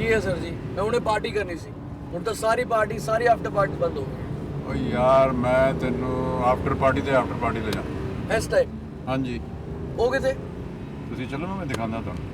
की है सर जी, मैं उन्हें पार्टी करनी सी। ਹੁਣ ਤਾਂ ਸਾਰੀ ਪਾਰਟੀ ਸਾਰੀ ਆਫਟਰ ਪਾਰਟੀ ਬੰਦ ਹੋ ਗਈ ਓ ਯਾਰ ਮੈਂ ਤੈਨੂੰ ਆਫਟਰ ਪਾਰਟੀ ਤੇ ਆਫਟਰ ਪਾਰਟੀ ਲੈ ਜਾ। ਇਸ ਟਾਈਮ ਹਾਂਜੀ ਉਹ ਕਿਤੇ ਤੁਸੀਂ ਚੱਲੋ ਮੈਂ ਦਿਖਾਉਂਦਾ ਤੁਹਾਨੂੰ।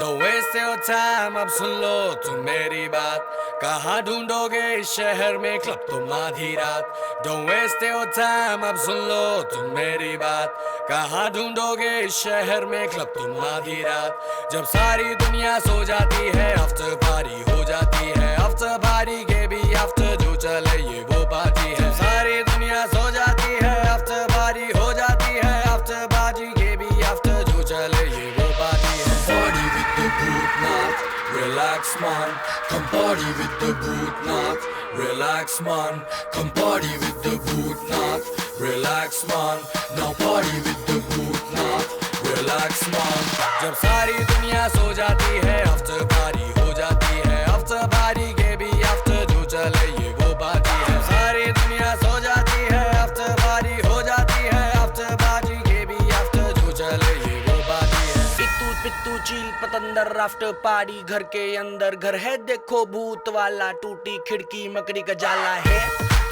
Don't waste your time, अब सुन लो तुम मेरी बात। कहाँ ढूंढोगे इस शहर में क्लब तुम आधी रात। Don't waste your time, अब सुन लो तुम मेरी बात। कहाँ ढूंढोगे इस शहर में क्लब तुम आधी रात। जब सारी दुनिया सो जाती है आफ्टर पार्टी हो जाती है। आफ्टर पार्टी के भी आफ्टर जो चले ये वो पार्टी है। सारी दुनिया सो जाती है आफ्टर पार्टी हो जाती है। आफ्टर पार्टी के भी आफ्टर जो चले ये वो पार्टी है। Party with the Bhutnath, relax man. Come party with the Bhutnath, relax man. Come party with the Bhutnath, relax man. Now party with the Bhutnath, relax man. जब सारी दुनिया सो जाती है आफ्टर पार्टी हो जाती है। आफ्टर पार्टी के भी आफ्टर जो चले ये वो पार्टी है। सारी दुनिया सो जाती है आफ्टर पार्टी हो जाती है। आफ्टर पार्टी के भी आफ्टर जो चले ये वो पार्टी है। पित्तू पित्तू चील पतंदर आफ्टर पार्टी घर के अंदर घर है देखो भूत वाला। टूटी खिड़की मकड़ी का जाला है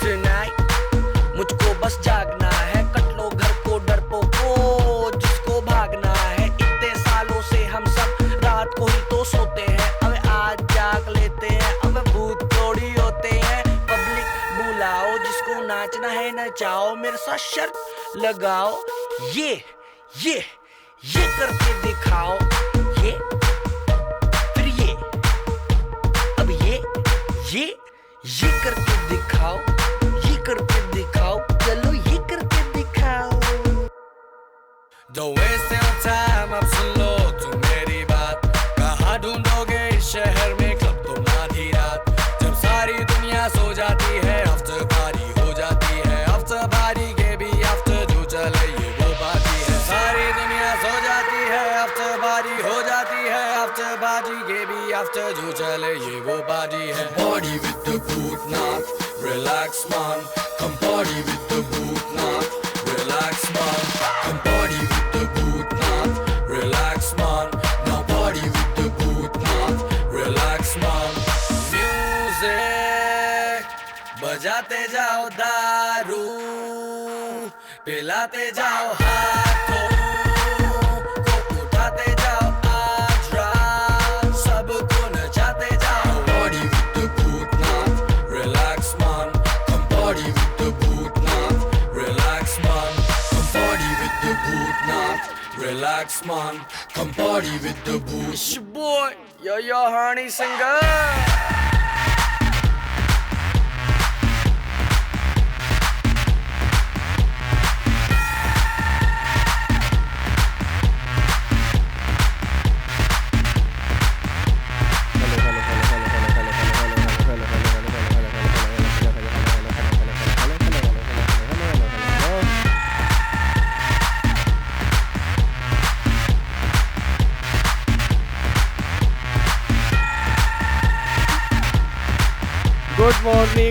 टुनाइट मुझको बस जागना है। कट लो घर को डरपोको जिसको भागना है। इतने सालों से हम सब रात को ही तो सोते हैं। अब आज जाग लेते हैं अब भूत थोड़ी होते हैं। पब्लिक बुलाओ जिसको नाचना है नचाओ। मेरे साथ शर्त लगाओ ये करके दिखाओ। ये फिर ये अब ये करके दिखाओ। ये करके दिखाओ चलो ये करके दिखाओ। Don't waste your time, अब सुन लो तुम मेरी बात। कहाँ ढूंढोगे इस शहर में क्लब तुम आधी रात। जब सारी दुनिया सो जाती है आफ्टर पार्टी हो जाती है। आफ्टर पार्टी के भी आफ्टर जो चले ये वो पार्टी है। सारी दुनिया सो जाती है आफ्टर पार्टी हो जाती है। आफ्टर पार्टी के भी आफ्टर जो चले ये वो पार्टी है। Party with the Bhutnath, relax man. Come party with the Bhutnath, relax man. Come party with the Bhutnath, relax man. Now party with the Bhutnath, relax man. Music बजाते जाओ दारू पिलाते जाओ हाथों को उठाते जाओ आज रात सबको नचाते जाओ। Party with the Bhutnath, relax man. Come party with the Bhutnath, relax man. Come party with the Bhutnath, relax man. Come party with the Bhutnath. It's your boy Yo Honey Singer।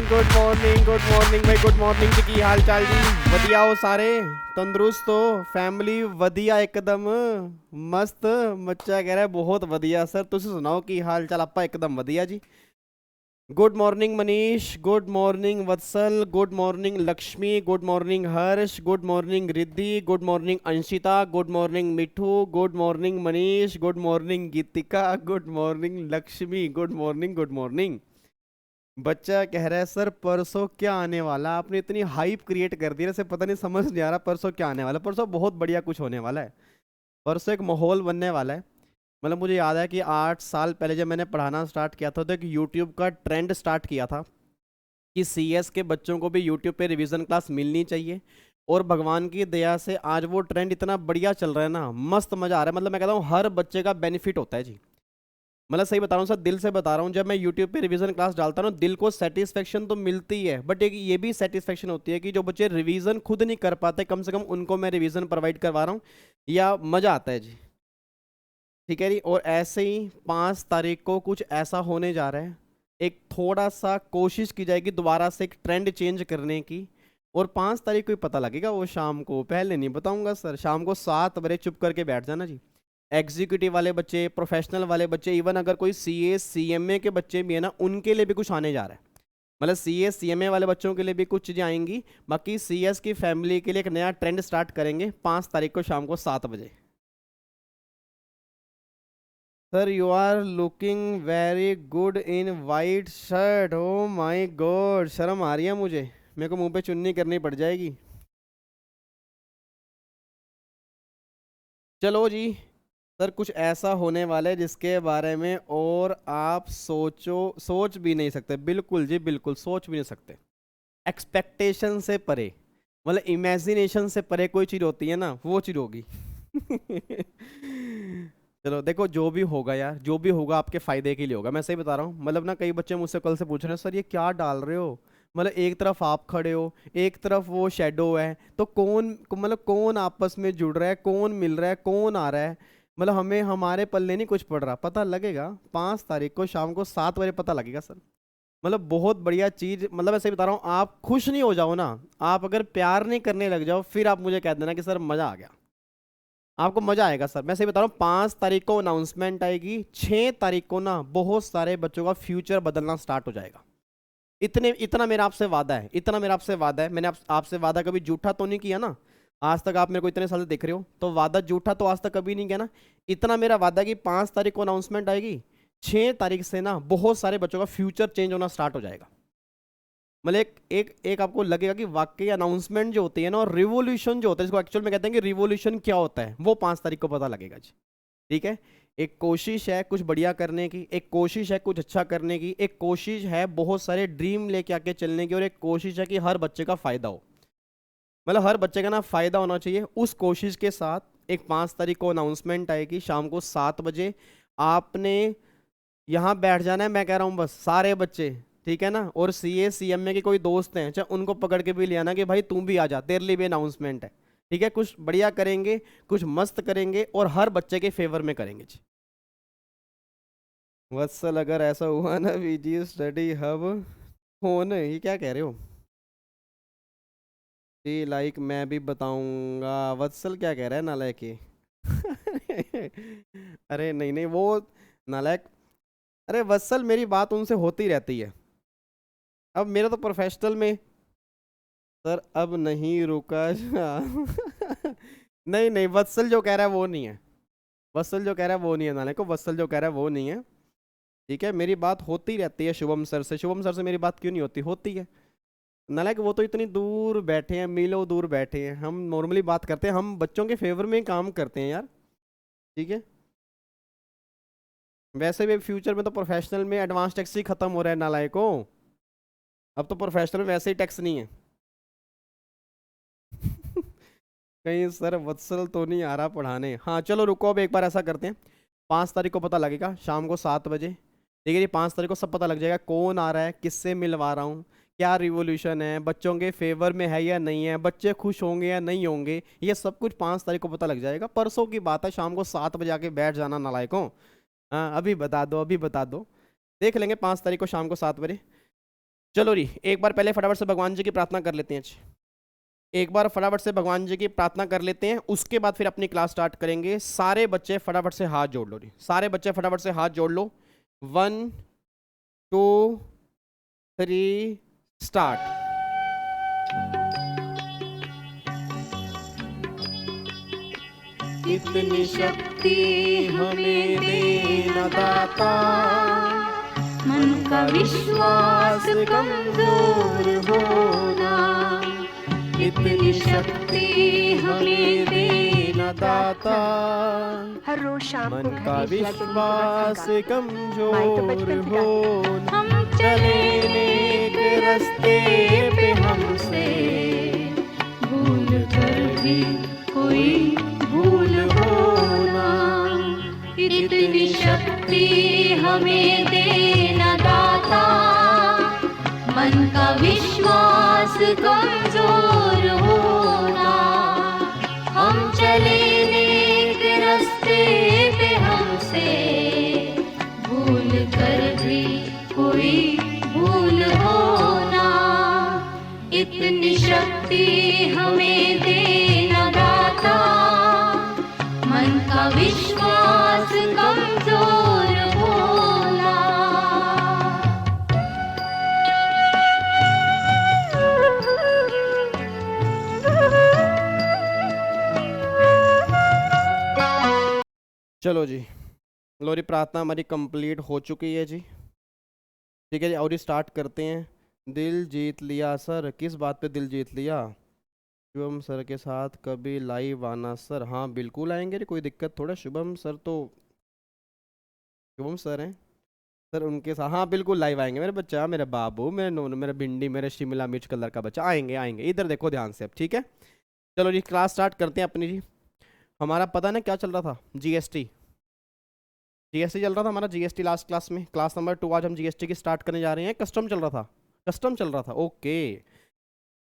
Good morning भाई। Good morning जी की हाल चाल जी? वधिया हो सारे? तंदुरुस्त हो? Family वधिया एकदम मस्त? बच्चा कह रहा है बहुत वधिया सर। तुसी सुनाओ की हाल चाल? आपा एकदम वधिया जी। Good morning Manish, good morning Vatsal, good morning Lakshmi, good morning Harsh, good morning Riddhi, good morning Anshita, good morning Mithu, good morning Manish, good morning Geetika, good morning Lakshmi, good morning good morning. बच्चा कह रहा है सर परसों क्या आने वाला? आपने इतनी हाइप क्रिएट कर दी जैसे पता नहीं, समझ नहीं आ रहा परसों क्या आने वाला। परसों बहुत बढ़िया कुछ होने वाला है। परसों एक माहौल बनने वाला है। मतलब मुझे याद है कि 8 साल पहले जब मैंने पढ़ाना स्टार्ट किया था तो एक यूट्यूब का ट्रेंड स्टार्ट किया था कि CS के बच्चों को भी यूट्यूब पे रिवीजन क्लास मिलनी चाहिए। और भगवान की दया से आज वो ट्रेंड इतना बढ़िया चल रहा है ना, मस्त मज़ा आ रहा है। मतलब मैं कहता हूँ हर बच्चे का बेनिफिट होता है जी। मतलब सही बता रहा हूँ सर, दिल से बता रहा हूँ, जब मैं यूट्यूब पे रिवीजन क्लास डालता हूँ दिल को सेटिस्फेक्शन तो मिलती ही है, बट एक ये भी सेटिस्फेक्शन होती है कि जो बच्चे रिवीजन खुद नहीं कर पाते, कम से कम उनको मैं रिवीजन प्रोवाइड करवा रहा हूँ, या मज़ा आता है जी। ठीक है जी। और ऐसे ही 5 तारीख को कुछ ऐसा होने जा रहा है, एक थोड़ा सा कोशिश की जाएगी दोबारा से एक ट्रेंड चेंज करने की, और 5 तारीख को ही पता लगेगा वो शाम को, पहले नहीं बताऊंगा सर। शाम को 7 बजे चुप करके बैठ जाना जी। एग्जीक्यूटिव वाले बच्चे, प्रोफेशनल वाले बच्चे, इवन अगर कोई CA CMA के बच्चे भी है ना, उनके लिए भी कुछ आने जा रहा है। मतलब CA CMA वाले बच्चों के लिए भी कुछ चीज़ें आएंगी। बाकी CS की फैमिली के लिए एक नया ट्रेंड स्टार्ट करेंगे 5 तारीख को शाम को 7 बजे। Sir you are looking very good in white shirt. Oh my god, शर्म आ रही है मुझे, मेरे को मुंह पे चुन्नी करनी पड़ जाएगी। चलो जी सर, कुछ ऐसा होने वाला है जिसके बारे में और आप सोच भी नहीं सकते। बिल्कुल जी बिल्कुल, सोच भी नहीं सकते। एक्सपेक्टेशन से परे, मतलब इमेजिनेशन से परे कोई चीज़ होती है ना, वो चीज़ होगी। चलो देखो, जो भी होगा यार, जो भी होगा आपके फ़ायदे के लिए होगा, मैं सही बता रहा हूँ। मतलब ना कई बच्चे मुझसे कल से पूछ रहे हैं सर ये क्या डाल रहे हो, मतलब एक तरफ आप खड़े हो, एक तरफ वो शेडो है, तो कौन, मतलब कौन आपस में जुड़ रहा है, कौन मिल रहा है, कौन आ रहा है। मतलब हमें हमारे पल्ले नहीं कुछ पड़ रहा। पता लगेगा 5 तारीख को शाम को 7 बजे पता लगेगा सर। मतलब बहुत बढ़िया चीज़, मतलब ऐसे बता रहा हूँ, आप खुश नहीं हो जाओ ना, आप अगर प्यार नहीं करने लग जाओ, फिर आप मुझे कह देना कि सर मज़ा आ गया। आपको मज़ा आएगा सर, मैं सही बता रहा हूँ। 5 तारीख को अनाउंसमेंट आएगी, 6 तारीख को ना बहुत सारे बच्चों का फ्यूचर बदलना स्टार्ट हो जाएगा। इतना मेरा आपसे वादा है, इतना मेरा आपसे वादा है। मैंने आपसे वादा कभी झूठा तो नहीं किया ना, आज तक आप मेरे को इतने साल से देख रहे हो, तो वादा झूठा तो आज तक कभी नहीं किया ना। इतना मेरा वादा है कि 5 तारीख को अनाउंसमेंट आएगी, 6 तारीख से ना बहुत सारे बच्चों का फ्यूचर चेंज होना स्टार्ट हो जाएगा। मतलब एक आपको लगेगा कि वाकई अनाउंसमेंट जो होती है ना, और रिवोल्यूशन जो होता है, इसको एक्चुअल में कहते हैं कि रिवोल्यूशन क्या होता है, वो 5 तारीख को पता लगेगा जी। ठीक है, एक कोशिश है कुछ बढ़िया करने की, एक कोशिश है कुछ अच्छा करने की, एक कोशिश है बहुत सारे ड्रीम लेके आके चलने की, और एक कोशिश है कि हर बच्चे का फ़ायदा हो। मतलब हर बच्चे का ना फ़ायदा होना चाहिए। उस कोशिश के साथ एक 5 तारीख को अनाउंसमेंट आएगी शाम को 7 बजे। आपने यहाँ बैठ जाना है, मैं कह रहा हूँ बस सारे बच्चे, ठीक है ना। और CA CMA के कोई दोस्त हैं, चाहे उनको पकड़ के भी ले आना कि भाई तुम भी आ जा, तेरे लिए भी अनाउंसमेंट है। ठीक है, कुछ बढ़िया करेंगे, कुछ मस्त करेंगे, और हर बच्चे के फेवर में करेंगे जी। वत्सल अगर ऐसा हुआ ना VG स्टडी हब फोन, ये क्या कह रहे हो जी? लाइक मैं भी बताऊंगा। वत्सल क्या कह रहा है नालायक ये? अरे नहीं नहीं, वो नालायक, अरे वत्सल मेरी बात उनसे होती रहती है। अब मेरा तो प्रोफेशनल में सर अब नहीं रुका जा। नहीं नहीं, वत्सल जो कह रहा है वो नहीं है, वत्सल जो कह रहा है वो नहीं है नालायक को, वत्सल जो कह रहा है वो नहीं है। ठीक है, मेरी बात होती रहती है शुभम सर से। शुभम सर से मेरी बात क्यों नहीं होती? होती है नालायक, वो तो इतनी दूर बैठे हैं, मीलों दूर बैठे हैं। हम नॉर्मली बात करते हैं, हम बच्चों के फेवर में ही काम करते हैं यार। ठीक है, वैसे भी फ्यूचर में तो प्रोफेशनल में एडवांस टैक्स ही खत्म हो रहा है नालायकों। अब तो प्रोफेशनल में वैसे ही टैक्स नहीं है। कहीं सर वत्सल तो नहीं आ रहा पढ़ाने? हाँ चलो रुको, अब एक बार ऐसा करते हैं, 5 तारीख को पता लगेगा शाम को 7 बजे। ठीक है जी, 5 तारीख को सब पता लग जाएगा, कौन आ रहा है, किससे मिलवा रहा हूँ, क्या रिवोल्यूशन है, बच्चों के फेवर में है या नहीं है, बच्चे खुश होंगे या नहीं होंगे, ये सब कुछ 5 तारीख को पता लग जाएगा। परसों की बात है, शाम को 7 बजे आके बैठ जाना नालायकों। हाँ अभी बता दो, अभी बता दो, देख लेंगे 5 तारीख को शाम को 7 बजे। चलो जी, एक बार पहले फटाफट से भगवान जी की प्रार्थना कर लेते हैं। एक बार फटाफट से भगवान जी की प्रार्थना कर लेते हैं, उसके बाद फिर अपनी क्लास स्टार्ट करेंगे। सारे बच्चे फटाफट से हाथ जोड़ लो जी, सारे बच्चे फटाफट से हाथ जोड़ लो। 1 2 3 स्टार्ट। इतनी शक्ति हमें देना दाता, मन का विश्वास कमजोर होना। इतनी शक्ति हमें देना दाता, हर रोज शाम को मन का घड़ी विश्वास माई कमजोर तो बचपन से होना। हम चले नेक रास्ते पे हमसे भूल भी कोई भूल होना। इतनी शक्ति हमें देना दाता, मन का विश्वास कमजोर होना। हम चले नेक रास्ते पे, हमसे भूल कर भी कोई भूल होना। इतनी शक्ति हमें देना दाता, मन का विश्वास कमजोर होना। चलो जी, लोरी प्रार्थना हमारी कंप्लीट हो चुकी है जी। ठीक है जी, और स्टार्ट करते हैं। दिल जीत लिया सर, किस बात पे दिल जीत लिया? शुभम सर के साथ कभी लाइव आना सर। हाँ बिल्कुल आएंगे रे, कोई दिक्कत थोड़ा। शुभम सर तो शुभम सर हैं सर, उनके साथ हाँ बिल्कुल लाइव आएंगे मेरे बच्चा, मेरे बाबू, मेरे नोनू, मेरे भिंडी, मेरे शिमला मिर्च कलर का बच्चा। आएंगे आएंगे, इधर देखो ध्यान से अब। ठीक है चलो जी, क्लास स्टार्ट करते हैं अपनी जी। हमारा पता ना क्या चल रहा था, जीएसटी चल रहा था हमारा। जीएसटी लास्ट क्लास में, क्लास नंबर 2 आज हम जीएसटी की स्टार्ट करने जा रहे हैं। कस्टम चल रहा था ओके।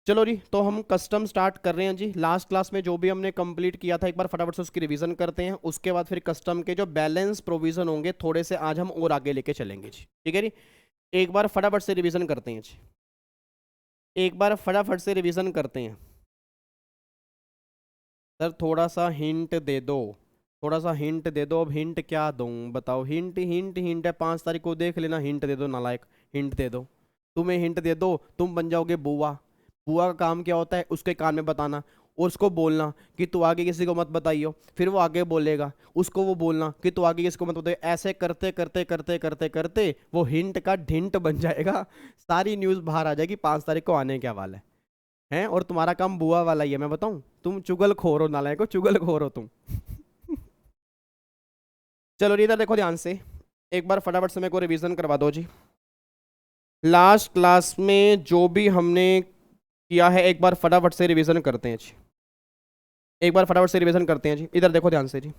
चलो जी, तो हम कस्टम स्टार्ट कर रहे हैं जी। लास्ट क्लास में जो भी हमने कंप्लीट किया था, एक बार फटाफट से उसकी रिवीजन करते हैं। उसके बाद फिर कस्टम के जो बैलेंस प्रोविजन होंगे थोड़े से आज हम और आगे लेके चलेंगे जी। ठीक है जी, एक बार फटाफट से रिवीजन करते हैं जी। एक बार फटाफट से रिवीजन करते हैं सर। थोड़ा सा हिंट दे दो, थोड़ा सा हिंट दे दो। अब हिंट क्या दूं बताओ? हिंट हिंट हिंट है, 5 तारीख को देख लेना। हिंट दे दो नालायक, हिंट दे दो। तुम्हें हिंट दे दो, तुम बन जाओगे बुआ। बुआ का काम क्या होता है? उसके कान में बताना और उसको बोलना कि तू आगे किसी को मत बताइयो। फिर वो आगे बोलेगा, उसको वो बोलना कि तू आगे किसी को मत बताइयो। ऐसे करते करते करते करते करते वो हिंट का ढिंट बन जाएगा। सारी न्यूज़ बाहर आ जाएगी 5 तारीख को आने क्या वाला है। और तुम्हारा काम बुआ वाला ही है, मैं बताऊं। तुम चुगलखोर हो नालायक हो, चुगलखोर हो तुम। चलो इधर देखो ध्यान से, एक बार फटाफट से मेरे को रिवीजन करवा दो जी। लास्ट क्लास में जो भी हमने किया है एक बार फटाफट से रिवीजन करते हैं जी। एक बार फटाफट से रिवीजन करते हैं जी। इधर देखो ध्यान से जी।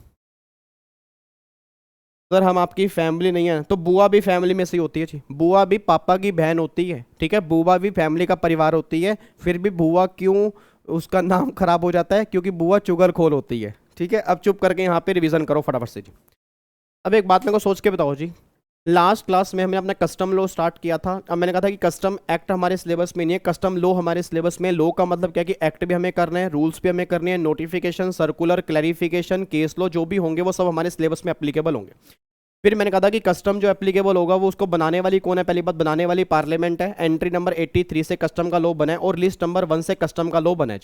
सर हम आपकी फैमिली नहीं है, तो बुआ भी फैमिली में से ही होती है जी। बुआ भी पापा की बहन होती है। ठीक है, बुआ भी फैमिली का परिवार होती है। फिर भी बुआ क्यों उसका नाम खराब हो जाता है? क्योंकि बुआ चुगलखोर होती है। ठीक है, अब चुप करके यहाँ पे रिवीजन करो फटाफट से जी। अब एक बात मेरे को सोच के बताओ जी। लास्ट क्लास में हमने अपना कस्टम लॉ स्टार्ट किया था। अब मैंने कहा था कि कस्टम एक्ट हमारे सिलेबस में नहीं है, कस्टम लॉ हमारे सिलेबस में। लॉ का मतलब क्या कि एक्ट भी हमें करना है, रूल्स भी हमें करने हैं, notification, circular, clarification, case law जो भी होंगे वो सब हमारे सिलेबस में एप्लीकेबल होंगे। फिर मैंने कहा था कि कस्टम जो एप्लीकेबल होगा वो उसको बनाने वाली कौन है? पहली बात, बनाने वाली पार्लियामेंट है। एंट्री नंबर 83 से कस्टम का लॉ बना है और लिस्ट नंबर 1 से कस्टम का लॉ बना है।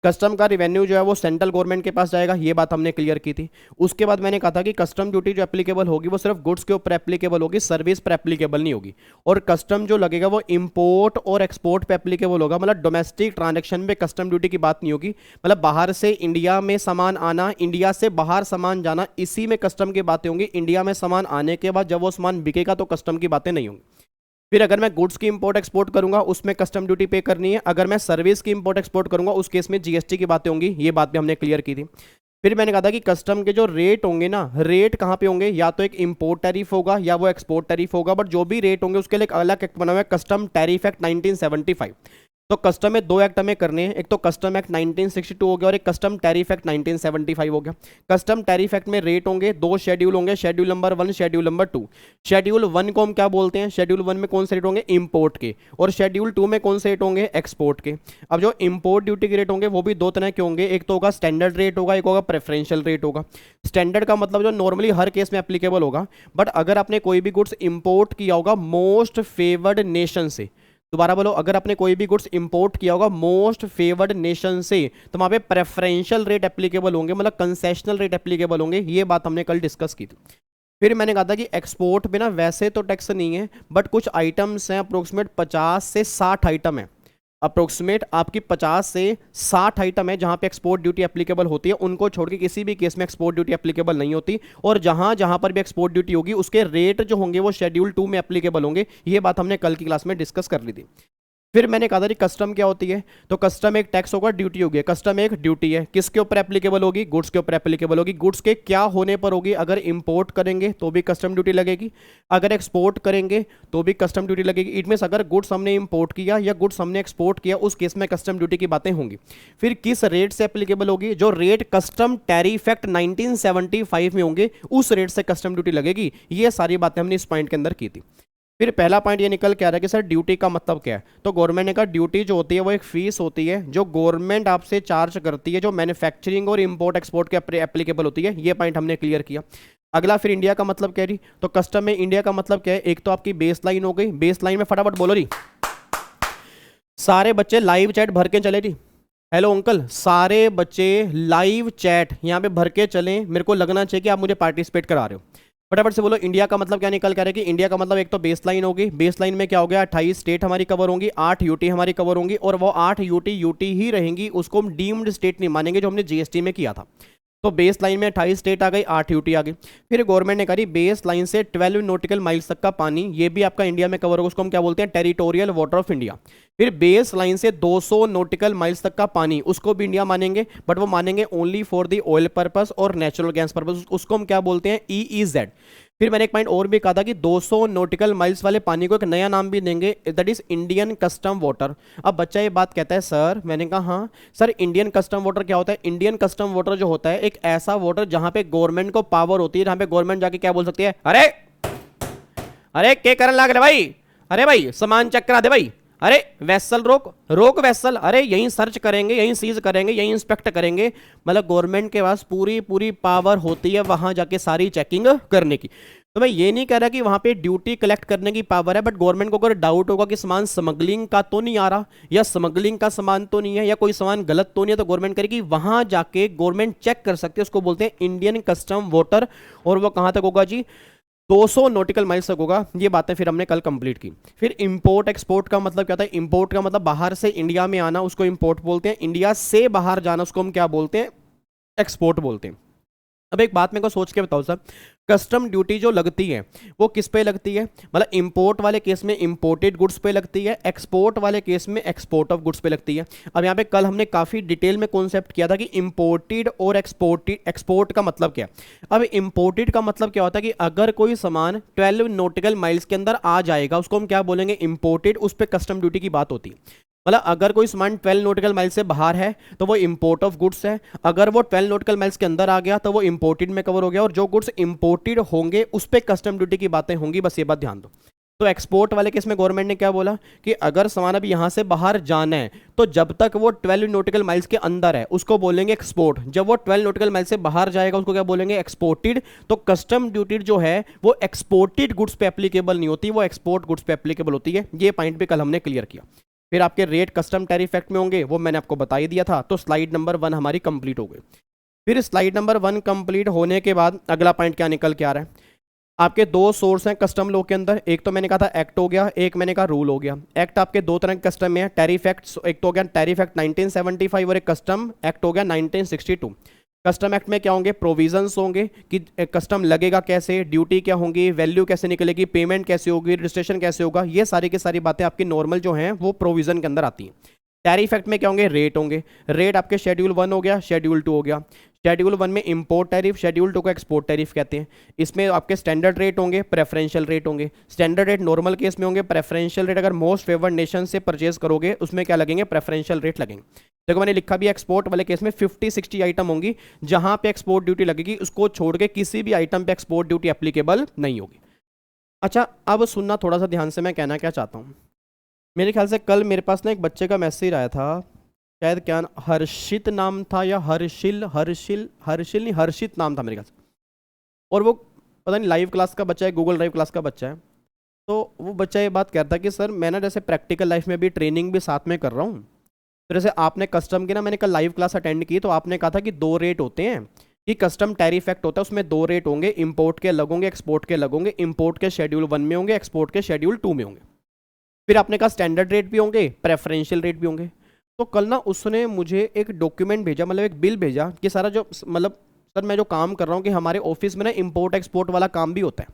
कस्टम का रिवेन्यू जो है वो सेंट्रल गवर्नमेंट के पास जाएगा, ये बात हमने क्लियर की थी। उसके बाद मैंने कहा था कि कस्टम ड्यूटी जो एप्लीकेबल होगी वो सिर्फ गुड्स के ऊपर एप्लीकेबल होगी, सर्विस पर एप्लीकेबल नहीं होगी। और कस्टम जो लगेगा वो इंपोर्ट और एक्सपोर्ट पे एप्लीकेबल होगा। मतलब डोमेस्टिक ट्रांजैक्शन में कस्टम ड्यूटी की बात नहीं होगी। मतलब बाहर से इंडिया में सामान आना, इंडिया से बाहर सामान जाना, इसी में कस्टम की बातें होंगी। इंडिया में सामान आने के बाद जब वो सामान बिकेगा तो कस्टम की बातें नहीं होंगी। फिर अगर मैं गुड्स की इंपोर्ट एक्सपोर्ट करूंगा उसमें कस्टम ड्यूटी पे करनी है। अगर मैं सर्विस की इंपोर्ट एक्सपोर्ट करूंगा उस केस में जीएसटी की बातें होंगी, ये बात भी हमने क्लियर की थी। फिर मैंने कहा था कि कस्टम के जो रेट होंगे ना, रेट कहाँ पे होंगे? या तो एक इंपोर्ट टैरिफ होगा या वो एक्सपोर्ट टैरिफ होगा। बट जो भी रेट होंगे उसके लिए एक अलग एक्ट बना हुआ है, कस्टम टैरिफ एक्ट 1975। तो कस्टम में 2 एक्ट हमें करने हैं, एक तो कस्टम एक्ट 1962 हो गया और एक कस्टम टैरिफ एक्ट 1975 हो गया। कस्टम टैरिफ एक्ट में रेट होंगे, 2 शेड्यूल होंगे, schedule number 1, schedule number 2। Schedule 1 को हम क्या बोलते हैं? शेड्यूल 1 में कौन से रेट होंगे? इंपोर्ट के। और शेड्यूल 2 में कौन से रेट होंगे? एक्सपोर्ट के। अब जो इंपोर्ट ड्यूटी के रेट होंगे वो भी 2 तरह के होंगे, एक तो होगा स्टैंडर्ड रेट होगा, एक होगा प्रेफरेंशियल रेट होगा। स्टैंडर्ड का मतलब जो नॉर्मली हर केस में एप्लीकेबल होगा। बट अगर आपने कोई भी गुड्स इंपोर्ट किया होगा मोस्ट फेवर्ड नेशन से, दोबारा बोलो, अगर आपने कोई भी गुड्स इंपोर्ट किया होगा मोस्ट फेवर्ड नेशन से, तो वहां पे प्रेफरेंशियल रेट एप्लीकेबल होंगे, मतलब कंसेशनल रेट एप्लीकेबल होंगे। ये बात हमने कल डिस्कस की थी। फिर मैंने कहा था कि एक्सपोर्ट में ना वैसे तो टैक्स नहीं है, बट कुछ आइटम्स हैं, अप्रोक्सीमेट 50 से 60 आइटम है। अप्रोक्सीमेट आपकी 50 से 60 आइटम है जहां पे एक्सपोर्ट ड्यूटी एप्लीकेबल होती है। उनको छोड़ के किसी भी केस में एक्सपोर्ट ड्यूटी एप्लीकेबल नहीं होती। और जहां जहां पर भी एक्सपोर्ट ड्यूटी होगी उसके रेट जो होंगे वो शेड्यूल 2 में एप्लीकेबल होंगे। ये बात हमने कल की क्लास में डिस्कस कर ली थी। फिर मैंने कहा था जी कस्टम क्या होती है, तो कस्टम एक टैक्स होगा, ड्यूटी होगी। कस्टम एक ड्यूटी है, किसके ऊपर एप्लीकेबल होगी, गुड्स के ऊपर एप्लीकेबल होगी। गुड्स के क्या होने पर होगी, अगर इंपोर्ट करेंगे तो भी कस्टम ड्यूटी लगेगी, अगर एक्सपोर्ट करेंगे तो भी कस्टम ड्यूटी लगेगी। इट मीन्स अगर गुड्स हमने इंपोर्ट किया या गुड्स हमने एक्सपोर्ट किया, उस केस में कस्टम ड्यूटी की बातें होंगी। फिर किस रेट से एप्लीकेबल होगी, जो रेट कस्टम टैरिफ एक्ट 1975 में होंगे उस रेट से कस्टम ड्यूटी लगेगी। ये सारी बातें हमने इस पॉइंट के अंदर की थी। फिर पहला पॉइंट ये निकल के आ रहा है कि सर ड्यूटी का मतलब क्या है, तो गवर्नमेंट ने कहा ड्यूटी जो होती है वो एक फीस होती है जो गवर्नमेंट आपसे चार्ज करती है, जो मैन्युफैक्चरिंग और इंपोर्ट एक्सपोर्ट के एप्लीकेबल होती है। ये पॉइंट हमने क्लियर किया। अगला फिर इंडिया का मतलब क्या है, तो कस्टम में इंडिया का मतलब क्या है, एक तो आपकी बेस लाइन हो गई। बेस लाइन में फटाफट बोलो जी, सारे बच्चे लाइव चैट भर के चले जी। हेलो अंकल, सारे बच्चे लाइव चैट यहाँ पे भर के चलें, मेरे को लगना चाहिए कि आप मुझे पार्टिसिपेट करा रहे हो। फटाफट से बोलो इंडिया का मतलब क्या निकल कर है कि इंडिया का मतलब एक तो बेस लाइन होगी। बेस लाइन में क्या हो गया, 28 स्टेट हमारी कवर होंगी, 8 यूटी हमारी कवर होंगी, और वो 8 यूटी ही रहेंगी, उसको हम डीम्ड स्टेट नहीं मानेंगे जो हमने जीएसटी में किया था। तो बेस लाइन में 28 स्टेट आ गई, 8 यूटी आ गई। फिर गवर्नमेंट ने करी बेस लाइन से 12 नॉटिकल माइल्स तक का पानी, ये भी आपका इंडिया में कवर होगा, उसको हम क्या बोलते हैं, टेरिटोरियल वाटर ऑफ इंडिया। फिर बेस लाइन से 200 नॉटिकल माइल्स तक का पानी, उसको भी इंडिया मानेंगे, बट वो मानेंगे only for the oil purpose और नेचुरल गैस पर्पस, उसको हम क्या बोलते हैं, EEZ। फिर मैंने एक पॉइंट और भी कहा था कि 200 नॉटिकल माइल्स वाले पानी को एक नया नाम भी देंगे, that is Indian custom water. अब बच्चा ये बात कहता है सर, मैंने कहा हाँ सर, इंडियन कस्टम वाटर क्या होता है। इंडियन कस्टम वाटर जो होता है एक ऐसा वाटर जहां पे गवर्नमेंट को पावर होती है, जहां पे गवर्नमेंट जाके क्या बोल सकती है, अरे अरे क्या करने लग रहे भाई, अरे भाई सामान चेक करा दे भाई, अरे वेसल रोक वेसल, अरे यहीं सर्च करेंगे, यहीं सीज करेंगे, यहीं इंस्पेक्ट करेंगे। मतलब गवर्नमेंट के पास पूरी पावर होती है वहां जाके सारी चेकिंग करने की। तो मैं ये नहीं कह रहा कि वहां पे ड्यूटी कलेक्ट करने की पावर है, बट गवर्नमेंट को अगर डाउट होगा कि सामान स्मगलिंग का तो नहीं आ रहा, या स्मगलिंग का सामान तो नहीं है, या कोई सामान गलत तो नहीं है, तो गवर्नमेंट करेगी वहां जाके गवर्नमेंट चेक कर सकती है। उसको बोलते हैं इंडियन कस्टम वाटर। और वो कहां तक होगा जी, 200 नॉटिकल माइल्स तक होगा। ये बातें फिर हमने कल कंप्लीट की। फिर इंपोर्ट एक्सपोर्ट का मतलब क्या था, इंपोर्ट का मतलब बाहर से इंडिया में आना, उसको इंपोर्ट बोलते हैं। इंडिया से बाहर जाना, उसको हम क्या बोलते हैं, एक्सपोर्ट बोलते हैं। अब एक बात मेरे को सोच के बताओ सर, कस्टम ड्यूटी जो लगती है वो किस पे लगती है, मतलब इंपोर्ट वाले केस में इंपोर्टेड गुड्स पे लगती है, एक्सपोर्ट वाले केस में एक्सपोर्ट ऑफ गुड्स पे लगती है। अब यहाँ पे कल हमने काफ़ी डिटेल में कॉन्सेप्ट किया था कि इंपोर्टेड और एक्सपोर्ट का मतलब क्या है। अब इंपोर्टेड का मतलब क्या होता है कि अगर कोई सामान 12 नॉटिकल माइल्स के अंदर आ जाएगा, उसको हम क्या बोलेंगे, इंपोर्टेड, उस पर कस्टम ड्यूटी की बात होती है। मतलब अगर कोई सामान 12 नॉटिकल माइल से बाहर है तो वो इंपोर्ट ऑफ गुड्स है, अगर वो 12 नॉटिकल माइल्स के अंदर आ गया तो वो इंपोर्टेड में कवर हो गया, और जो गुड्स इंपोर्टेड होंगे उस पर कस्टम ड्यूटी की बातें होंगी, बस ये बात ध्यान दो। तो एक्सपोर्ट वाले केस में गवर्नमेंट ने क्या बोला कि अगर सामान अब यहां से बाहर जाना है तो जब तक वो 12 नॉटिकल माइल्स के अंदर है उसको बोलेंगे एक्सपोर्ट, जब वो 12 नॉटिकल माइल से बाहर जाएगा उसको क्या बोलेंगे, एक्सपोर्टेड। तो कस्टम ड्यूटी जो है वो एक्सपोर्टेड गुड्स पे एप्लीकेबल नहीं होती, वो एक्सपोर्ट गुड्स पे एप्लीकेबल होती है। ये पॉइंट भी कल हमने क्लियर किया। फिर आपके रेट कस्टम टैरिफ एक्ट में होंगे, वो मैंने आपको बता ही दिया था। तो स्लाइड नंबर 1 हमारी कंप्लीट हो गई। फिर स्लाइड नंबर 1 कंप्लीट होने के बाद अगला पॉइंट क्या निकल के आ रहा है, आपके 2 सोर्स हैं कस्टम लॉ के अंदर। एक तो मैंने कहा था एक्ट हो गया, एक मैंने कहा रूल हो गया। एक्ट आपके 2 तरह के कस्टम में है, टैरिफ एक्ट, एक तो हो गया टैरिफ एक्ट 1975 और एक कस्टम एक्ट हो गया 1962। कस्टम एक्ट में क्या होंगे, प्रोविजंस होंगे कि कस्टम लगेगा कैसे, ड्यूटी क्या होंगी, वैल्यू कैसे निकलेगी, पेमेंट कैसे होगी, रजिस्ट्रेशन कैसे होगा, ये सारी की सारी बातें आपकी नॉर्मल जो हैं वो प्रोविजन के अंदर आती हैं। टैरिफ एक्ट में क्या होंगे, रेट होंगे। रेट आपके शेड्यूल 1 हो गया, शेड्यूल 2 हो गया। शेड्यूल 1 में इंपोर्ट टैरिफ, शेड्यूल 2 को एक्सपोर्ट टैरिफ कहते हैं। इसमें आपके स्टैंडर्ड रेट होंगे, प्रेफरेंशियल रेट होंगे। स्टैंडर्ड रेट नॉर्मल केस में होंगे, प्रेफरेंशियल रेट अगर मोस्ट फेवर्ड नेशन से परचेज करोगे उसमें क्या लगेंगे, प्रेफरेंशियल रेट लगेंगे। देखो मैंने लिखा भी एक्सपोर्ट वाले केस में 50-60 आइटम होंगी जहां पे एक्सपोर्ट ड्यूटी लगेगी, उसको छोड़ के किसी भी आइटम पे एक्सपोर्ट ड्यूटी एप्लीकेबल नहीं होगी। अच्छा अब सुनना थोड़ा सा ध्यान से, मैं कहना क्या चाहता हूँ। मेरे ख्याल से कल मेरे पास ना एक बच्चे का मैसेज आया था, शायद क्या हर्षित नाम था या हर्षिल नहीं, हर्षित नाम था मेरे ख्याल से। और वो पता नहीं लाइव क्लास का बच्चा है, गूगल ड्राइव क्लास का बच्चा है। तो वो बच्चा ये बात कहता है कि सर मैं ना जैसे प्रैक्टिकल लाइफ में भी ट्रेनिंग भी साथ में कर रहा हूँ, तो जैसे आपने कस्टम की ना, मैंने कल लाइव क्लास अटेंड की तो आपने कहा था कि 2 रेट होते हैं, कि कस्टम टैरिफ एक्ट होता है उसमें 2 रेट होंगे, इंपोर्ट के अलग होंगे, एक्सपोर्ट के अलग होंगे। इंपोर्ट के शेड्यूल 1 में होंगे, एक्सपोर्ट के शेड्यूल 2 में होंगे। फिर आपने कहा स्टैंडर्ड रेट भी होंगे, प्रेफरेंशियल रेट भी होंगे। तो कल ना उसने मुझे एक डॉक्यूमेंट भेजा, मतलब एक बिल भेजा कि सारा जो मतलब सर मैं जो काम कर रहा हूँ कि हमारे ऑफिस में ना इंपोर्ट एक्सपोर्ट वाला काम भी होता है।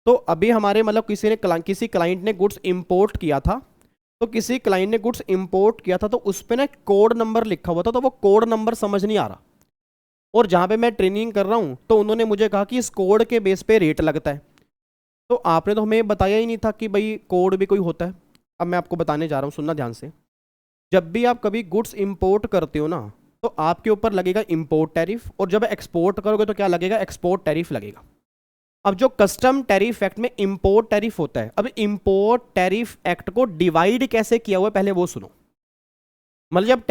तो अभी हमारे मतलब किसी क्लाइंट ने गुड्स इंपोर्ट किया था, तो किसी क्लाइंट ने गुड्स इंपोर्ट किया था तो उस पर ना कोड नंबर लिखा हुआ था, तो वो कोड नंबर समझ नहीं आ रहा। और जहाँ पे मैं ट्रेनिंग कर रहा हूँ तो उन्होंने मुझे कहा कि इस कोड के बेस पे रेट लगता है। तो आपने तो हमें बताया ही नहीं था कि भाई कोड भी कोई होता है। अब मैं आपको बताने जा रहा हूँ, सुनना ध्यान से। जब भी आप कभी गुड्स इंपोर्ट करते हो ना तो आपके ऊपर लगेगा इंपोर्ट टैरिफ, और जब एक्सपोर्ट करोगे तो क्या लगेगा, एक्सपोर्ट टैरिफ लगेगा। अब जो कस्टम टैरिफ एक्ट में इंपोर्ट टैरिफ होता है, अब इंपोर्ट टैरिफ एक्ट को डिवाइड कैसे किया हुआ है पहले वो सुनो। मतलब जब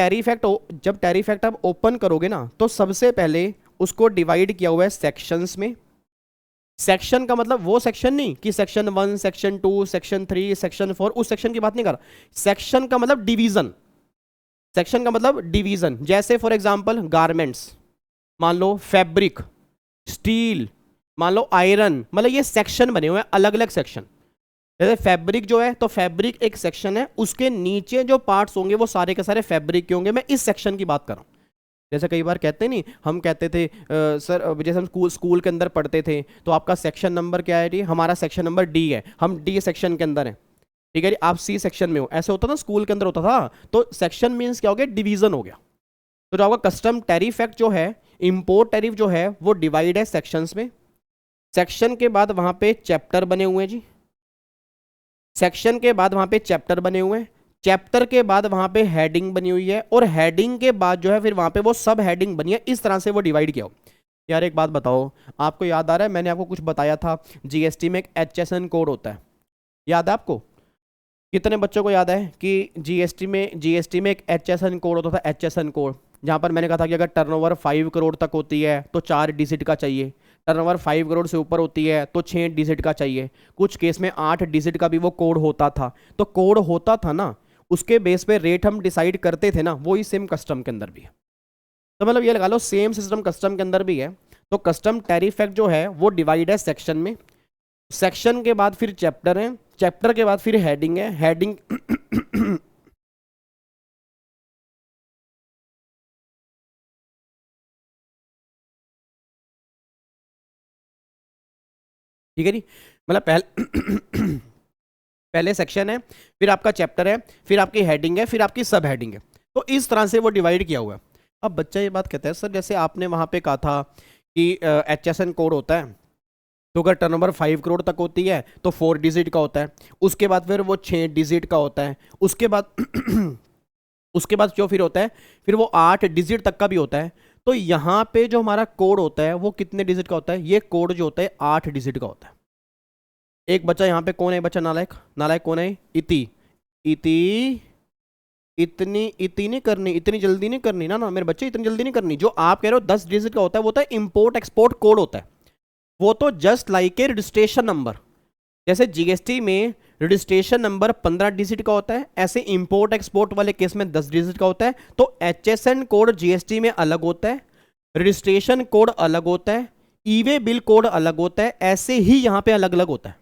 टैरिफ एक्ट आप ओपन करोगे ना तो सबसे पहले उसको डिवाइड किया हुआ है सेक्शंस में। सेक्शन का मतलब वो सेक्शन नहीं कि सेक्शन 1, सेक्शन 2, सेक्शन 3, सेक्शन 4, उस सेक्शन की बात नहीं कर रहा। सेक्शन का मतलब डिवीजन। सेक्शन का मतलब डिवीजन। जैसे फॉर एग्जांपल गारमेंट्स, मान लो फैब्रिक, स्टील, मान लो आयरन, मतलब ये सेक्शन बने हुए हैं, अलग अलग सेक्शन। जैसे फैब्रिक जो है तो फैब्रिक एक सेक्शन है, उसके नीचे जो पार्ट्स होंगे वो सारे के सारे फैब्रिक के होंगे। मैं इस सेक्शन की बात कर रहा हूँ। जैसे कई बार कहते नहीं, हम कहते थे सर, जैसे हम स्कूल के अंदर पढ़ते थे तो आपका सेक्शन नंबर क्या है जी, हमारा सेक्शन नंबर डी है, हम डी सेक्शन के अंदर हैं, ठीक है जी, आप सी सेक्शन में हो। ऐसे होता था स्कूल के अंदर होता था। तो सेक्शन मीन्स क्या हो गया, डिवीजन हो गया। तो जो आपका कस्टम टैरिफ एक्ट जो है, इंपोर्ट टैरिफ जो है वो डिवाइड है सेक्शंस में। सेक्शन के बाद वहां पे चैप्टर बने हुए हैं जी, सेक्शन के बाद वहां पे चैप्टर बने हुए हैं, चैप्टर के बाद वहां पे हेडिंग बनी हुई है, और हेडिंग के बाद जो है फिर वहां पे वो सब हेडिंग बनी है। इस तरह से वो डिवाइड किया हो। यार एक बात बताओ, आपको याद आ रहा है मैंने आपको कुछ बताया था, जीएसटी में एक HSN कोड होता है, याद है आपको? कितने बच्चों को याद है कि जीएसटी में एक HSN कोड होता था, HSN कोड, जहां पर मैंने कहा था कि अगर टर्नओवर 5 करोड़ तक होती है तो 4 डिजिट का चाहिए, टर्नओवर 5 करोड़ से ऊपर होती है तो 6 डिजिट का चाहिए, कुछ केस में 8 डिजिट का भी वो कोड होता था। तो कोड होता था ना, उसके बेस पे रेट हम डिसाइड करते थे ना, वही सेम कस्टम के अंदर भी है। तो मतलब ये लगा लो सेम सिस्टम कस्टम के अंदर भी है। तो कस्टम टैरिफ एक्ट जो है वो डिवाइड है सेक्शन में, सेक्शन के बाद फिर चैप्टर है, चैप्टर के बाद फिर हेडिंग है, हेडिंग ठीक है जी, मतलब पहले सेक्शन है, फिर आपका चैप्टर है, फिर आपकी हेडिंग है, फिर आपकी सब हेडिंग है। तो इस तरह से वो डिवाइड किया हुआ है। अब बच्चा ये बात कहता है सर, जैसे आपने वहां पे कहा था कि HSN कोड होता है, तो अगर टर्नओवर 5 करोड़ तक होती है तो 4 डिजिट का होता है, उसके बाद फिर वो 6 डिजिट का होता है, उसके बाद उसके बाद जो फिर होता है फिर वो 8 डिजिट तक का भी होता है। तो यहाँ पे जो हमारा कोड होता है वो कितने डिजिट का होता है, ये कोड जो होता है 8 डिजिट का होता है। एक बच्चा यहाँ पे कौन है, बच्चा नालायक, नालायक कौन है, इति, इतनी नहीं करनी, इतनी जल्दी नहीं करनी ना मेरे बच्चे, इतनी जल्दी नहीं करनी। जो आप कह रहे हो 10 डिजिट का होता है वो होता है इंपोर्ट एक्सपोर्ट कोड होता है, वो तो just like a registration number. जैसे जीएसटी में रजिस्ट्रेशन नंबर 15 डिजिट का होता है, ऐसे इंपोर्ट एक्सपोर्ट वाले केस में 10 डिजिट का होता है। तो HSN कोड जीएसटी में अलग होता है, रजिस्ट्रेशन कोड अलग होता है, ई-वे बिल कोड अलग होता है, ऐसे ही यहां पे अलग अलग होता है।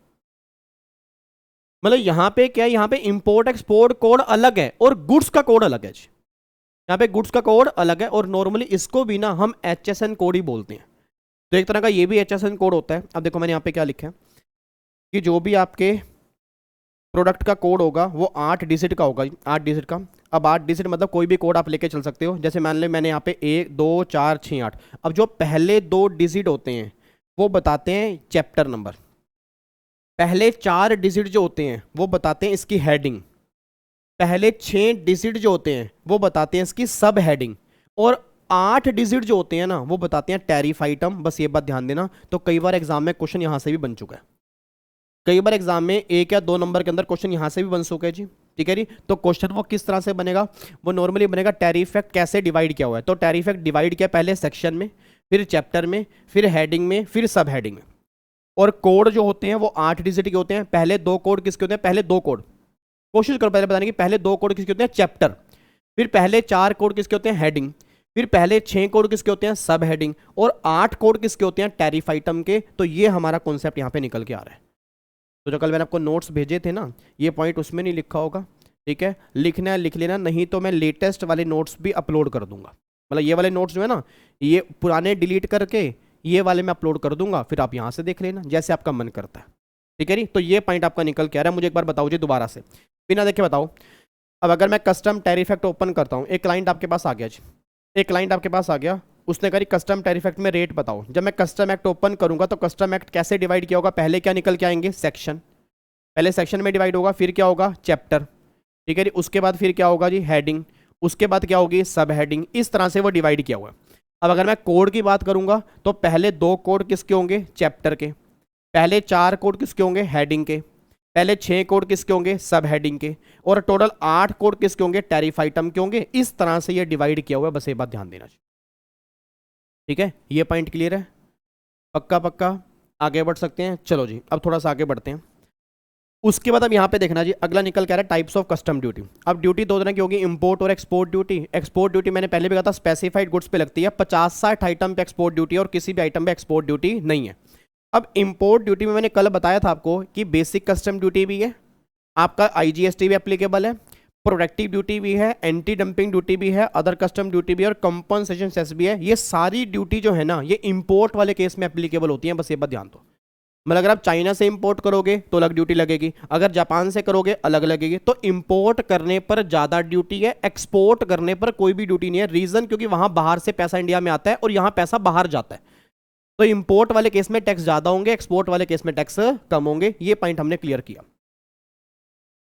मतलब यहां पे क्या है, यहां पे इंपोर्ट एक्सपोर्ट कोड अलग है और गुड्स का कोड अलग है। यहां पे गुड्स का कोड अलग है, और नॉर्मली इसको भी ना हम HSN कोड ही बोलते हैं। तो एक तरह का ये भी HSN कोड होता है। अब देखो मैंने यहाँ पे क्या लिखा है कि जो भी आपके प्रोडक्ट का कोड होगा वो 8 डिजिट का होगा, 8 डिजिट का। अब 8 डिजिट मतलब कोई भी कोड आप लेके चल सकते हो। जैसे मान लो मैंने यहाँ पे 1 2 4 6 8, अब जो पहले 2 डिजिट होते हैं वो बताते हैं चैप्टर नंबर, पहले 4 डिजिट जो होते हैं वो बताते हैं इसकी हेडिंग, पहले 6 डिजिट जो होते हैं वो बताते हैं इसकी सब हेडिंग, और 8 डिजिट जो होते हैं ना वो बताते हैं टैरिफ आइटम। बस ये बात ध्यान देना। तो कई बार एग्जाम में क्वेश्चन यहाँ से भी बन चुका है, कई बार एग्जाम में 1 या 2 नंबर के अंदर क्वेश्चन यहाँ से भी बन चुका है जी, ठीक है जी। तो क्वेश्चन वो किस तरह से बनेगा, वो नॉर्मली बनेगा टैरिफ एक्ट कैसे डिवाइड किया हुआ है। तो टैरिफ एक्ट डिवाइड किया पहले सेक्शन में, फिर चैप्टर में, फिर हेडिंग में, फिर सब हेडिंग में। और कोड जो होते हैं वो 8 डिजिट के होते हैं। पहले 2 कोड किसके होते हैं, पहले 2 कोड, कोशिश करो पहले बताने की, पहले 2 कोड किसके होते हैं, चैप्टर, फिर पहले 4 कोड किसके होते हैं, हेडिंग, फिर पहले 6 कोड किसके होते हैं, सब हेडिंग, और 8 कोड किसके होते हैं, टैरिफ आइटम के। तो ये हमारा कॉन्सेप्ट यहाँ पे निकल के आ रहा है। तो जो कल मैंने आपको नोट्स भेजे थे ना, ये पॉइंट उसमें नहीं लिखा होगा, ठीक है, लिखना है लिख लेना, नहीं तो मैं लेटेस्ट वाले नोट्स भी अपलोड कर दूंगा। मतलब ये वाले नोट्स जो है ना, ये पुराने डिलीट करके ये वाले मैं अपलोड कर दूंगा, फिर आप यहाँ से देख लेना जैसे आपका मन करता है, ठीक है जी। तो ये पॉइंट आपका निकल के आ रहा है। मुझे एक बार बताओ जी दोबारा से, बिना देखे बताओ अब अगर मैं कस्टम टैरिफ एक्ट ओपन करता हूँ, एक क्लाइंट आपके पास आ गया जी, एक क्लाइंट आपके पास आ गया, उसने कहा कस्टम टैरिफ एक्ट में रेट बताओ। जब मैं कस्टम एक्ट ओपन करूंगा तो कस्टम एक्ट कैसे डिवाइड किया होगा, पहले क्या निकल के आएंगे, सेक्शन, पहले सेक्शन में डिवाइड होगा, फिर क्या होगा, चैप्टर, ठीक है जी, उसके बाद फिर क्या होगा जी, हेडिंग, उसके बाद क्या होगी, सब हेडिंग, इस तरह से वो डिवाइड किया हुआ है। अब अगर मैं कोड की बात करूंगा तो पहले 2 कोड किसके होंगे, चैप्टर के, पहले 4 कोड किसके होंगे, हेडिंग के, पहले 6 कोड किसके होंगे, सब हेडिंग के, और टोटल 8 कोड किसके होंगे, टैरिफ आइटम के होंगे। इस तरह से ये डिवाइड किया हुआ है, बस ये बात ध्यान देना चाहिए, ठीक है। ये पॉइंट क्लियर है, पक्का पक्का, आगे बढ़ सकते हैं। चलो जी अब थोड़ा सा आगे बढ़ते हैं। उसके बाद अब यहाँ पे देखना जी, अगला निकल के आ रहा है टाइप्स ऑफ कस्टम ड्यूटी। अब ड्यूटी 2 तरह की होगी, इंपोर्ट और एक्सपोर्ट ड्यूटी। एक्सपोर्ट ड्यूटी मैंने पहले भी कहा था स्पेसिफाइड गुड्स पे लगती है, 50-60 आइटम पे एक्सपोर्ट ड्यूटी और किसी भी आइटम पे एक्सपोर्ट ड्यूटी नहीं है। अब इंपोर्ट ड्यूटी में मैंने कल बताया था आपको कि बेसिक कस्टम ड्यूटी भी है, आपका IGST भी एप्लीकेबल है, प्रोडक्टिव ड्यूटी भी है, एंटी डंपिंग ड्यूटी भी है, अदर कस्टम ड्यूटी भी है और कंपनसेशन सेस भी है। ये सारी ड्यूटी जो है ना, ये इंपोर्ट वाले केस में एप्लीकेबल होती है, बस ये बात ध्यान दो। मतलब अगर आप चाइना से इंपोर्ट करोगे तो अलग ड्यूटी लगेगी, अगर जापान से करोगे अलग लगेगी। तो इंपोर्ट करने पर ज़्यादा ड्यूटी है, एक्सपोर्ट करने पर कोई भी ड्यूटी नहीं है। रीज़न क्योंकि वहाँ बाहर से पैसा इंडिया में आता है और यहाँ पैसा बाहर जाता है। तो इंपोर्ट वाले केस में टैक्स ज़्यादा होंगे, एक्सपोर्ट वाले केस में टैक्स कम होंगे। ये पॉइंट हमने क्लियर किया।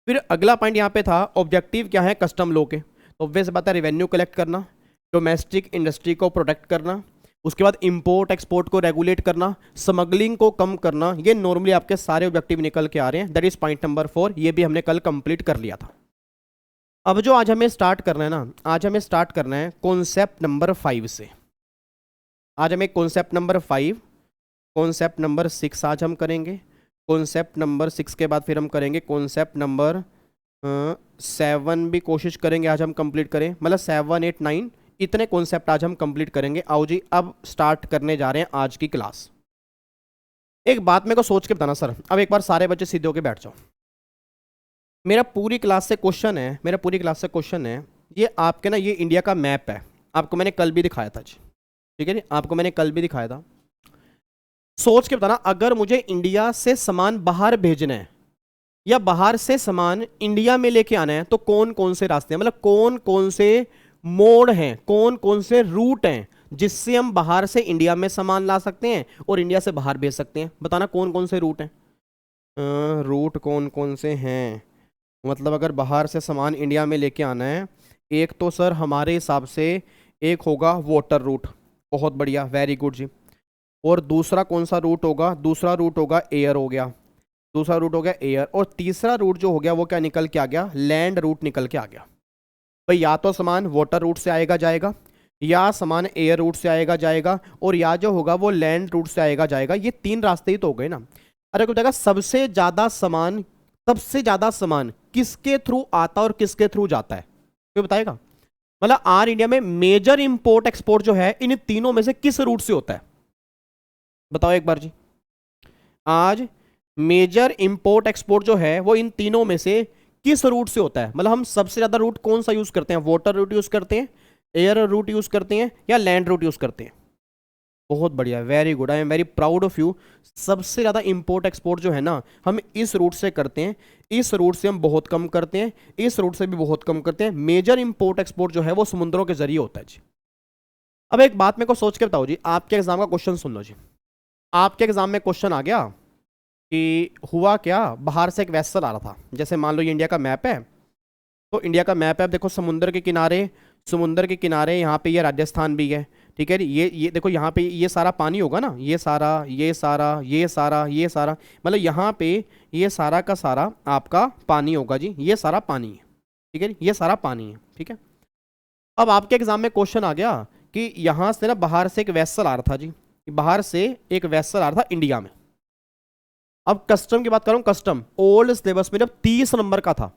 फिर अगला पॉइंट यहाँ पे था, ऑब्जेक्टिव क्या है कस्टम लॉ के। तो ऑब्वियस बात है, रेवेन्यू कलेक्ट करना, डोमेस्टिक इंडस्ट्री को प्रोटेक्ट करना, उसके बाद इंपोर्ट एक्सपोर्ट को रेगुलेट करना, स्मगलिंग को कम करना। ये नॉर्मली आपके सारे ऑब्जेक्टिव निकल के आ रहे हैं। That is point number 4। ये भी हमने कल कंप्लीट कर लिया था। अब जो आज हमें स्टार्ट करना है ना, आज हमें स्टार्ट करना है कॉन्सेप्ट नंबर 5 से। आज हमें कॉन्सेप्ट नंबर 5, कॉन्सेप्ट नंबर 6 आज हम करेंगे। कॉन्सेप्ट नंबर 6 के बाद फिर हम करेंगे कॉन्सेप्ट नंबर 7 भी कोशिश करेंगे आज हम कंप्लीट करें। मतलब 7, 8, 9 इतने कॉन्सेप्ट आज हम कंप्लीट करेंगे। आओ जी अब स्टार्ट करने जा रहे हैं आज की क्लास। एक बात मेरे को सोच के बताना सर, अब एक बार सारे बच्चे सीधे होके बैठ जाओ। मेरा पूरी क्लास से क्वेश्चन है, ये आपके ना, ये इंडिया का मैप है। आपको मैंने कल भी दिखाया था जी, ठीक है जी, आपको मैंने कल भी दिखाया था। सोच के बताना, अगर मुझे इंडिया से सामान बाहर भेजना है या बाहर से सामान इंडिया में लेके आना है तो कौन कौन से रास्ते हैं, मतलब कौन कौन से मोड हैं, कौन कौन से रूट हैं जिससे हम बाहर से इंडिया में सामान ला सकते हैं और इंडिया से बाहर भेज सकते हैं। बताना कौन कौन से रूट हैं, रूट कौन कौन से हैं। मतलब अगर बाहर से सामान इंडिया में लेके आना है, एक तो सर हमारे हिसाब से एक होगा वाटर रूट, बहुत बढ़िया, वेरी गुड जी। और दूसरा कौन सा रूट होगा, दूसरा रूट होगा एयर हो गया, दूसरा रूट हो गया एयर। और तीसरा रूट जो हो गया वो क्या निकल के आ गया, लैंड रूट निकल के आ गया। भाई या तो सामान वाटर रूट से आएगा जाएगा, या सामान एयर रूट से आएगा जाएगा, और या जो होगा वो लैंड रूट से आएगा जाएगा। ये 3 रास्ते ही तो हो गए ना। अरे को बताएगा सबसे ज़्यादा सामान किसके थ्रू आता और किसके थ्रू जाता है, क्यों बताएगा। मतलब आर इंडिया में मेजर इंपोर्ट एक्सपोर्ट जो है इन तीनों में से किस रूट से होता है, बताओ एक बार जी। आज मेजर इंपोर्ट एक्सपोर्ट जो है वो इन तीनों में से किस रूट से होता है। मतलब हम सबसे ज्यादा रूट कौन सा यूज करते हैं, वाटर रूट यूज करते हैं, एयर रूट यूज करते हैं, या लैंड रूट यूज करते हैं। बहुत बढ़िया, very good, I am very proud of you. सबसे ज्यादा इंपोर्ट एक्सपोर्ट जो है ना हम इस रूट से करते हैं, इस रूट से हम बहुत कम करते हैं, इस रूट से भी बहुत कम करते हैं। मेजर इंपोर्ट एक्सपोर्ट जो है वो समुद्रों के जरिए होता है जी। अब एक बात मेरे को सोच के बताओ जी, आपके एग्जाम का क्वेश्चन सुन लो जी। आपके एग्जाम में क्वेश्चन आ गया कि हुआ क्या, बाहर से एक वेसल आ रहा था। जैसे मान लो ये इंडिया का मैप है, तो इंडिया का मैप है, अब देखो समुद्र के किनारे यहाँ पे ये राजस्थान भी है, ठीक है। ये देखो यहाँ पे ये सारा पानी होगा ना, ये सारा, मतलब यहाँ पे ये सारा का सारा आपका पानी होगा जी, ये सारा पानी है, ठीक है, ये सारा पानी है, ठीक है। अब आपके एग्जाम में क्वेश्चन आ गया कि यहाँ से ना बाहर से एक वेसल आ रहा था जी, बाहर से एक वेसल आ रहा था इंडिया में। अब कस्टम की बात करूं, कस्टम ओल्ड सिलेबस में जब 30 नंबर का था,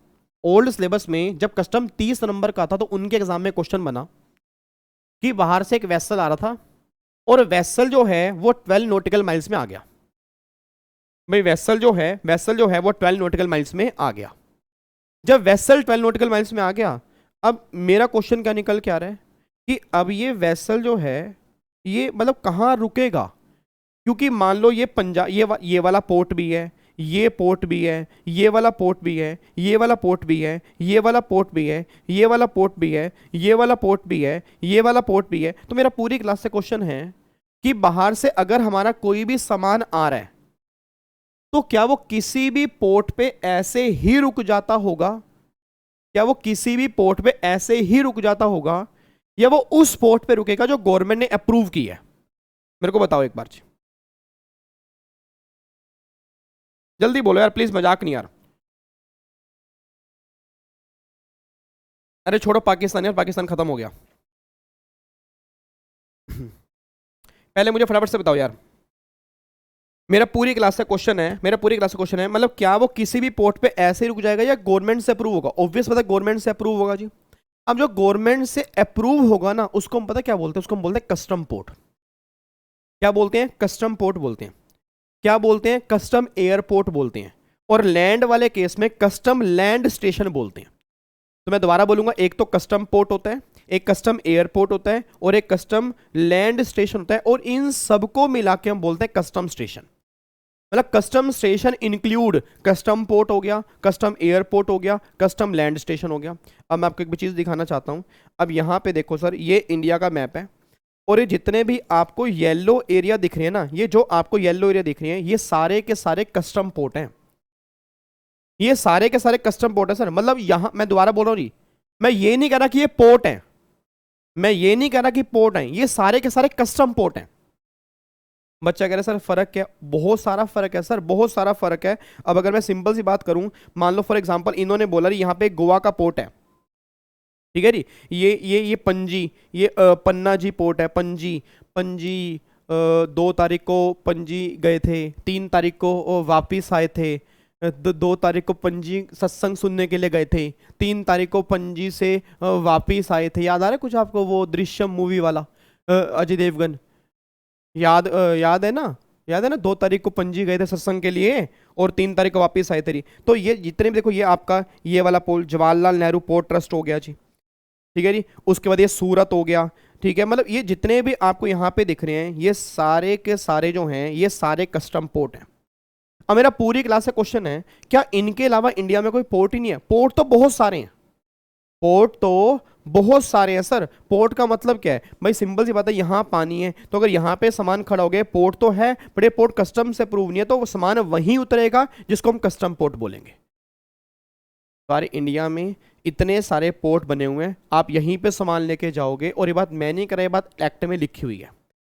ओल्ड सिलेबस में जब कस्टम 30 नंबर का था तो उनके एग्जाम में क्वेश्चन बना कि बाहर से एक वेसल आ रहा था और वेसल जो है वो 12 नॉटिकल माइल्स में आ गया। भाई वेसल जो है वो 12 नॉटिकल माइल्स में आ गया। जब वेसल 12 नॉटिकल माइल्स में आ गया, अब मेरा क्वेश्चन क्या निकल के आ रहा है कि अब ये वेसल जो है ये मतलब कहाँ रुकेगा, क्योंकि मान लो ये पंजाब, ये वाला पोर्ट भी है, ये पोर्ट भी है, ये वाला पोर्ट भी है, ये वाला पोर्ट भी है, ये वाला पोर्ट भी है, ये वाला पोर्ट भी है, ये वाला पोर्ट भी है, ये वाला पोर्ट भी है। तो मेरा पूरी क्लास से क्वेश्चन है कि बाहर से अगर हमारा कोई भी सामान आ रहा है तो क्या वो किसी भी पोर्ट पे ऐसे ही रुक जाता होगा? क्या वो किसी भी पोर्ट पे ऐसे ही रुक जाता होगा या वो उस पोर्ट पे रुकेगा जो गवर्नमेंट ने अप्रूव किया है? मेरे को बताओ एक बार जी, जल्दी बोलो यार प्लीज, मजाक नहीं यार। अरे छोड़ो पाकिस्तान यार, पाकिस्तान खत्म हो गया। पहले मुझे फटाफट से बताओ यार, मेरा पूरी क्लास का क्वेश्चन है, मेरा पूरी क्लास का क्वेश्चन है, मतलब क्या वो किसी भी पोर्ट पे ऐसे ही रुक जाएगा या गवर्नमेंट से अप्रूव होगा? ऑब्वियस पता है गवर्नमेंट से अप्रूव होगा जी। अब जो गवर्नमेंट से अप्रूव होगा ना उसको हम पता क्या बोलते हैं? उसको हम बोलते हैं कस्टम पोर्ट। क्या बोलते हैं? कस्टम पोर्ट बोलते हैं। क्या बोलते हैं? कस्टम एयरपोर्ट बोलते हैं। और लैंड वाले केस में कस्टम लैंड स्टेशन बोलते हैं। तो मैं दोबारा बोलूंगा, एक तो कस्टम पोर्ट होता है, एक कस्टम एयरपोर्ट होता है और एक कस्टम लैंड स्टेशन होता है, और इन सबको मिला के हम बोलते हैं कस्टम स्टेशन। मतलब custom station include custom port हो गया, कस्टम एयरपोर्ट हो गया, कस्टम लैंड स्टेशन हो गया। अब मैं आपको एक चीज़ दिखाना चाहता हूँ। अब यहाँ पे देखो सर, ये इंडिया का मैप है और ये जितने भी आपको येलो एरिया दिख रहे हैं ना, ये जो आपको येलो एरिया दिख रहे हैं ये सारे के सारे कस्टम पोर्ट हैं। ये सारे के सारे कस्टम पोर्ट है सर। मतलब यहाँ मैं दोबारा बोल रहा हूँ जी, मैं ये नहीं कह रहा कि ये पोर्ट है, मैं ये नहीं कह रहा कि पोर्ट है, ये सारे के सारे कस्टम पोर्ट हैं। बच्चा कह रहा है सर फर्क क्या? बहुत सारा फर्क है सर, बहुत सारा फर्क है। अब अगर मैं सिंपल सी बात करूं, मान लो फॉर एग्जांपल इन्होंने बोला यहाँ पे गोवा का पोर्ट है, ठीक है जी, ये पणजी, ये पन्ना जी पोर्ट है, पणजी 2 तारीख को पणजी गए थे, 3 तारीख को वापिस आए थे, 2 तारीख को पणजी सत्संग सुनने के लिए गए थे, 3 तारीख को पणजी से वापिस आए थे। याद आ रहा है कुछ आपको वो दृश्यम मूवी वाला, अजय देवगन? याद है ना? याद है ना? 2 तारीख को पणजी गए थे सत्संग के लिए और 3 तारीख को वापस आए थे। तो ये जितने भी देखो, ये आपका ये वाला port Jawaharlal Nehru port trust हो गया जी, ठीक है जी। उसके बाद ये सूरत हो गया, ठीक है। मतलब ये जितने भी आपको यहाँ पे दिख रहे हैं ये सारे के सारे जो हैं ये सारे कस्टम पोर्ट हैं। अब मेरा पूरी क्लास का क्वेश्चन है, क्या इनके अलावा इंडिया में कोई पोर्ट ही नहीं है? पोर्ट तो बहुत सारे हैं, पोर्ट तो बहुत सारे हैं सर। पोर्ट का मतलब क्या है भाई? सिंपल सी बात है, यहाँ पानी है तो अगर यहाँ पे सामान खड़ा हो गया, पोर्ट तो है बट ये पोर्ट कस्टम से प्रूव नहीं है, तो वो सामान वहीं उतरेगा जिसको हम कस्टम पोर्ट बोलेंगे। सारे इंडिया में इतने सारे पोर्ट बने हुए हैं, आप यहीं पे सामान लेके जाओगे। और ये बात मैं नहीं कर रहा, ये बात एक्ट में लिखी हुई है।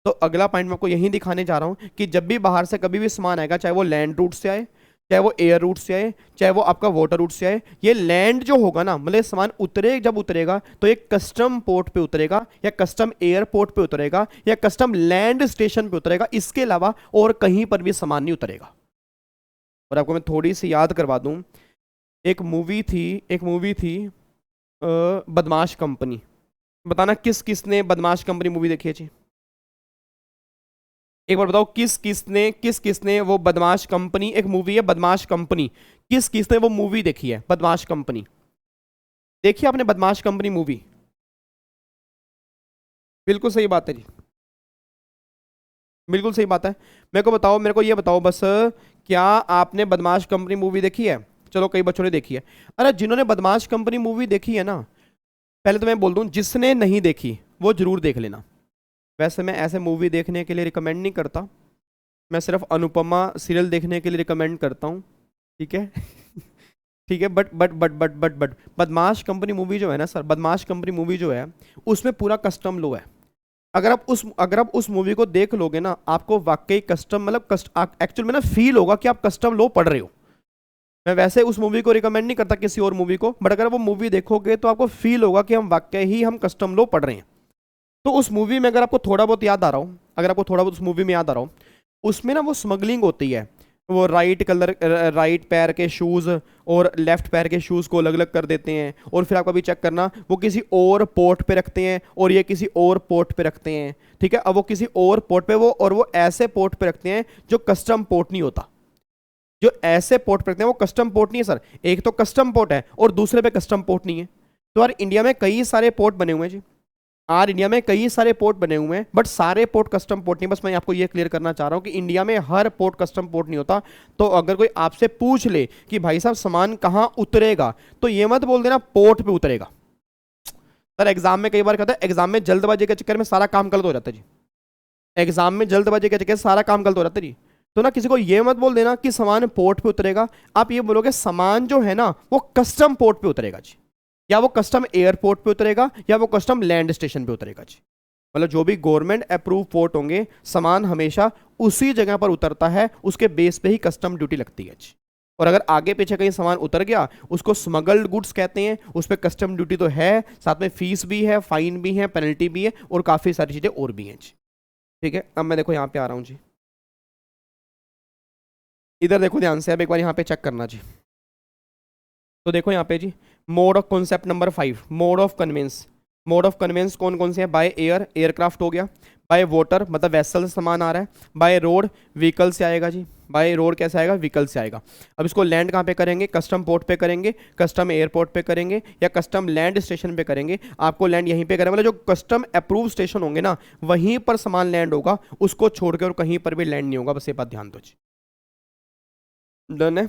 तो अगला पॉइंट मैं आपको यहीं दिखाने जा रहा हूँ कि जब भी बाहर से कभी भी सामान आएगा, चाहे वो लैंड रूट से आए, चाहे वो एयर रूट से आए, चाहे वो आपका वाटर रूट से आए, ये लैंड जो होगा ना, मतलब सामान जब उतरेगा तो ये कस्टम पोर्ट पे उतरेगा या कस्टम एयरपोर्ट पे उतरेगा या कस्टम लैंड स्टेशन पे उतरेगा। इसके अलावा और कहीं पर भी सामान नहीं उतरेगा। और आपको मैं थोड़ी सी याद करवा दूं, एक मूवी थी बदमाश कंपनी। बताना किस किसने बदमाश कंपनी मूवी देखी है जी? एक बार बताओ किस किसने वो बदमाश कंपनी, एक मूवी है बदमाश कंपनी, किस किसने वो मूवी देखी है बदमाश कंपनी? देखिए आपने बदमाश कंपनी मूवी? बिल्कुल सही बात है जी, बिल्कुल सही बात है। मेरे को बताओ, मेरे को ये बताओ बस, क्या आपने बदमाश कंपनी मूवी देखी है? चलो कई बच्चों ने देखी है। अरे जिन्होंने बदमाश कंपनी मूवी देखी है ना, पहले तो मैं बोल दूं, जिसने नहीं देखी वो जरूर देख लेना। वैसे मैं ऐसे मूवी देखने के लिए रिकमेंड नहीं करता, मैं सिर्फ अनुपमा सीरियल देखने के लिए रिकमेंड करता हूँ, ठीक है? ठीक है। बट बदमाश कंपनी मूवी जो है ना सर, बदमाश कंपनी मूवी जो है उसमें पूरा कस्टम लो है। अगर आप उस मूवी को देख लोगे ना, आपको वाकई कस्टम मतलब एक्चुअल में ना फील होगा कि आप कस्टम लो पढ़ रहे हो। मैं वैसे उस मूवी को रिकमेंड नहीं करता किसी और मूवी को, बट अगर वो मूवी देखोगे तो आपको फील होगा कि हम वाकई ही हम कस्टम लो पढ़ रहे हैं। तो उस मूवी में अगर आपको थोड़ा बहुत याद आ रहा हो, अगर आपको थोड़ा बहुत उस मूवी में याद आ रहा हो, उसमें ना वो स्मगलिंग होती है। वो राइट पैर के शूज़ और लेफ्ट पैर के शूज़ को अलग अलग कर देते हैं, और फिर आप अभी चेक करना वो किसी और पोर्ट पे रखते हैं और ये किसी और पोर्ट पे रखते हैं, ठीक है। अब वो किसी और पोर्ट पे वो ऐसे पोर्ट पे रखते हैं जो कस्टम पोर्ट नहीं होता। जो ऐसे पोर्ट पे रखते हैं वो कस्टम पोर्ट नहीं है सर। एक तो कस्टम पोर्ट है और दूसरे पे कस्टम पोर्ट नहीं है। तो यार इंडिया में कई सारे पोर्ट बने हुए हैं जी। आज इंडिया में कई सारे पोर्ट बने हुए हैं, बट सारे पोर्ट कस्टम पोर्ट नहीं। बस मैं आपको ये क्लियर करना चाह रहा हूं कि इंडिया में हर पोर्ट कस्टम पोर्ट नहीं होता। तो अगर कोई आपसे पूछ ले कि भाई साहब सामान कहां उतरेगा, तो ये मत बोल देना पोर्ट पे उतरेगा। सर एग्जाम में कई बार कहता है, एग्जाम में जल्दबाजी के चक्कर में सारा काम गलत हो जाता है जी। एग्जाम में जल्दबाजी के चक्कर में सारा काम गलत हो जाता है जी। तो ना किसी को ये मत बोल देना कि सामान पोर्ट पे उतरेगा, आप ये बोलोगे सामान जो है ना वो कस्टम पोर्ट पे उतरेगा जी, या वो कस्टम एयरपोर्ट पे उतरेगा, या वो कस्टम लैंड स्टेशन पे उतरेगा जी। मतलब जो भी गवर्नमेंट अप्रूव पोर्ट होंगे, सामान हमेशा उसी जगह पर उतरता है, उसके बेस पे ही कस्टम ड्यूटी लगती है जी। और अगर आगे पीछे कहीं सामान उतर गया, उसको स्मगल्ड गुड्स कहते हैं, उस पर कस्टम ड्यूटी तो है, साथ में फीस भी है, फाइन भी है, पेनल्टी भी है, और काफ़ी सारी चीज़ें और भी हैं जी। ठीक है, अब मैं देखो यहाँ पे आ रहा हूँ जी, इधर देखो ध्यान से, अब एक बार यहाँ पे चेक करना जी। तो देखो यहाँ पे जी, mode of concept number 5, mode of conveyance. Mode of conveyance कौन कौन से हैं? बाय एयर, एयरक्राफ्ट हो गया। बाय वाटर मतलब वेसल से सामान आ रहा है। बाय रोड, व्हीकल से आएगा जी। बाय रोड कैसे आएगा? व्हीकल से आएगा। अब इसको लैंड कहाँ पे करेंगे? कस्टम पोर्ट पे करेंगे, कस्टम एयरपोर्ट पे करेंगे, या कस्टम लैंड स्टेशन पे करेंगे। आपको लैंड यहीं पे करेंगे, मतलब जो कस्टम अप्रूव स्टेशन होंगे ना, वहीं पर सामान लैंड होगा, उसको छोड़कर और कहीं पर भी लैंड नहीं होगा। बस ये बात ध्यान दो जी। डन है।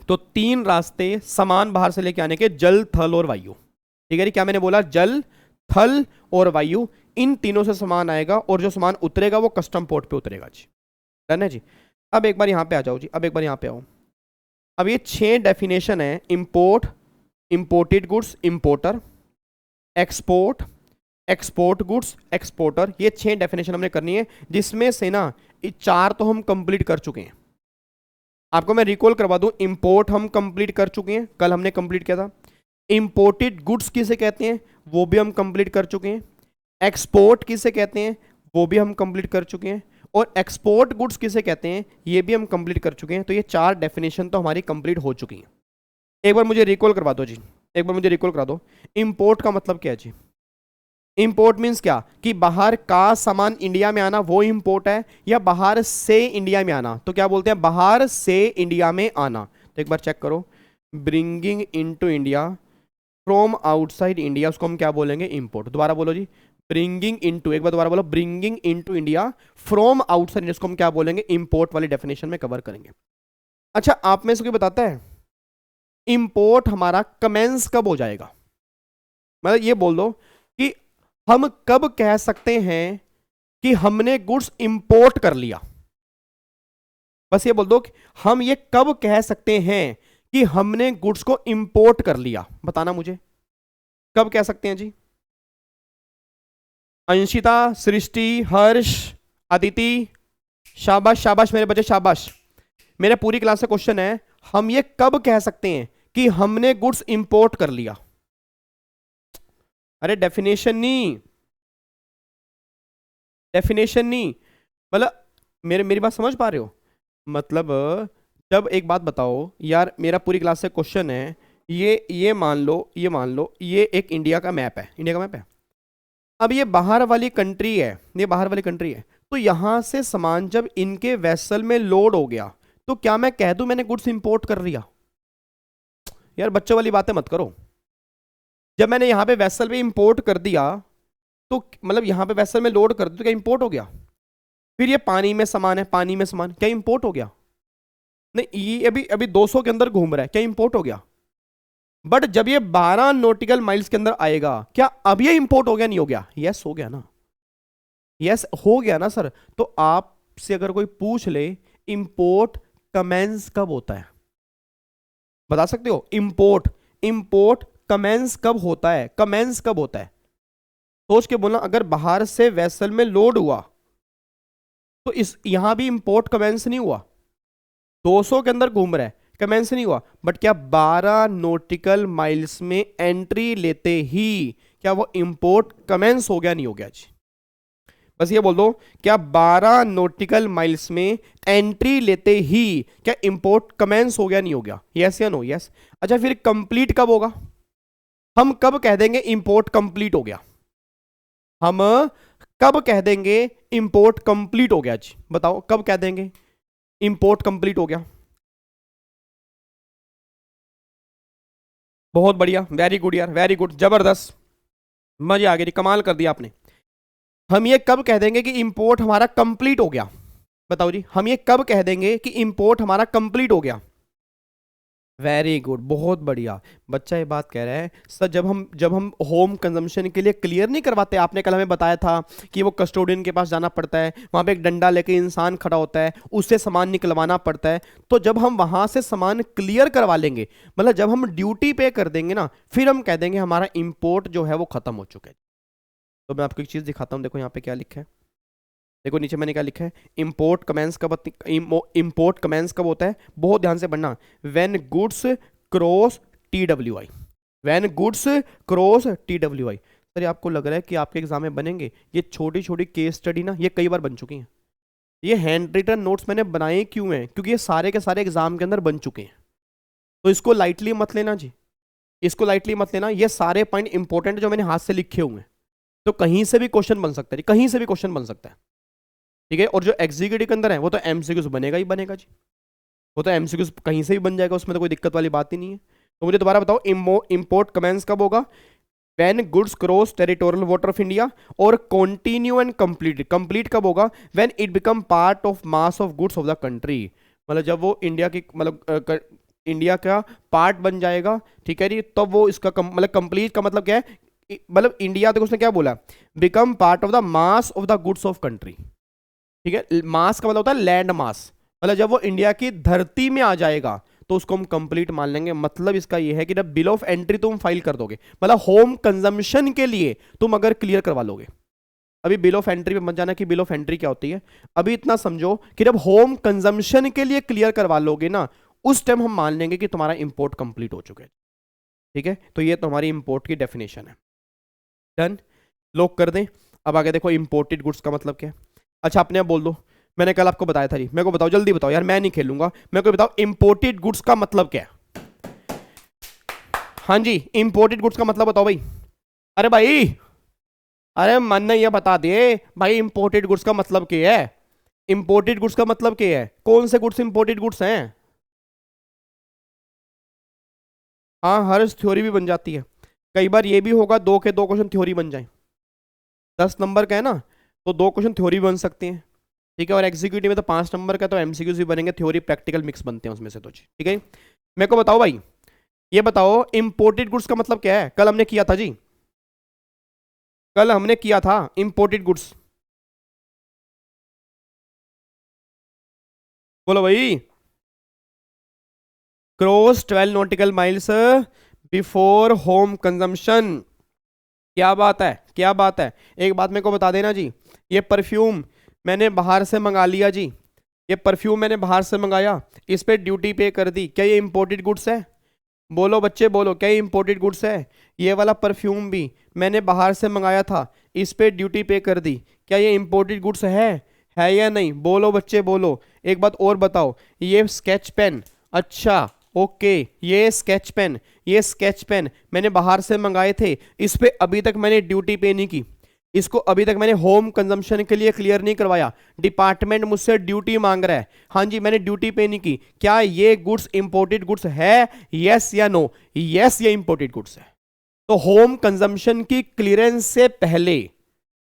तो 3 रास्ते सामान बाहर से लेके आने के, जल, थल और वायु। ठीक है जी, क्या मैंने बोला? जल, थल और वायु, इन तीनों से सामान आएगा, और जो सामान उतरेगा वो कस्टम पोर्ट पे उतरेगा जी। डन है जी। अब एक बार यहाँ पे आ जाओ जी, अब एक बार यहाँ पे आओ। अब ये 6 डेफिनेशन है, import, imported goods, importer, export, export goods, exporter. ये 6 डेफिनेशन हमने करनी है, जिसमें से ना 4 तो हम कंप्लीट कर चुके हैं। आपको मैं रिकॉल करवा दूं, इंपोर्ट हम कंप्लीट कर चुके हैं, कल हमने कंप्लीट किया था। इंपोर्टेड गुड्स किसे कहते हैं, वो भी हम कंप्लीट कर चुके हैं। एक्सपोर्ट किसे कहते हैं, वो भी हम कंप्लीट कर चुके हैं। और एक्सपोर्ट गुड्स किसे कहते हैं, ये भी हम कंप्लीट कर चुके हैं। तो ये 4 डेफिनेशन तो हमारी कंप्लीट हो चुकी हैं। एक बार मुझे रिकॉल करवा दो जी, एक बार मुझे रिकॉल करा दो। इंपोर्ट का मतलब क्या है जी? इंपोर्ट मीन्स क्या, कि बाहर का सामान इंडिया में आना, वो इंपोर्ट है, या बाहर से इंडिया में आना, तो क्या बोलते हैं? बाहर से इंडिया में आना। तो एक बार चेक करो, bringing into India from outside India, उसको हम क्या बोलेंगे? इंपोर्ट। दोबारा बोलो जी, ब्रिंगिंग इनटू, एक बार दोबारा बोलो, bringing into India from outside India, उसको हम क्या बोलेंगे? इंपोर्ट वाली डेफिनेशन में कवर करेंगे। अच्छा, आप में से कोई बताता है इंपोर्ट हमारा कमेंस कब हो जाएगा? मतलब ये बोल दो कि हम कब कह सकते हैं कि हमने गुड्स इंपोर्ट कर लिया। बस ये बोल दो कि हम ये कब कह सकते हैं कि हमने गुड्स को इंपोर्ट कर लिया, बताना मुझे, कब कह सकते हैं जी? अंशिता, सृष्टि, हर्ष, अदिति, शाबाश शाबाश मेरे बच्चे, शाबाश। मेरे पूरी क्लास से क्वेश्चन है, हम ये कब कह सकते हैं कि हमने गुड्स इंपोर्ट कर लिया? अरे डेफिनेशन नहीं, डेफिनेशन नहीं, मतलब मेरी बात समझ पा रहे हो? मतलब जब एक बात बताओ यार, मेरा पूरी क्लास से क्वेश्चन है, ये मान लो ये एक इंडिया का मैप है, इंडिया का मैप है। अब ये बाहर वाली कंट्री है, ये बाहर वाली कंट्री है, तो यहां से सामान जब इनके वेसल में लोड हो गया, तो क्या मैं कह दूं मैंने गुड्स इंपोर्ट कर लिया? यार बच्चों वाली बातें मत करो। जब मैंने यहां पे वेसल में इंपोर्ट कर दिया, तो मतलब यहां पे वेसल में लोड कर दिया, तो क्या इंपोर्ट हो गया? फिर ये पानी में सामान है, पानी में सामान, क्या इंपोर्ट हो गया? नहीं, ये अभी 200 के अंदर घूम रहा है, क्या इंपोर्ट हो गया? बट जब ये 12 नॉटिकल माइल्स के अंदर आएगा, क्या अब ये इंपोर्ट हो गया? नहीं हो गया? यस हो गया ना, यस हो गया ना सर। तो आपसे अगर कोई पूछ ले इंपोर्ट कमेंस कब होता है, बता सकते हो? इंपोर्ट कमेंस कब होता है? कमेंस कब होता है? सोच के बोलना। अगर बाहर से वेसल में लोड हुआ, तो इस यहां भी इंपोर्ट कमेंस नहीं हुआ, 200 के अंदर घूम रहा है, कमेंस नहीं हुआ। बट क्या 12 नॉटिकल माइल्स में एंट्री लेते ही क्या वो इंपोर्ट कमेंस हो गया? नहीं हो गया जी। बस ये बोल दो, क्या 12 नॉटिकल माइल्स में एंट्री लेते ही क्या इंपोर्ट कमेंस हो गया? नहीं हो गया? यस या नो? यस। अच्छा, फिर कंप्लीट कब होगा? हम कब कह देंगे इंपोर्ट कंप्लीट हो गया? हम कब कह देंगे इंपोर्ट कंप्लीट हो गया जी? बताओ कब कह देंगे इंपोर्ट कंप्लीट हो गया? बहुत बढ़िया, वेरी गुड यार, वेरी गुड, जबरदस्त। मजे आ गए जी, कमाल कर दिया आपने। हम ये कब कह देंगे कि इंपोर्ट हमारा कंप्लीट हो गया? बताओ जी, हम ये कब कह देंगे कि इंपोर्ट हमारा कंप्लीट हो गया? वेरी गुड, बहुत बढ़िया। बच्चा ये बात कह रहा है सर, जब हम होम कंजम्पशन के लिए क्लियर नहीं करवाते, आपने कल हमें बताया था कि वो कस्टोडियन के पास जाना पड़ता है, वहां पे एक डंडा लेके इंसान खड़ा होता है, उससे सामान निकलवाना पड़ता है। तो जब हम वहां से सामान क्लियर करवा लेंगे, मतलब जब हम ड्यूटी पे कर देंगे ना, फिर हम कह देंगे हमारा इंपोर्ट जो है वो खत्म हो चुका है। तो मैं आपको एक चीज दिखाता हूँ, देखो यहाँ पे क्या लिखा है, देखो नीचे मैंने क्या लिखा है, इंपोर्ट कमेंस कब, इंपोर्ट कमेंस कब होता है, बहुत ध्यान से पढ़ना, when goods cross TWI, when goods cross TWI। Sir ये आपको लग रहा है कि आपके एग्जाम में बनेंगे? ये छोटी छोटी केस स्टडी ना, ये कई बार बन चुकी हैं। ये हैंड रिटन नोट्स मैंने बनाए क्यों हैं? क्योंकि ये सारे के सारे एग्जाम के अंदर बन चुके हैं। तो इसको लाइटली मत लेना जी, इसको लाइटली मत लेना। ये सारे पॉइंट इंपॉर्टेंट जो मैंने हाथ से लिखे हुए हैं, तो कहीं से भी क्वेश्चन बन सकता है, कहीं से भी क्वेश्चन बन सकता है, ठीक है। और जो एग्जीक्यूटिव के अंदर है वो तो एमसीक्यूज बनेगा ही बनेगा जी, वो तो एमसीक्यूज कहीं से भी बन जाएगा, उसमें तो कोई दिक्कत वाली बात ही नहीं है। तो मुझे दोबारा बताओ, इंपोर्ट कमेंस कब होगा? When goods cross territorial water of India, और कंटिन्यू एंड कंप्लीट, कंप्लीट कब होगा? When it become part of mass of goods of the country, मतलब जब वो इंडिया की, मतलब इंडिया का पार्ट बन जाएगा, ठीक है जी, तब तो वो इसका मतलब कंप्लीट का मतलब क्या है, मतलब इंडिया, तो उसने क्या बोला, become part of the mass of the goods of country, ठीक है। मास का मतलब होता है लैंड मास, मतलब जब वो इंडिया की धरती में आ जाएगा तो उसको हम कंप्लीट मान लेंगे। मतलब इसका ये है कि जब बिल ऑफ एंट्री तुम फाइल कर दोगे, मतलब होम कंजम्पशन के लिए तुम अगर क्लियर करवा लोगे, अभी बिल ऑफ एंट्री पे मत जाना कि बिल ऑफ एंट्री क्या होती है, अभी इतना समझो कि जब होम कंजम्पशन के लिए क्लियर करवा लोगे ना, उस टाइम हम मान लेंगे कि तुम्हारा इंपोर्ट कंप्लीट हो चुका है, ठीक है। तो ये तुम्हारी इंपोर्ट की डेफिनेशन है। डन, लॉक कर दें। अब आगे देखो, इंपोर्टेड गुड्स का मतलब क्या है। अच्छा अपने आप बोल दो, मैंने कल आपको बताया था जी, मेरे को बताओ, जल्दी बताओ यार, मैं नहीं खेलूंगा, मेरे को बताओ इंपोर्टेड गुड्स का मतलब क्या है। हाँ जी, इंपोर्टेड गुड्स का मतलब बताओ भाई। अरे भाई, अरे मन ने ये बता दे भाई, इंपोर्टेड गुड्स का मतलब क्या है? इंपोर्टेड गुड्स का मतलब क्या है? कौन से गुड्स इंपोर्टेड गुड्स हैं? हाँ, हर थ्योरी भी बन जाती है। कई बार ये भी होगा, 2 के 2 क्वेश्चन थ्योरी बन जाए, 10 नंबर का है ना, तो 2 क्वेश्चन थ्योरी बन सकते हैं, ठीक है। और एग्जीक्यूटिव में तो 5 नंबर का, तो एमसीक्यूज भी बनेंगे, थ्योरी प्रैक्टिकल मिक्स बनते हैं उसमें से, तो ठीक है। मेरे को बताओ भाई, ये बताओ इंपोर्टेड गुड्स का मतलब क्या है? कल हमने किया था जी, कल हमने किया था इंपोर्टेड गुड्स, बोलो भाई। Cross 12 nautical miles before home consumption. क्या बात है, क्या बात है। एक बात मेरे को बता देना जी, ये परफ्यूम मैंने बाहर से मंगा लिया जी, ये परफ्यूम मैंने बाहर से मंगाया, इस पे ड्यूटी पे कर दी, क्या ये इंपोर्टेड गुड्स है? बोलो बच्चे बोलो, क्या ये इंपोर्टेड गुड्स है? ये वाला परफ्यूम भी मैंने बाहर से मंगाया था, इस पे ड्यूटी पे कर दी, क्या ये इंपोर्टेड गुड्स है या नहीं? बोलो बच्चे बोलो। एक बात और बताओ, ये स्केच पेन, अच्छा ओके, ये स्केच पेन, ये स्केच पेन मैंने बाहर से मंगाए थे, इस पे अभी तक मैंने ड्यूटी पे नहीं की, इसको अभी तक मैंने होम कंजम्पशन के लिए क्लियर नहीं करवाया, डिपार्टमेंट मुझसे ड्यूटी मांग रहा है, हाँ जी मैंने ड्यूटी पे नहीं की, क्या ये गुड्स इंपोर्टेड गुड्स है? यस या नो? यस, ये इंपोर्टेड गुड्स है। तो होम कंजम्पशन की क्लियरेंस से पहले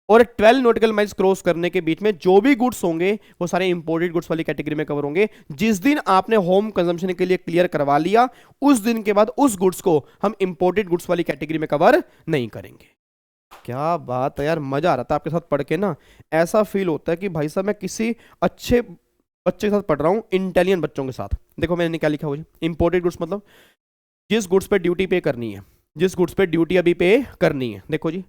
और 12 नॉटिकल माइल्स क्रॉस करने के बीच में जो भी गुड्स होंगे वो सारे इंपोर्टेड गुड्स वाली कैटेगरी में कवर होंगे। जिस दिन आपने होम कंजम्पशन के लिए क्लियर करवा लिया, उस दिन के बाद उस गुड्स को हम इंपोर्टेड गुड्स वाली कैटेगरी में कवर नहीं करेंगे। क्या बात है यार, मजा आ रहा था आपके साथ पढ़ के ना, ऐसा फील होता है कि भाई साहब मैं किसी अच्छे बच्चे के साथ पढ़ रहा हूँ, इंटेलिजेंट बच्चों के साथ। देखो मैंने क्या लिखा हुआ है, इंपोर्टेड गुड्स मतलब जिस गुड्स पे ड्यूटी पे करनी है, जिस गुड्स पे ड्यूटी अभी पे करनी है। देखो जी,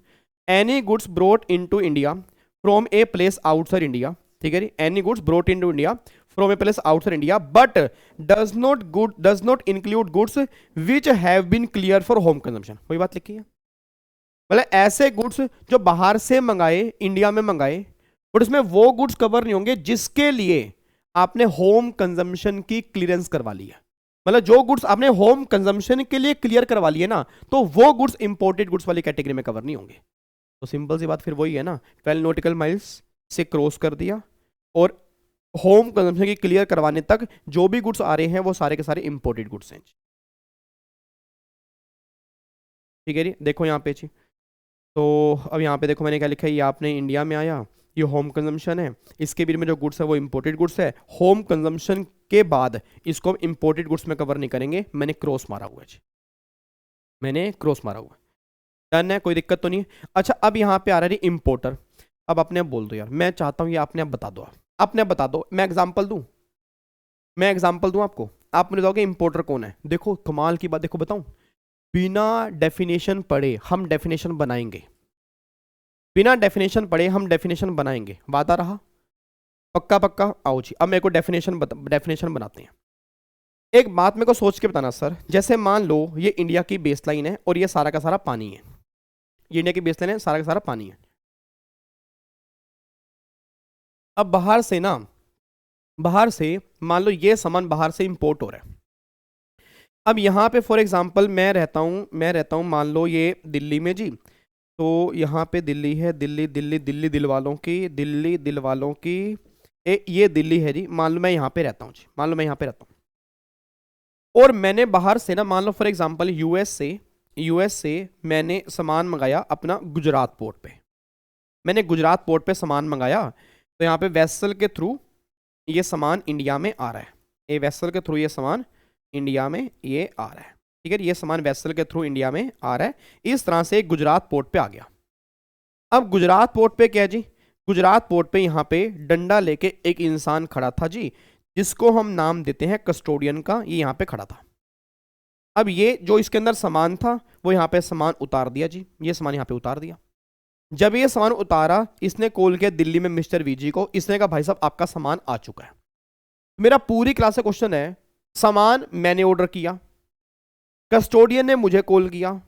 any goods brought into India from a place outside India, ठीक है जी, any goods brought into India from a place outside India but does not include goods which have been cleared for home consumption. वही बात लिखी है, मतलब ऐसे goods जो बाहर से मंगाए, इंडिया में मंगाए, बट उसमें वो गुड्स कवर नहीं होंगे जिसके लिए आपने होम कंजम्पशन की क्लियरेंस करवा ली है। मतलब जो गुड्स आपने होम कंजम्पशन के लिए क्लियर करवा लिए ना, तो वो गुड्स इंपोर्टेड गुड्स वाली कैटेगरी में कवर नहीं होंगे। तो सिंपल सी बात फिर वही है ना, 12 नॉटिकल माइल्स से क्रॉस कर दिया और होम कंजम्पशन की क्लियर करवाने तक जो भी गुड्स आ रहे हैं वो सारे के सारे इंपोर्टेड गुड्स हैं। ठीक है जी, देखो यहाँ पे जी, तो अब यहाँ पे देखो मैंने क्या लिखा है, ये आपने इंडिया में आया, ये होम कंजम्पशन है, इसके बीच में जो गुड्स है वो इंपोर्टेड गुड्स है। होम कंजम्पशन के बाद इसको हम इंपोर्टेड गुड्स में कवर नहीं करेंगे, मैंने क्रॉस मारा हुआ है जी, मैंने क्रॉस मारा हुआ है। डन है, कोई दिक्कत तो नहीं है। अच्छा अब यहाँ पे आ रहा है इंपोर्टर। अब अपने आप बोल दो यार, मैं चाहता हूँ ये आपने आप बता दो, अपने आप बता दो, मैं एग्जाम्पल दूँ, मैं एग्जाम्पल दूँ आपको, आप मुझे बताओगे इंपोर्टर कौन है। देखो कमाल की बात, देखो बताऊँ, बिना डेफिनेशन पढ़े हम डेफिनेशन बनाएंगे, बिना डेफिनेशन पढ़े हम डेफिनेशन बनाएंगे, वादा रहा, पक्का पक्का। आओ जी अब मेरे को डेफिनेशन बनाते हैं। एक बात मेरे को सोच के बताना सर, जैसे मान लो ये इंडिया की बेसलाइन है और ये सारा का सारा पानी है, ये इंडिया की बेसलाइन है, सारा का सारा पानी है। अब बाहर से ना, बाहर से मान लो ये सामान बाहर से इंपोर्ट हो रहा है। अब यहाँ पे फॉर एग्जांपल मैं रहता हूँ मान लो ये दिल्ली में जी, तो यहाँ पे दिल्ली है, दिल्ली दिल वालों की ये दिल्ली है जी, मान लो मैं यहाँ पे रहता हूँ जी, मान लो मैं यहाँ पे रहता हूँ और मैंने बाहर से ना मान लो फॉर एग्जांपल यूएस से मैंने सामान मंगाया अपना गुजरात पोर्ट पे, मैंने गुजरात पोर्ट पे सामान मंगाया, तो यहाँ पे वेसल के थ्रू ये सामान इंडिया में आ रहा है, ये वेसल के थ्रू ये सामान इंडिया में ये आ रहा है, ठीक है, ये सामान वेसल के थ्रू इंडिया में आ रहा है। इस तरह से गुजरात पोर्ट पे आ गया। अब गुजरात पोर्ट पे क्या है जी, गुजरात पोर्ट पे यहाँ पे डंडा लेके एक इंसान खड़ा था जी, जिसको हम नाम देते हैं कस्टोडियन का, ये यहाँ पे खड़ा था। अब ये जो इसके अंदर सामान था वो यहाँ पे सामान उतार दिया जी, ये सामान यहाँ पे उतार दिया। जब ये सामान उतारा, इसने कॉल किया दिल्ली में मिस्टर वीजी को, इसने कहा भाई साहब आपका सामान आ चुका है। मेरा पूरी क्लास का क्वेश्चन है, सामान मैंने ऑर्डर किया, कस्टोडियन ने मुझे कॉल किया,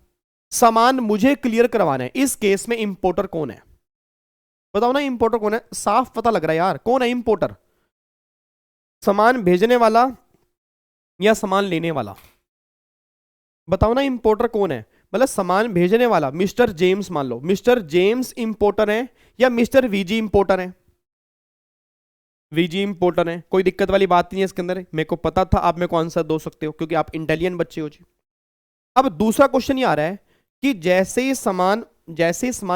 सामान मुझे क्लियर करवाना है, इस केस में इंपोर्टर कौन है? बताओ ना इंपोर्टर कौन है? साफ पता लग रहा है यार, कौन है इंपोर्टर? सामान भेजने वाला या सामान लेने वाला? बताओ ना इंपोर्टर कौन है? मतलब सामान भेजने वाला मिस्टर जेम्स, मान लो मिस्टर जेम्स इंपोर्टर है या मिस्टर वीजी इंपोर्टर है? वीजी इंपोर्टर है, कोई दिक्कत वाली बात नहीं है इसके अंदर। मेरे को पता था आप मेरे को आंसर दो सकते हो क्योंकि आप इंटेलिजेंट बच्चे हो जी। अब दूसरा क्वेश्चन ये आ रहा है कि जैसे ही सामान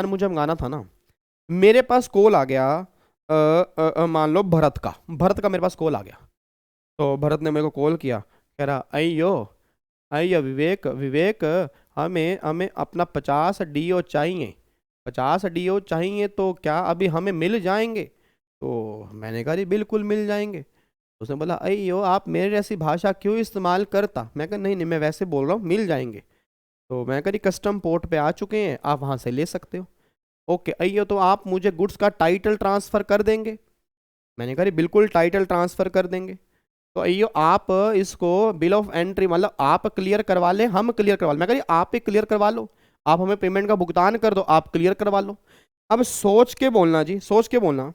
मुझे मंगाना था ना, मेरे पास कॉल आ गया मान लो भरत का मेरे पास कॉल आ गया। तो भरत ने मेरे को कॉल किया, कह रहा अयो विवेक हमें अपना 50 डीओ चाहिए, 50 डीओ चाहिए, तो क्या अभी हमें मिल जाएंगे? तो मैंने कहा जी बिल्कुल मिल जाएंगे। उसने बोला अयो आप मेरे जैसी भाषा क्यों इस्तेमाल करता? मैं कहा नहीं मैं वैसे बोल रहा हूँ, मिल जाएंगे। तो मैं कहा जी कस्टम पोर्ट पे आ चुके हैं, आप वहाँ से ले सकते हो। ओके अयो तो आप मुझे गुड्स का टाइटल ट्रांसफ़र कर देंगे? मैंने कहा जी बिल्कुल टाइटल ट्रांसफ़र कर देंगे। तो अयो आप इसको बिल ऑफ एंट्री मतलब आप क्लियर करवा लें, हम क्लियर करवा लें? मैं कहा जी आप ही क्लियर करवा लो, आप हमें पेमेंट का भुगतान कर दो, आप क्लियर करवा लो। अब सोच के बोलना जी, सोच के बोलना,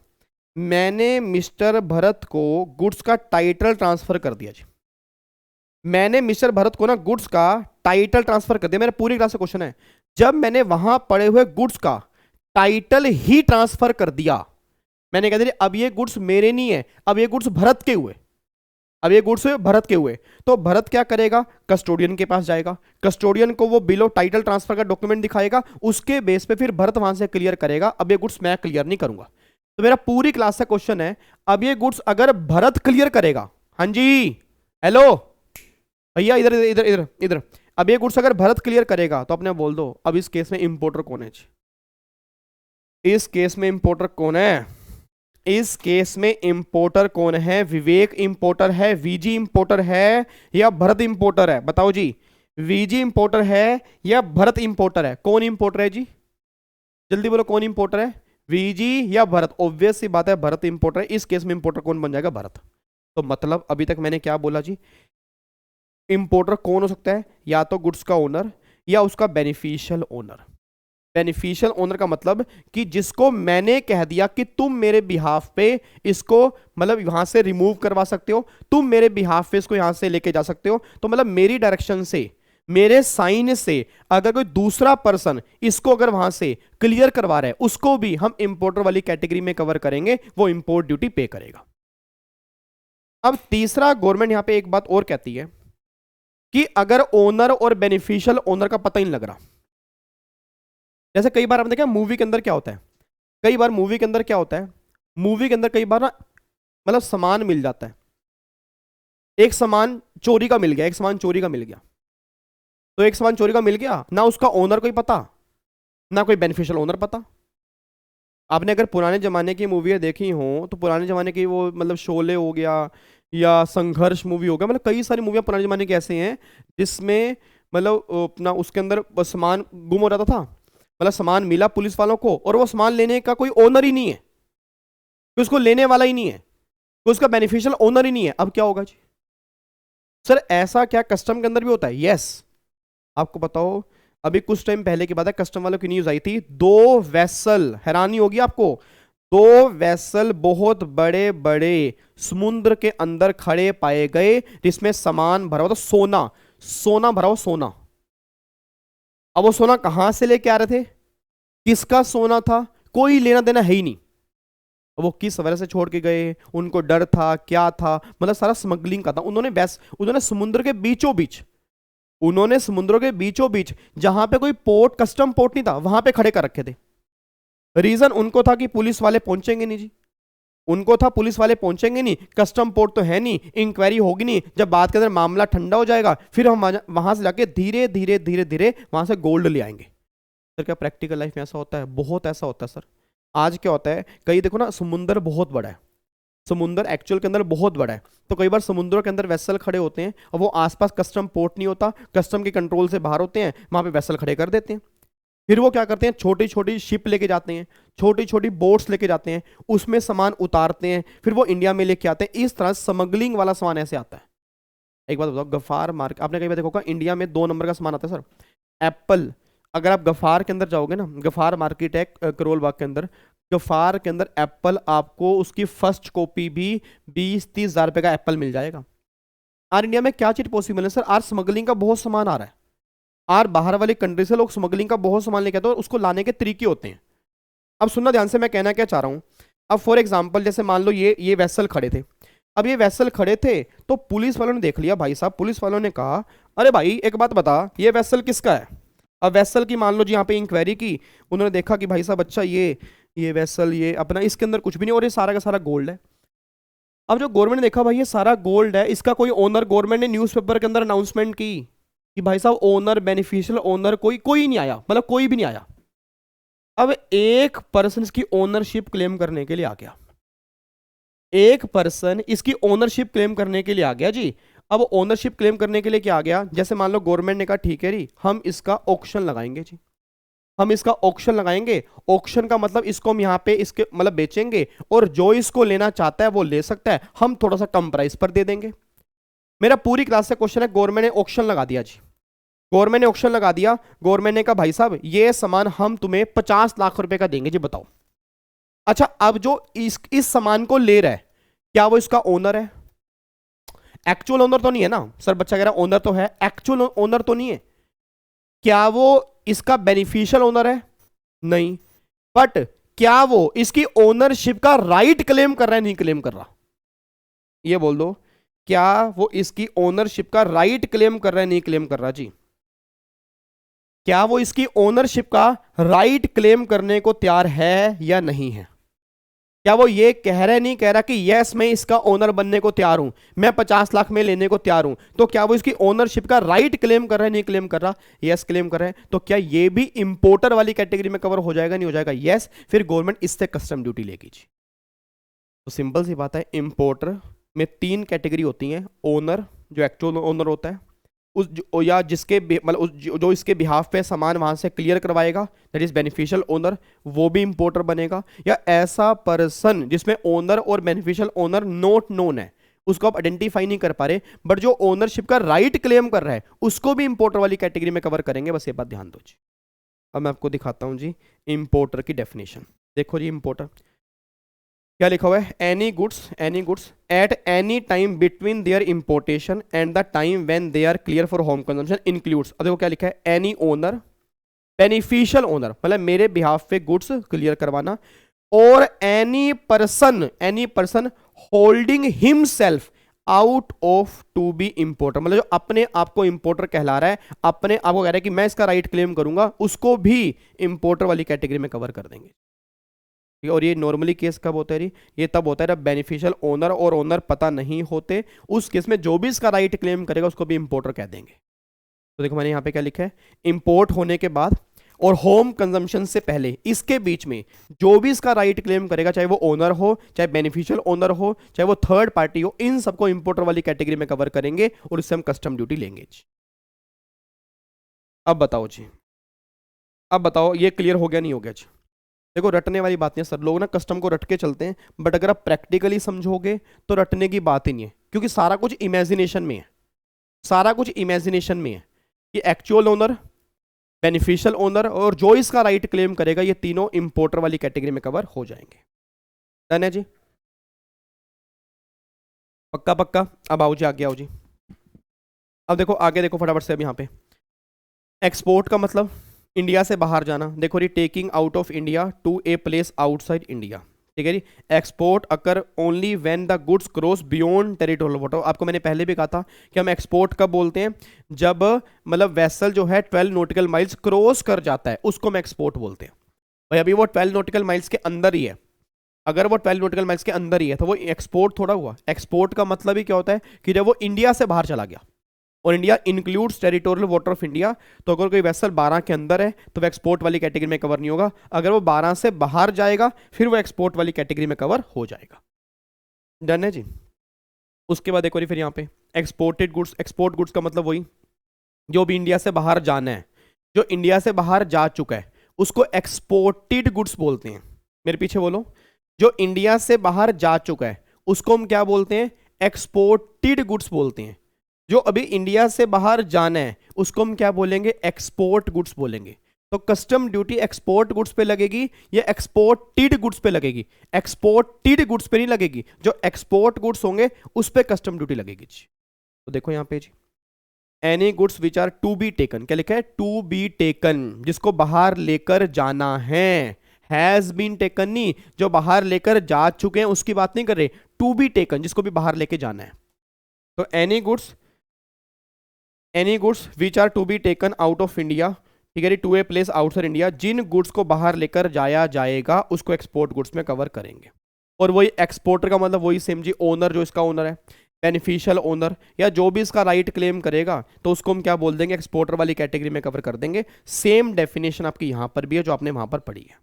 मैंने मिस्टर भरत को गुड्स का टाइटल ट्रांसफर कर दिया जी, मैंने मिस्टर भरत को ना गुड्स का टाइटल ट्रांसफर कर दिया। मेरा पूरी क्लास का क्वेश्चन है, जब मैंने वहां पड़े हुए गुड्स का टाइटल ही ट्रांसफर कर दिया, मैंने कह दिया अब ये गुड्स मेरे नहीं है, अब ये गुड्स भरत के हुए, अब ये गुड्स भरत के हुए। तो भरत क्या करेगा? कस्टोडियन के पास जाएगा, कस्टोडियन को वो बिल ऑफ टाइटल ट्रांसफर का डॉक्यूमेंट दिखाएगा, उसके बेस पे फिर भरत वहां से क्लियर करेगा। अब ये गुड्स मैं क्लियर नहीं करूंगा। तो मेरा पूरी क्लास का क्वेश्चन है, अब ये गुड्स अगर भरत क्लियर करेगा, हाँ जी हेलो भैया इधर इधर इधर इधर, अब ये गुड्स अगर भरत क्लियर करेगा तो अपने बोल दो अब इस केस में इंपोर्टर कौन है? इस केस में इंपोर्टर कौन है? इस केस में इंपोर्टर कौन है? विवेक इंपोर्टर है, वीजी इंपोर्टर है या भरत इंपोर्टर है? बताओ जी, वीजी इंपोर्टर है या भरत इंपोर्टर है? कौन इंपोर्टर है जी? जल्दी बोलो कौन इंपोर्टर है, वीजी या भरत? ऑब्वियस सी बात है भरत इंपोर्टर है। इस केस में इंपोर्टर कौन बन जाएगा? भरत। तो मतलब अभी तक मैंने क्या बोला जी, इंपोर्टर कौन हो सकता है? या तो गुड्स का ओनर या उसका बेनिफिशियल ओनर। बेनिफिशियल ओनर का मतलब कि जिसको मैंने कह दिया कि तुम मेरे बिहाफ पे इसको मतलब यहां से रिमूव करवा सकते हो, तुम मेरे बिहाफ पे इसको यहां से लेके जा सकते हो, तो मतलब मेरी डायरेक्शन से, मेरे साइन से अगर कोई दूसरा पर्सन इसको अगर वहां से क्लियर करवा रहा है, उसको भी हम इंपोर्टर वाली कैटेगरी में कवर करेंगे, वो इंपोर्ट ड्यूटी पे करेगा। अब तीसरा, गवर्नमेंट यहां पे एक बात और कहती है कि अगर ओनर और बेनिफिशियल ओनर का पता ही नहीं लग रहा, जैसे कई बार आपने देखा मूवी के अंदर क्या होता है, कई बार मूवी के अंदर क्या होता है, मूवी के अंदर कई बार ना मतलब सामान मिल जाता है, एक सामान चोरी का मिल गया, एक सामान चोरी का मिल गया, तो एक सामान चोरी का मिल गया, ना उसका ओनर कोई पता, ना कोई बेनिफिशियल ओनर पता। आपने अगर पुराने जमाने की मूवी देखी हो तो पुराने जमाने की वो मतलब शोले हो गया या संघर्ष मूवी हो गया, मतलब कई सारी मूवियाँ पुराने जमाने के ऐसे हैं जिसमें मतलब अपना उसके अंदर सामान गुम हो जाता था, मतलब सामान मिला पुलिस वालों को और वो सामान लेने का कोई ओनर ही नहीं है, उसको लेने वाला ही नहीं है, उसका बेनिफिशियल ओनर ही नहीं है। अब क्या होगा जी? सर ऐसा क्या कस्टम के अंदर भी होता है? यस। आपको बताओ अभी कुछ टाइम पहले की बात है, कस्टम वालों की न्यूज आई थी, 2 वेसल, हैरानी होगी आपको, 2 वेसल बहुत बड़े बड़े समुद्र के अंदर खड़े पाए गए जिसमें सामान भरा हुआ था, सोना, सोना भरा हुआ सोना। अब वो सोना कहां से लेके आ रहे थे, किसका सोना था, कोई लेना देना है ही नहीं, वो किस वजह से छोड़ के गए, उनको डर था, क्या था, मतलब सारा स्मगलिंग का था। उन्होंने समुद्र के बीचों बीच, उन्होंने समुद्रों के बीचों बीच जहां पे कोई पोर्ट, कस्टम पोर्ट नहीं था, वहां पे खड़े कर रखे थे। रीजन उनको था कि पुलिस वाले पहुंचेंगे नहीं जी, उनको था पुलिस वाले पहुंचेंगे नहीं, कस्टम पोर्ट तो है नहीं, इंक्वायरी होगी नहीं, जब बात के अंदर मामला ठंडा हो जाएगा फिर हम वहां से जाके धीरे धीरे धीरे धीरे वहां से गोल्ड ले आएंगे। सर क्या प्रैक्टिकल लाइफ में ऐसा होता है? बहुत ऐसा होता है सर। आज क्या होता है, कई देखो ना समुंदर बहुत बड़ा है, समुंदर एक्चुअल के अंदर बहुत बड़ा है, तो कई बार समुद्रों के अंदर वेसल खड़े होते हैं और वो आसपास कस्टम पोर्ट नहीं होता, कस्टम के कंट्रोल से बाहर होते हैं, वहां पे वेसल खड़े कर देते हैं। फिर वो क्या करते हैं, छोटी छोटी शिप लेके जाते हैं, छोटी छोटी बोट्स लेके जाते हैं, उसमें सामान उतारते हैं, फिर वो इंडिया में लेके आते हैं। इस तरह स्मगलिंग वाला सामान ऐसे आता है। एक बात बताओ, गफार मार्केट आपने कई बार देखा होगा, इंडिया में 2 नंबर का सामान आता है सर, एप्पल। अगर आप गफार के अंदर जाओगे ना, गफार मार्केट है करोल बाग के अंदर, गफार के अंदर एप्पल आपको उसकी फर्स्ट कॉपी भी 20-30 हज़ार रुपए का एप्पल मिल जाएगा। आज इंडिया में क्या चीज पॉसिबल है सर? आज स्मगलिंग का बहुत सामान आ रहा है, आज बाहर वाली कंट्री से लोग स्मगलिंग का बहुत सामान लेके आते हैं और उसको लाने के तरीके होते हैं। अब सुनना ध्यान से, मैं कहना क्या चाह रहा हूं। अब फॉर एग्जाम्पल जैसे मान लो ये वेसल खड़े थे, अब ये वेसल खड़े थे तो पुलिस वालों ने देख लिया, भाई साहब पुलिस वालों ने कहा अरे भाई एक बात बता, ये वेसल किसका है? अब वेसल की मान लो जी यहाँ पे इंक्वायरी की, उन्होंने देखा कि भाई साहब अच्छा ये वेसल ये अपना, इसके अंदर कुछ भी नहीं और ये सारा का सारा गोल्ड है। अब जो गवर्नमेंट ने देखा भाई ये सारा गोल्ड है, इसका कोई ओनर, गवर्नमेंट ने न्यूज़पेपर के अंदर अनाउंसमेंट की कि भाई साहब ओनर, बेनिफिशियल ओनर कोई नहीं आया, मतलब कोई भी नहीं आया। अब एक पर्सन इसकी ओनरशिप क्लेम करने के लिए आ गया, एक पर्सन इसकी ओनरशिप क्लेम करने के लिए आ गया जी। अब ओनरशिप क्लेम करने के लिए क्या आ गया, जैसे मान लो गवर्नमेंट ने कहा ठीक है जी हम इसका ऑक्शन लगाएंगे जी, हम इसका ऑक्शन लगाएंगे। ऑक्शन का मतलब इसको हम यहाँ पे इसके मतलब बेचेंगे और जो इसको लेना चाहता है वो ले सकता है, हम थोड़ा सा कम प्राइस पर दे देंगे। मेरा पूरी क्लास से क्वेश्चन है, गवर्नमेंट ने ऑक्शन लगा दिया जी, गवर्नमेंट ने ऑक्शन लगा दिया, गवर्नमेंट ने कहा भाई साहब ये सामान हम तुम्हें 50 लाख रुपए का देंगे जी, बताओ। अच्छा अब जो इस सामान को ले रहा है क्या वो इसका ओनर है? एक्चुअल ओनर तो नहीं है ना सर, बच्चा कह रहा ओनर तो है, एक्चुअल ओनर तो नहीं है। क्या वो इसका बेनिफिशियल ओनर है? नहीं। बट क्या वो इसकी ओनरशिप का राइट क्लेम कर रहा है? नहीं क्लेम कर रहा। ये बोल दो, क्या वो इसकी ओनरशिप का राइट क्लेम कर रहा है? नहीं क्लेम कर रहा जी। क्या वो इसकी ओनरशिप का राइट क्लेम करने को तैयार है या नहीं है? क्या वो ये कह रहा है, नहीं कह रहा कि यस मैं इसका ओनर बनने को तैयार हूं, मैं 50 लाख में लेने को तैयार हूं, तो क्या वो इसकी ओनरशिप का राइट क्लेम कर रहा है? नहीं क्लेम कर रहा। यस क्लेम कर रहा है, तो क्या ये भी इंपोर्टर वाली कैटेगरी में कवर हो जाएगा? नहीं हो जाएगा। यस, फिर गवर्नमेंट इससे कस्टम ड्यूटी लेगी जी। तो सिंपल सी बात है, इंपोर्टर में 3 कैटेगरी होती हैं, ओनर जो एक्चुअल ओनर होता है, उस या जिसके मतलब जो इसके बिहाफ पे सामान वहां से क्लियर करवाएगा, दैट इज बेनिफिशियल ओनर, वो भी इंपोर्टर बनेगा। या ऐसा पर्सन जिसमें ओनर और बेनिफिशियल ओनर नॉट नोन है, उसको आप आइडेंटिफाई नहीं कर पा रहे, बट जो ओनरशिप का राइट क्लेम कर रहा है उसको भी इंपोर्टर वाली कैटेगरी में कवर करेंगे। बस ये बात ध्यान दो जी। अब मैं आपको दिखाता हूं जी इंपोर्टर की डेफिनेशन। देखो जी इंपोर्टर क्या लिखा हुआ है, any goods at any time between their importation and the time when they are clear for home consumption includes. अब देखो क्या लिखा है, एनी ओनर, बेनिफिशियल ओनर मतलब मेरे बिहाफ पे गुड्स क्लियर करवाना, और any person holding himself out of to be importer, मतलब जो अपने आप को इम्पोर्टर कहला रहा है, अपने आप को कह रहा है कि मैं इसका राइट क्लेम करूंगा, उसको भी इम्पोर्टर वाली कैटेगरी में कवर कर देंगे। और ये नॉर्मली केस कब होता है जी? ये तब होता है जब बेनिफिशियल ओनर और ओनर पता नहीं होते। उस केस में जो भी इसका राइट क्लेम करेगा उसको भी इम्पोर्टर कह देंगे। तो देखो मैंने यहाँ पे क्या लिखा है, इंपोर्ट होने के बाद और होम कंजम्पशन से पहले, इसके बीच में जो भी इसका राइट क्लेम करेगा, चाहे वो ओनर हो, चाहे बेनिफिशियल ओनर हो, चाहे वो थर्ड पार्टी हो, इन सबको इंपोर्टर वाली कैटेगरी में कवर करेंगे और इससे हम कस्टम ड्यूटी लेंगे जी। अब बताओ जी, अब बताओ ये क्लियर हो गया नहीं हो गया जी? देखो रटने वाली बात नहीं है सर, लोग ना कस्टम को रट के चलते हैं, बट अगर आप प्रैक्टिकली समझोगे तो रटने की बात ही नहीं है, क्योंकि सारा कुछ इमेजिनेशन में है, सारा कुछ इमेजिनेशन में है कि एक्चुअल ओनर, बेनिफिशियल ओनर और जो इसका राइट क्लेम करेगा, ये तीनों इंपोर्टर वाली कैटेगरी में कवर हो जाएंगे। डन है जी? पक्का पक्का? अब आओ जी, आगे आओ जी। अब देखो आगे देखो फटाफट से। अब यहाँ पे एक्सपोर्ट का मतलब इंडिया से बाहर जाना। देखो जी, taking out of India to a place outside India, ठीक है जी। Export occur only when the goods cross beyond territorial water. आपको मैंने पहले भी कहा था कि हम एक्सपोर्ट कब बोलते हैं, जब मतलब वेसल जो है 12 नॉटिकल माइल्स क्रॉस कर जाता है, उसको हम एक्सपोर्ट बोलते हैं। भाई अभी वो 12 नॉटिकल माइल्स के अंदर ही है, अगर वो 12 नॉटिकल माइल्स के अंदर ही है तो वो एक्सपोर्ट थोड़ा हुआ। एक्सपोर्ट का मतलब ही क्या होता है कि जब वो इंडिया से बाहर चला गया, और India includes territorial water of India, तो अगर कोई वेसल 12 के अंदर है तो वो एक्सपोर्ट वाली कैटेगरी में कवर नहीं होगा। अगर वो 12 से बाहर जाएगा फिर वो एक्सपोर्ट वाली कैटेगरी में कवर हो जाएगा। डन है जी? उसके बाद एक बार फिर यहाँ पे एक्सपोर्टेड गुड्स। एक्सपोर्ट गुड्स का मतलब वही जो भी इंडिया से बाहर जाना है, जो इंडिया से बाहर जा चुका है उसको एक्सपोर्टेड गुड्स बोलते हैं। मेरे पीछे बोलो, जो इंडिया से बाहर जा चुका है उसको हम क्या बोलते हैं? एक्सपोर्टेड गुड्स बोलते हैं। जो अभी इंडिया से बाहर जाना है उसको हम क्या बोलेंगे? एक्सपोर्ट गुड्स बोलेंगे। तो कस्टम ड्यूटी एक्सपोर्ट गुड्स पे लगेगी या एक्सपोर्टेड गुड्स पे लगेगी? एक्सपोर्टेड गुड्स पे नहीं लगेगी, जो एक्सपोर्ट गुड्स होंगे उस पे कस्टम ड्यूटी लगेगी जी। तो देखो यहां पे जी, any goods which are to be taken, क्या लिखा है? टू बी टेकन, जिसको बाहर लेकर जाना है। हैज बीन टेकन नहीं, जो बाहर लेकर जा चुके हैं उसकी बात नहीं कर रहे, टू बी टेकन जिसको भी बाहर लेके जाना है। तो any goods which are to be taken out of India, ठीक है, to a place outside India, जिन गुड्स को बाहर लेकर जाया जाएगा उसको एक्सपोर्ट गुड्स में कवर करेंगे। और वही एक्सपोर्टर का मतलब वही सेम जी, ओनर जो इसका ओनर है, बेनिफिशियल ओनर या जो भी इसका राइट क्लेम करेगा तो उसको हम क्या बोल देंगे? एक्सपोर्टर वाली कैटेगरी में कवर कर देंगे। सेम डेफिनेशन आपकी यहां पर भी है जो आपने वहां पर पढ़ी है।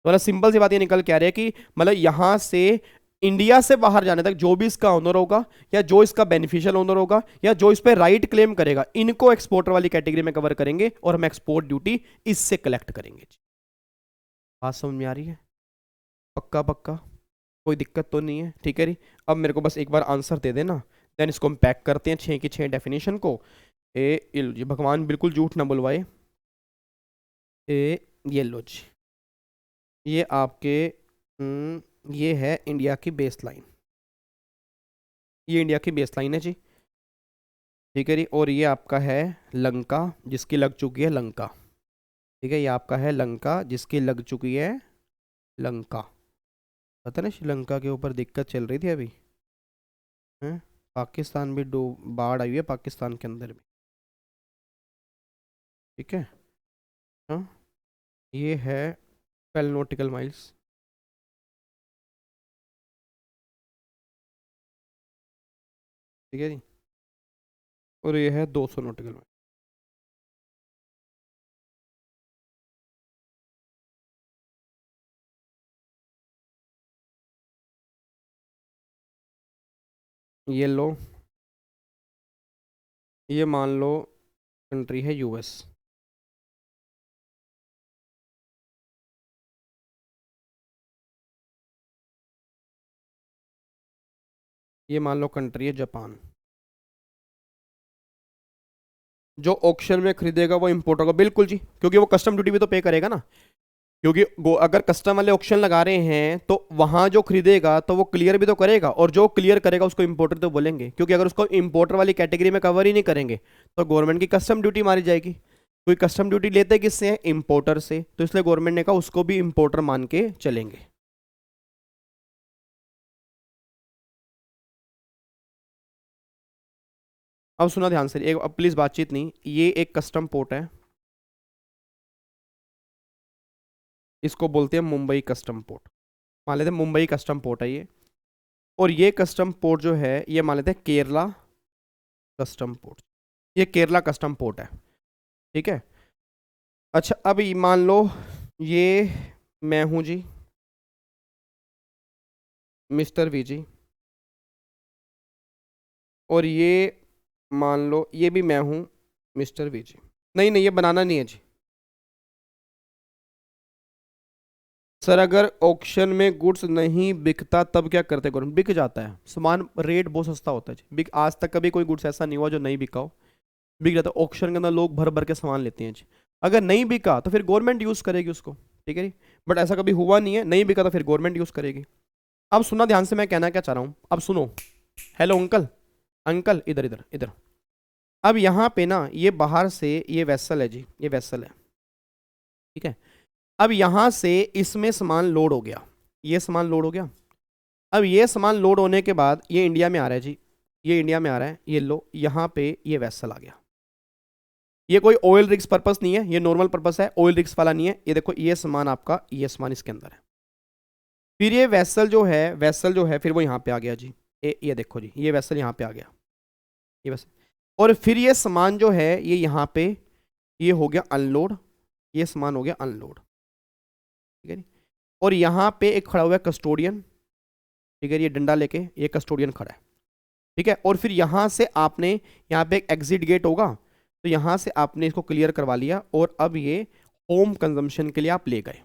मतलब सिंपल सी बात ये निकल के आ रही है कि मतलब यहां से इंडिया से बाहर जाने तक जो भी इसका ओनर होगा या जो इसका बेनिफिशियल ओनर होगा या जो इस पे राइट क्लेम करेगा, इनको एक्सपोर्टर वाली कैटेगरी में कवर करेंगे और हम एक्सपोर्ट ड्यूटी इससे कलेक्ट करेंगे। बात समझ में आ रही है? पक्का पक्का? कोई दिक्कत तो नहीं है? ठीक है जी। अब मेरे को बस एक बार आंसर दे देना, देन इसको हम पैक करते हैं 6 की 6 डेफिनेशन को। ये लो जी, भगवान बिल्कुल झूठ ना बुलवाए। ये लो जी, ये आपके ये है इंडिया की बेस लाइन, ये इंडिया की बेस लाइन है जी, ठीक है जी। और ये आपका है लंका जिसकी लग चुकी है लंका, ठीक है, ये आपका है लंका जिसकी लग चुकी है लंका। पता ना श्रीलंका के ऊपर दिक्कत चल रही थी अभी, हैं? पाकिस्तान भी बाढ़ आई है पाकिस्तान के अंदर भी, ठीक है। हाँ, ये है 12 नॉटिकल माइल्स, ठीक है जी। और ये है 200 नॉटिकल माइल। ये लो, ये मान लो कंट्री है यूएस, ये मान लो कंट्री है जापान। जो ऑक्शन में खरीदेगा वो इंपोर्ट होगा, बिल्कुल जी, क्योंकि वो कस्टम ड्यूटी भी तो पे करेगा ना। क्योंकि अगर कस्टम वाले ऑक्शन लगा रहे हैं तो वहां जो खरीदेगा तो वो क्लियर भी तो करेगा, और जो क्लियर करेगा उसको इंपोर्टर तो बोलेंगे, क्योंकि अगर उसको इंपोर्टर वाली कैटेगरी में कवर ही नहीं करेंगे तो गवर्नमेंट की कस्टम ड्यूटी मारी जाएगी। कोई कस्टम ड्यूटी लेते किससे हैं? इंपोर्टर से, तो इसलिए गवर्नमेंट ने कहा उसको भी इंपोर्टर मान के चलेंगे। अब सुना ध्यान से, एक प्लीज बातचीत नहीं, ये एक कस्टम पोर्ट है, इसको बोलते हैं मुंबई कस्टम पोर्ट, मान लेते हैं मुंबई कस्टम पोर्ट है ये, और ये कस्टम पोर्ट जो है ये मान लेते हैं केरला कस्टम पोर्ट, ये केरला कस्टम पोर्ट है, ठीक है। अच्छा अब मान लो ये मैं हूं जी मिस्टर वी जी, और ये मान लो ये भी मैं हूं मिस्टर वी जी। नहीं नहीं, ये बनाना नहीं है जी सर। अगर ऑक्शन में गुड्स नहीं बिकता तब क्या करते गवर्नमेंट? बिक जाता है सामान, रेट बहुत सस्ता होता है जी। बिक आज तक कभी कोई गुड्स ऐसा नहीं हुआ जो नहीं बिका हो, बिक जाता है। ऑक्शन के अंदर लोग भर भर के सामान लेते हैं जी। अगर नहीं बिका तो फिर गवर्नमेंट यूज़ करेगी उसको, ठीक है जी। बट ऐसा कभी हुआ नहीं है, नहीं बिका तो फिर गवर्नमेंट यूज़ करेगी। अब सुनना ध्यान से, मैं कहना क्या चाह रहा हूँ, अब सुनो। हेलो अंकल, अंकल इधर इधर इधर। अब यहाँ पे ना ये बाहर से ये वेसल है जी, ये वेसल है, ठीक है। अब यहाँ से इसमें सामान लोड हो गया, ये सामान लोड हो गया। अब ये सामान लोड होने के बाद ये इंडिया में आ रहा है जी, ये इंडिया में आ रहा है, ये लो यहाँ पे ये वेसल आ गया। ये कोई ऑयल रिग्स पर्पस नहीं है, ये नॉर्मल पर्पस है, ऑयल रिग्स वाला नहीं है। ये देखो ये सामान आपका, ये सामान इसके अंदर है। फिर ये वेसल जो है फिर वो यहाँ पे आ गया जी, ये देखो जी, ये वेसल यहाँ पे आ गया, ये वेसल। और फिर ये सामान जो है ये यहाँ पे ये हो गया अनलोड, ये सामान हो गया अनलोड, ठीक है। और यहाँ पे एक खड़ा हुआ है कस्टोडियन, ठीक है, ये डंडा लेके ये कस्टोडियन खड़ा है, ठीक है। और फिर यहाँ से आपने, यहाँ पे एक एग्जिट गेट होगा, तो यहाँ से आपने इसको क्लियर करवा लिया, और अब ये होम कंजम्पशन के लिए आप ले गए,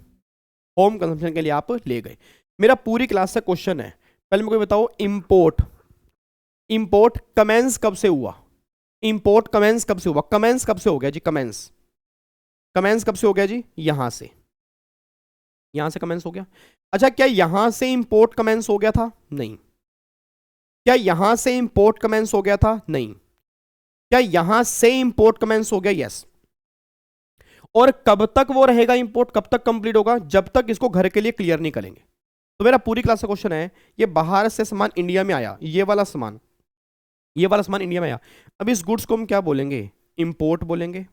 होम कंजम्पशन के लिए आप ले गए। मेरा पूरी क्लास से क्वेश्चन है, पहले मेरे को बताओ इंपोर्ट कमेंस कब से हुआ? इंपोर्ट कमेंस कब से हुआ? कमेंस कब से हो गया जी? कमेंस कब से हो गया जी? यहां से कमेंस हो गया। अच्छा क्या यहां से इंपोर्ट कमेंस हो गया था? नहीं। क्या यहां से इंपोर्ट कमेंस हो गया था? नहीं। क्या यहां से इंपोर्ट कमेंस हो गया? यस। और कब तक वो रहेगा इंपोर्ट, कब तक कंप्लीट होगा? जब तक इसको घर के लिए क्लियर नहीं करेंगे। तो मेरा पूरी क्लास का क्वेश्चन है, ये बाहर से सामान इंडिया में आया, ये वाला सामान इंडिया में आया। अब इस गुड्स को हम क्या बोलेंगे? इंपोर्ट बोलेंगे।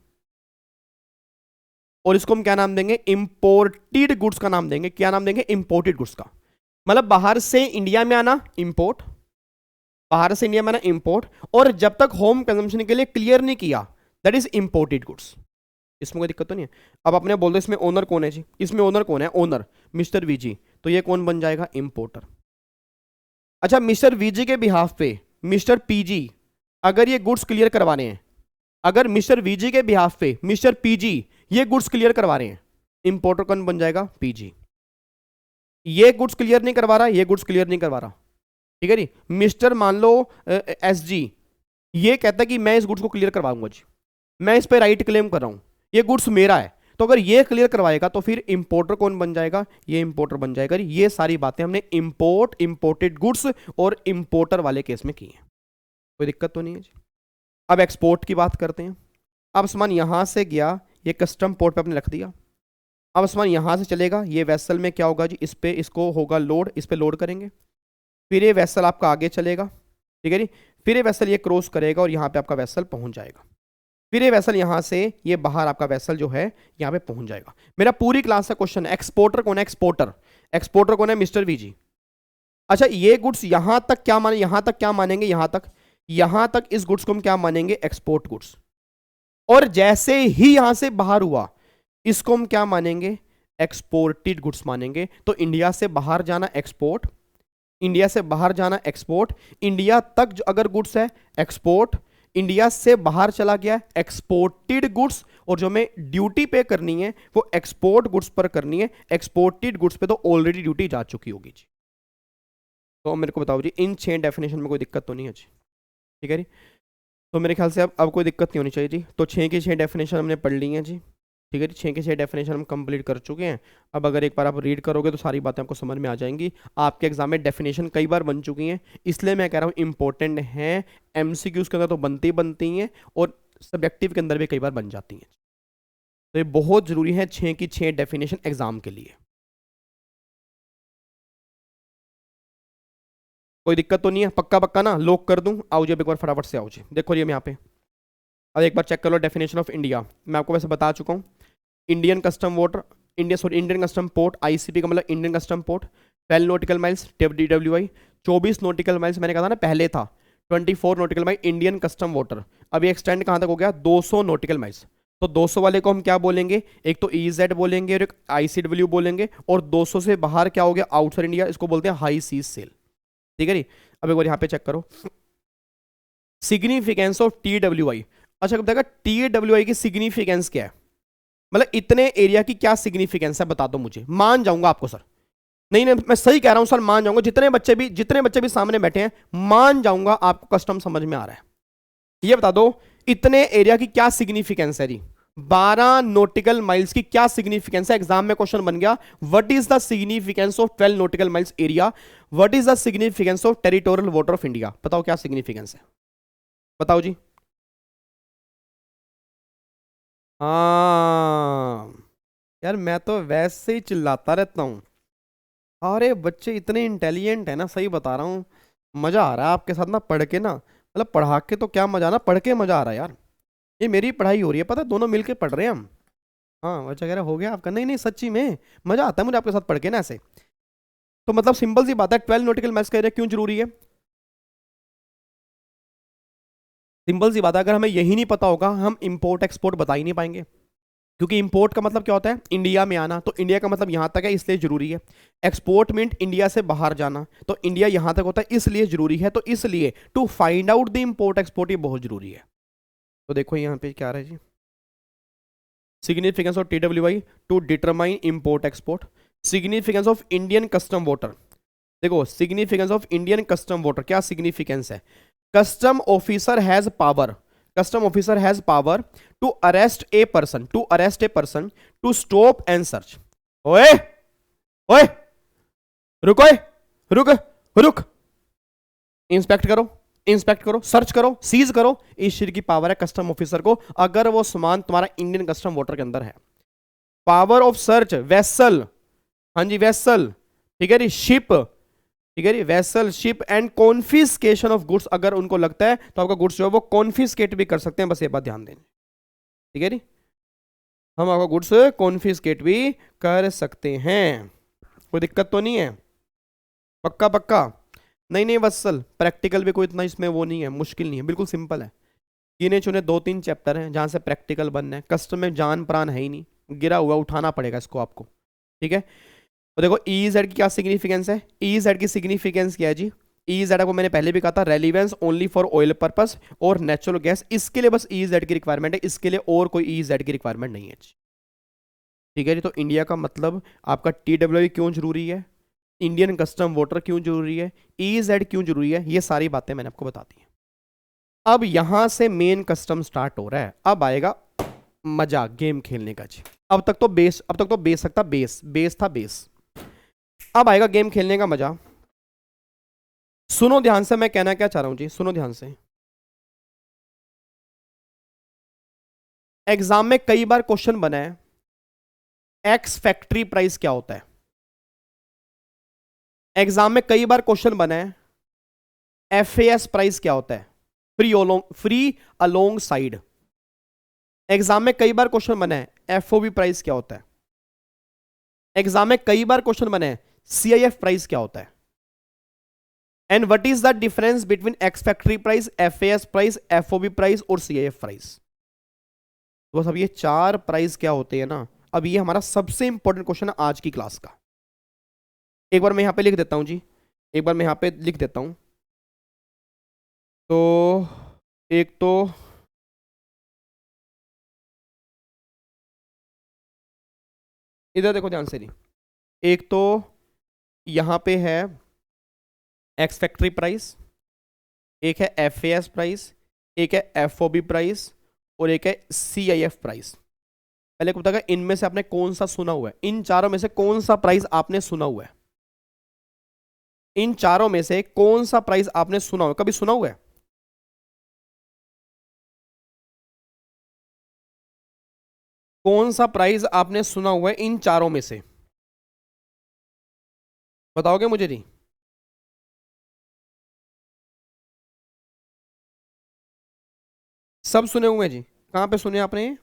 और इसको हम क्या नाम देंगे? इंपोर्टेड गुड्स का नाम देंगे। क्या नाम देंगे? इंपोर्टेड गुड्स का। मतलब बाहर से इंडिया में आना इंपोर्ट, बाहर से इंडिया में आना इंपोर्ट, और जब तक होम कंजम्पशन के लिए क्लियर नहीं किया, दैट इज इंपोर्टेड गुड्स। इसमें कोई दिक्कत तो नहीं है। अब अपने बोल दो इसमें ओनर कौन है जी? इसमें ओनर कौन है? Owner mister VG. तो ये कौन बन जाएगा? इंपोर्टर। अच्छा मिस्टर वीजी के बिहाफ पे मिस्टर पीजी अगर ये गुड्स क्लियर करवाने हैं, अगर मिस्टर वीजी के बिहाफ पे मिस्टर पीजी ये गुड्स क्लियर करवा रहे हैं, इंपोर्टर कौन बन जाएगा? पीजी। ये गुड्स क्लियर नहीं करवा रहा, ये गुड्स क्लियर नहीं करवा रहा, ठीक है जी। मिस्टर मान लो एसजी, ये कहता है कि मैं इस गुड्स को क्लियर करवाऊंगा जी, मैं इस पे राइट क्लेम कर रहा हूं, ये गुड्स मेरा है। तो अगर ये क्लियर करवाएगा तो फिर इंपोर्टर कौन बन जाएगा? ये इंपोर्टर बन जाएगा। ये सारी बातें हमने इंपोर्टेड गुड्स और इंपोर्टर वाले केस में की हैं, कोई दिक्कत तो नहीं है जी। अब एक्सपोर्ट की बात करते हैं। अब सामान यहां से गया, ये कस्टम पोर्ट पे आपने रख दिया। अब सामान यहां से चलेगा, ये वेसल में क्या होगा जी? इस पे इसको होगा लोड, इस पे लोड करेंगे। फिर ये वेसल आपका आगे चलेगा, ठीक है जी। फिर ये वेसल ये क्रॉस करेगा और यहाँ पे आपका वेसल पहुंच जाएगा। फिर ये वेसल यहां से ये बाहर आपका वेसल जो है यहाँ पे पहुंच जाएगा। मेरा पूरी क्लास का क्वेश्चन है, एक्सपोर्टर कौन है? एक्सपोर्टर कौन है? Mister VG. अच्छा ये गुड्स यहां तक क्या माने, यहां तक क्या मानेंगे? यहां तक इस गुड्स को हम क्या मानेंगे? Export goods. और जैसे ही यहां से बाहर हुआ, इसको हम क्या मानेंगे? एक्सपोर्टेड गुड्स मानेंगे। तो इंडिया से बाहर जाना एक्सपोर्ट, इंडिया से बाहर जाना एक्सपोर्ट, इंडिया तक जो अगर गुड्स है एक्सपोर्ट, इंडिया से बाहर चला गया एक्सपोर्टेड गुड्स, और जो हमें ड्यूटी पे करनी है वो एक्सपोर्ट गुड्स पर करनी है। एक्सपोर्टेड गुड्स पे तो ऑलरेडी ड्यूटी जा चुकी होगी जी। तो मेरे को बताओ जी, इन 6 डेफिनेशन में कोई दिक्कत तो नहीं है जी? ठीक है जी। तो मेरे ख्याल से अब कोई दिक्कत नहीं होनी चाहिए जी। तो 6 की 6 डेफिनेशन हमने पढ़ ली हैं जी, ठीक है जी। 6 की 6 डेफिनेशन हम कंप्लीट कर चुके हैं। अब अगर एक बार आप रीड करोगे तो सारी बातें आपको समझ में आ जाएंगी। आपके एग्जाम में डेफिनेशन कई बार बन चुकी हैं, इसलिए मैं कह रहा हूँ इंपॉर्टेंट हैं। एमसीक्यूज के अंदर तो बनती हैं और सब्जेक्टिव के अंदर भी कई बार बन जाती हैं। तो ये बहुत ज़रूरी है 6 की 6 डेफिनेशन एग्जाम के लिए। कोई दिक्कत तो नहीं है? पक्का पक्का ना, लॉक कर दूं? आओ जी अब एक बार फटाफट से आओ जी, देखो जी हम यहाँ पे अब एक बार चेक कर लो डेफिनेशन ऑफ इंडिया। मैं आपको वैसे बता चुका हूँ, Indian custom water, Indian custom port, ICP का मतलब Indian custom port, 12 nautical miles DWI, 24 nautical miles मैंने कहा था ना पहले था, 24 nautical mile Indian custom water. अब ये एक्सटेंड कहाँ तक हो गया? 200 नॉटिकल माइल्स। तो 200 वाले को हम क्या बोलेंगे? एक तो EZ बोलेंगे और एक ICW बोलेंगे, और 200 से बाहर क्या हो गया? आउटसाइड इंडिया, इसको बोलते हैं हाई सीज सेल। ठीक है जी। अब एक बार यहाँ पे चेक करो सिग्निफिकेंस ऑफ TWI। अच्छा बताएगा TWI की सिग्निफिकेंस क्या है, मतलब इतने एरिया की क्या सिग्निफिकेंस है बता दो मुझे। मान जाऊंगा आपको सर, नहीं नहीं मैं सही कह रहा हूं सर, मान जाऊंगा। जितने बच्चे भी सामने बैठे हैं, मान जाऊंगा आपको कस्टम समझ में आ रहा है। ये बता दो इतने एरिया की क्या सिग्निफिकेंस है जी। 12 नॉटिकल माइल्स की क्या सिग्निफिकेंस है? एग्जाम में क्वेश्चन बन गया, what is the significance of 12 nautical miles area, what is the significance of territorial water of India. बताओ क्या सिग्निफिकेंस है, बताओ जी। हाँ यार, मैं तो वैसे ही चिल्लाता रहता हूँ। अरे बच्चे इतने इंटेलिजेंट है ना, सही बता रहा हूँ। मजा आ रहा है आपके साथ ना पढ़ के ना, मतलब पढ़ा के तो क्या मजा ना, पढ़ के मजा आ रहा है यार। ये मेरी पढ़ाई हो रही है, पता है, दोनों मिलके पढ़ रहे हैं हम। हाँ बच्चा कह रहा हो गया आपका, नहीं नहीं सच्ची में मजा आता है मुझे आपके साथ पढ़ के ना ऐसे। तो मतलब सिंपल सी बात है, 12 नॉटिकल माइल्स का एरिया क्यों जरूरी है? सिंपल सी बात है, अगर हमें यही नहीं पता होगा हम इंपोर्ट एक्सपोर्ट बता ही नहीं पाएंगे। क्योंकि इंपोर्ट का मतलब क्या होता है? इंडिया में आना, तो इंडिया का मतलब यहां तक है इसलिए जरूरी है। एक्सपोर्ट मीन इंडिया से बाहर जाना, तो इंडिया यहां तक होता है इसलिए जरूरी है। तो इसलिए to find out the import export ये बहुत जरूरी है। तो देखो यहां पे क्या आ रहा है जी, significance of TWI to determine import export, significance of Indian custom water. देखो significance of Indian custom water क्या सिग्निफिकेंस है? Custom officer has power, custom officer has power to arrest a person, to stop and search. ओए ओए रुक, ओए रुक रुक, inspect करो, सर्च करो, सीज करो, इस चीज की पावर है कस्टम ऑफिसर को, अगर वो सामान तुम्हारा इंडियन कस्टम वाटर के अंदर है। पावर ऑफ सर्च वेसल, हाँ जी वेसल, ठीक है जी, शिप, ठीक है जी, vessel ship and confiscation of goods, अगर उनको लगता है तो आपका गुड्स जो है वो कॉन्फिस्केट भी कर सकते हैं, बस ये बात ध्यान दें। ठीक है जी, हम आपका गुड्स कॉन्फिस्केट भी कर सकते हैं, कोई दिक्कत तो नहीं है? पक्का पक्का? नहीं नहीं वत्सल, प्रैक्टिकल भी कोई इतना इसमें वो नहीं है, मुश्किल नहीं है, बिल्कुल सिंपल है। गिने चुने 2-3 चैप्टर हैं जहां से प्रैक्टिकल बनना है, कस्टम में जान प्राण है ही नहीं, गिरा हुआ उठाना पड़ेगा इसको आपको। ठीक है, तो देखो EZ की क्या सिग्निफिकेंस है? EZ की सिग्निफिकेंस क्या है जी? EZ को मैंने पहले भी कहा था, relevance only for oil purpose और नेचुरल गैस, इसके लिए बस EZ की रिक्वायरमेंट है, इसके लिए और कोई EZ की रिक्वायरमेंट नहीं है। ठीक है जी, तो इंडिया का मतलब आपका TWI क्यों जरूरी है, इंडियन कस्टम वाटर क्यों जरूरी है, EZ क्यों जरूरी है, ये सारी बातें मैंने आपको बता दी हैं। अब यहां से मेन कस्टम स्टार्ट हो रहा है, अब आएगा मजा गेम खेलने का जी। अब तक तो बेस था, बेस। अब आएगा गेम खेलने का मजा। सुनो ध्यान से, मैं कहना क्या चाह रहा हूं जी, सुनो ध्यान से। एग्जाम में कई बार क्वेश्चन बना है, एक्स फैक्ट्री प्राइस क्या होता है? एग्जाम में कई बार क्वेश्चन बना है, FAS प्राइस क्या होता है? Free along side. एग्जाम में कई बार क्वेश्चन बना है, FOB प्राइस क्या होता है? एग्जाम में कई बार क्वेश्चन बना है, CIF प्राइस क्या होता है? And what is the difference between ex factory price, FAS price, FOB price और CIF प्राइस? बस अब ये 4 प्राइस क्या होते हैं ना, अब ये हमारा सबसे इंपॉर्टेंट क्वेश्चन है आज की क्लास का। एक बार मैं यहां पे लिख देता हूं जी, एक बार मैं यहां पे लिख देता हूं। तो एक तो इधर देखो ध्यान से, नहीं एक तो यहां पे है एक्स फैक्ट्री प्राइस, एक है FAS प्राइस, एक है FOB प्राइस और एक है CIF प्राइस। पहले को बताएगा इनमें से आपने कौन सा सुना हुआ है, इन चारों में से कौन सा प्राइस आपने सुना हुआ है? इन चारों में से कौन सा प्राइस आपने सुना हुआ है, कभी सुना हुआ है? कौन सा प्राइस आपने सुना हुआ है इन चारों में से, बताओगे मुझे जी? सब सुने हुए हैं जी। कहाँ पे सुने आपने?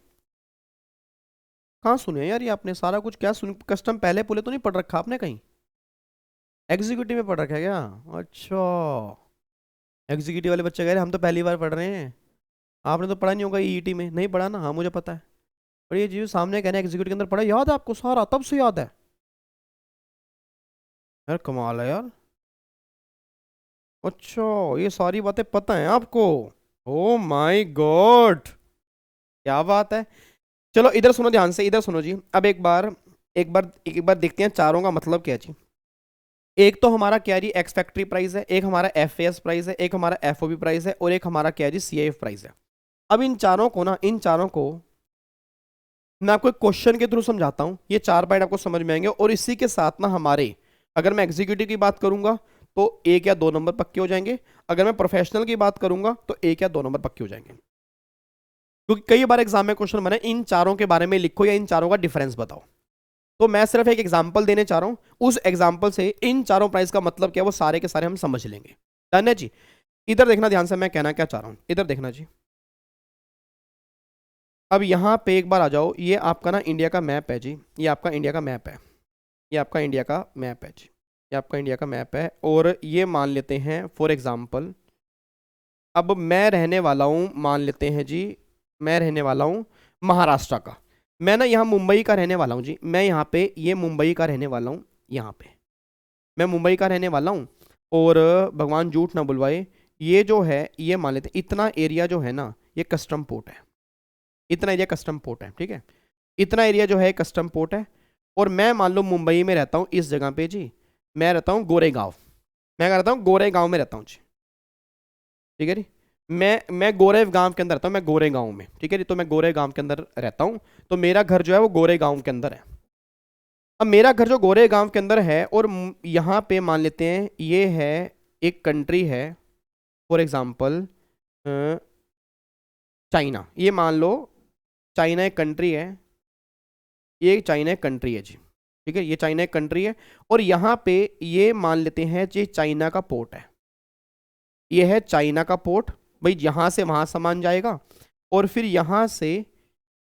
कहाँ सुने यार ये आपने सारा कुछ? क्या सुन, कस्टम पहले पुले तो नहीं पढ़ रखा आपने कहीं? एग्जीक्यूटिव में पढ़ रखा है क्या? अच्छा, एग्जीक्यूटिव वाले बच्चे कह रहे हम तो पहली बार पढ़ रहे हैं। आपने तो पढ़ा नहीं होगा ईईटी में, नहीं पढ़ा ना? हाँ मुझे पता है। और ये जी सामने कहना एग्जीक्यूटिव के अंदर पढ़ा, याद है आपको सारा? तब से याद है यार, कमाल है यार। अच्छा, ये सारी बातें पता है आपको? ओ माय गॉड, क्या बात है। चलो इधर सुनो ध्यान से, इधर सुनो जी। अब एक बार देखते हैं चारों का मतलब क्या है जी। एक तो हमारा क्या है जी, एक्स फैक्ट्री प्राइस है, एक हमारा एफएएस प्राइस है, एक हमारा एफओबी प्राइस है, और एक हमारा क्या है जी, सीआईएफ प्राइस है। अब इन चारों को मैं आपको एक क्वेश्चन के थ्रू समझाता हूं। ये 4 पॉइंट आपको समझ में आएंगे, और इसी के साथ ना हमारे, अगर मैं एग्जीक्यूटिव की बात करूंगा तो 1 या 2 नंबर पक्के हो जाएंगे, अगर मैं प्रोफेशनल की बात करूंगा तो 1 या 2 नंबर पक्के हो जाएंगे। क्योंकि कई बार एग्जाम में क्वेश्चन बने इन चारों के बारे में लिखो या इन चारों का डिफरेंस बताओ। तो मैं सिर्फ एक एग्जाम्पल देने चाह रहा हूं, उस एग्जाम्पल से इन चारों प्राइस का मतलब क्या है वो सारे के सारे हम समझ लेंगे। डन है जी? इधर देखना ध्यान से, मैं कहना क्या चाह रहा हूं, इधर देखना जी। अब यहां पे एक बार आ जाओ, ये आपका ना इंडिया का मैप है जी, ये आपका इंडिया का मैप है, ये आपका इंडिया का मैप है जी, ये आपका इंडिया का मैप है। और ये मान लेते हैं फॉर एग्जाम्पल, अब मैं रहने वाला हूँ, मान लेते हैं जी मैं रहने वाला हूँ महाराष्ट्र का। मैं ना यहाँ मुंबई का रहने वाला हूँ जी, मैं यहाँ पे ये मुंबई का रहने वाला हूँ, यहाँ पे मैं मुंबई का रहने वाला हूँ। और भगवान झूठ ना बुलवाए, ये जो है ये मान लेते हैं इतना एरिया जो है ना ये कस्टम पोर्ट है, इतना एरिया कस्टम पोर्ट है, ठीक है? इतना एरिया जो है कस्टम पोर्ट है। और मैं मान लो मुंबई में रहता हूँ इस जगह पे जी, मैं रहता हूँ गोरेगांव, मैं रहता हूँ गोरेगांव में रहता हूँ जी, ठीक है जी? मैं गोरेगांव के अंदर रहता हूँ, मैं गोरेगांव में, ठीक है जी? तो मैं गोरेगांव के अंदर रहता हूँ, तो मेरा घर जो है वो गोरेगांव के अंदर है। अब मेरा घर जो गोरेगांव के अंदर है, और यहाँ पे मान लेते हैं ये है एक कंट्री है, फॉर एग्जाम्पल चाइना, ये मान लो चाइना एक कंट्री है, ये चाइना एक कंट्री है जी, ठीक है? ये चाइना एक कंट्री है, और यहाँ पे ये मान लेते हैं जी चाइना का पोर्ट है, ये है चाइना का पोर्ट। भाई यहाँ से वहाँ सामान जाएगा, और फिर यहाँ से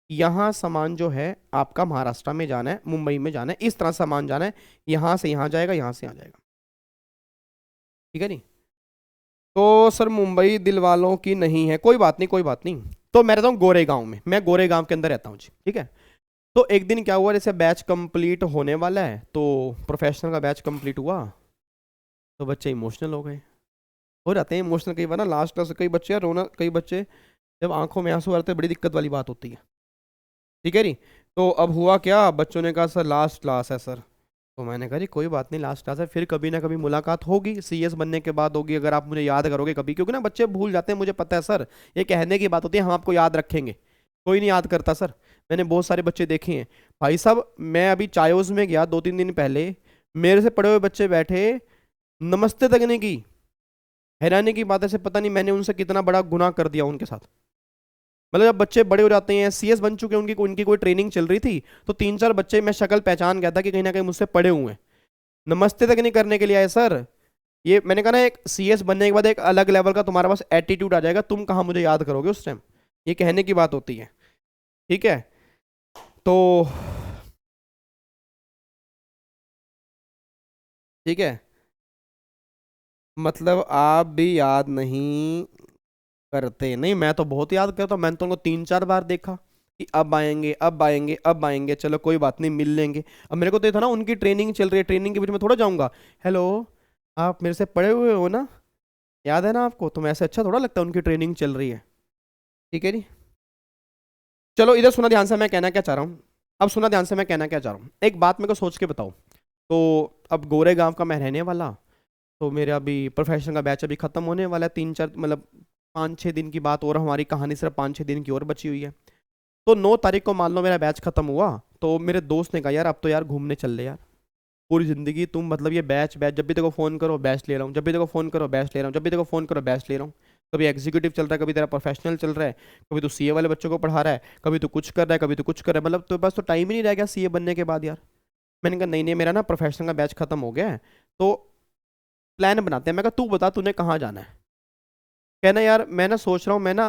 यहाँ सामान जो है आपका महाराष्ट्र में जाना है, मुंबई में जाना है, इस तरह सामान जाना है, यहाँ से यहाँ जाएगा, यहाँ से यहाँ जाएगा, ठीक है नहीं? तो सर मुंबई दिल वालों की नहीं है, कोई बात नहीं, कोई बात नहीं। तो मैं रहता हूँ गोरेगांव में, मैं गोरेगांव के अंदर रहता हूँ जी, ठीक है? तो एक दिन क्या हुआ, जैसे बैच कंप्लीट होने वाला है, तो प्रोफेशनल का बैच कंप्लीट हुआ, तो बच्चे इमोशनल हो जाते हैं इमोशनल कई बार ना, लास्ट क्लास कई बच्चे यार रोना, कई बच्चे जब आंखों में आंसू आते हैं बड़ी दिक्कत वाली बात होती है, ठीक है जी? तो अब हुआ क्या, बच्चों ने कहा सर लास्ट क्लास है सर। तो मैंने कहा जी कोई बात नहीं, लास्ट क्लास है, फिर कभी ना कभी मुलाकात होगी, सीएस बनने के बाद होगी, अगर आप मुझे याद करोगे कभी, क्योंकि ना बच्चे भूल जाते हैं, मुझे पता है सर, ये कहने की बात होती है हम आपको याद रखेंगे, कोई नहीं याद करता सर। मैंने बहुत सारे बच्चे देखे हैं भाई साहब, मैं अभी चायोस में गया 2-3 दिन पहले, मेरे से पढ़े हुए बच्चे बैठे, नमस्ते तक नहीं की। हैरानी की बात है, से पता नहीं मैंने उनसे कितना बड़ा गुनाह कर दिया उनके साथ। मतलब जब बच्चे बड़े हो जाते हैं, सीएस बन चुके हैं, उनकी कोई ट्रेनिंग चल रही थी, तो 3-4 बच्चे मैं शक्ल पहचान गया था कि कहीं ना कहीं मुझसे पढ़े हुए हैं, नमस्ते तक नहीं करने के लिए आए सर। ये मैंने कहा ना, एक सीएस बनने के बाद एक अलग लेवल का तुम्हारे पास एटीट्यूड आ जाएगा, तुम कहाँ मुझे याद करोगे उस टाइम, ये कहने की बात होती है, ठीक है? तो ठीक है, मतलब आप भी याद नहीं करते? नहीं, मैं तो बहुत याद करता हूँ, मैंने तो उनको 3-4 बार देखा कि अब आएंगे, अब आएंगे, अब आएंगे, चलो कोई बात नहीं मिल लेंगे। अब मेरे को तो ये था ना उनकी ट्रेनिंग चल रही है, ट्रेनिंग के बीच में थोड़ा जाऊंगा, हेलो आप मेरे से पढ़े हुए हो ना, याद है ना आपको? तो मैं ऐसे अच्छा थोड़ा लगता है, उनकी ट्रेनिंग चल रही है, ठीक है जी? चलो इधर सुना ध्यान से, मैं कहना क्या चाह रहा हूँ, अब सुना ध्यान से मैं कहना क्या चाह रहा हूँ। एक बात मेरे को सोच के बताओ, तो अब गोरेगांव का मैं रहने वाला, तो मेरा अभी प्रोफेशनल का बैच अभी खत्म होने वाला है, 3-4 मतलब 5-6 दिन की बात, और हमारी कहानी सिर्फ 5-6 दिन की और बची हुई है। तो 9 तारीख को मान लो मेरा बैच खत्म हुआ, तो मेरे दोस्त ने कहा यार अब तो यार घूमने चल ले यार, पूरी ज़िंदगी तुम मतलब ये बैच जब भी देखो फ़ोन करो बैच ले रहा हूँ, जब भी देखो फ़ोन करो बैच ले रहा हूँ, जब भी देखो फ़ोन करो बैच ले रहा हूँ, कभी एग्जीक्यूटिव चल रहा है, कभी तेरा प्रोफेशनल चल रहा है, कभी तो सीए वाले बच्चों को पढ़ा रहा है, कभी तो कुछ कर रहा है, कभी तो कुछ कर रहा है, मतलब तो बस तो टाइम ही नहीं रह गया सीए बनने के बाद यार। मैंने कहा नहीं नहीं, मेरा ना प्रोफेशनल का बैच खत्म हो गया है, तो प्लान बनाते हैं। मैं कहा तू बता तूने कहाँ जाना है? कहना यार मैं ना सोच रहा हूँ, मैं ना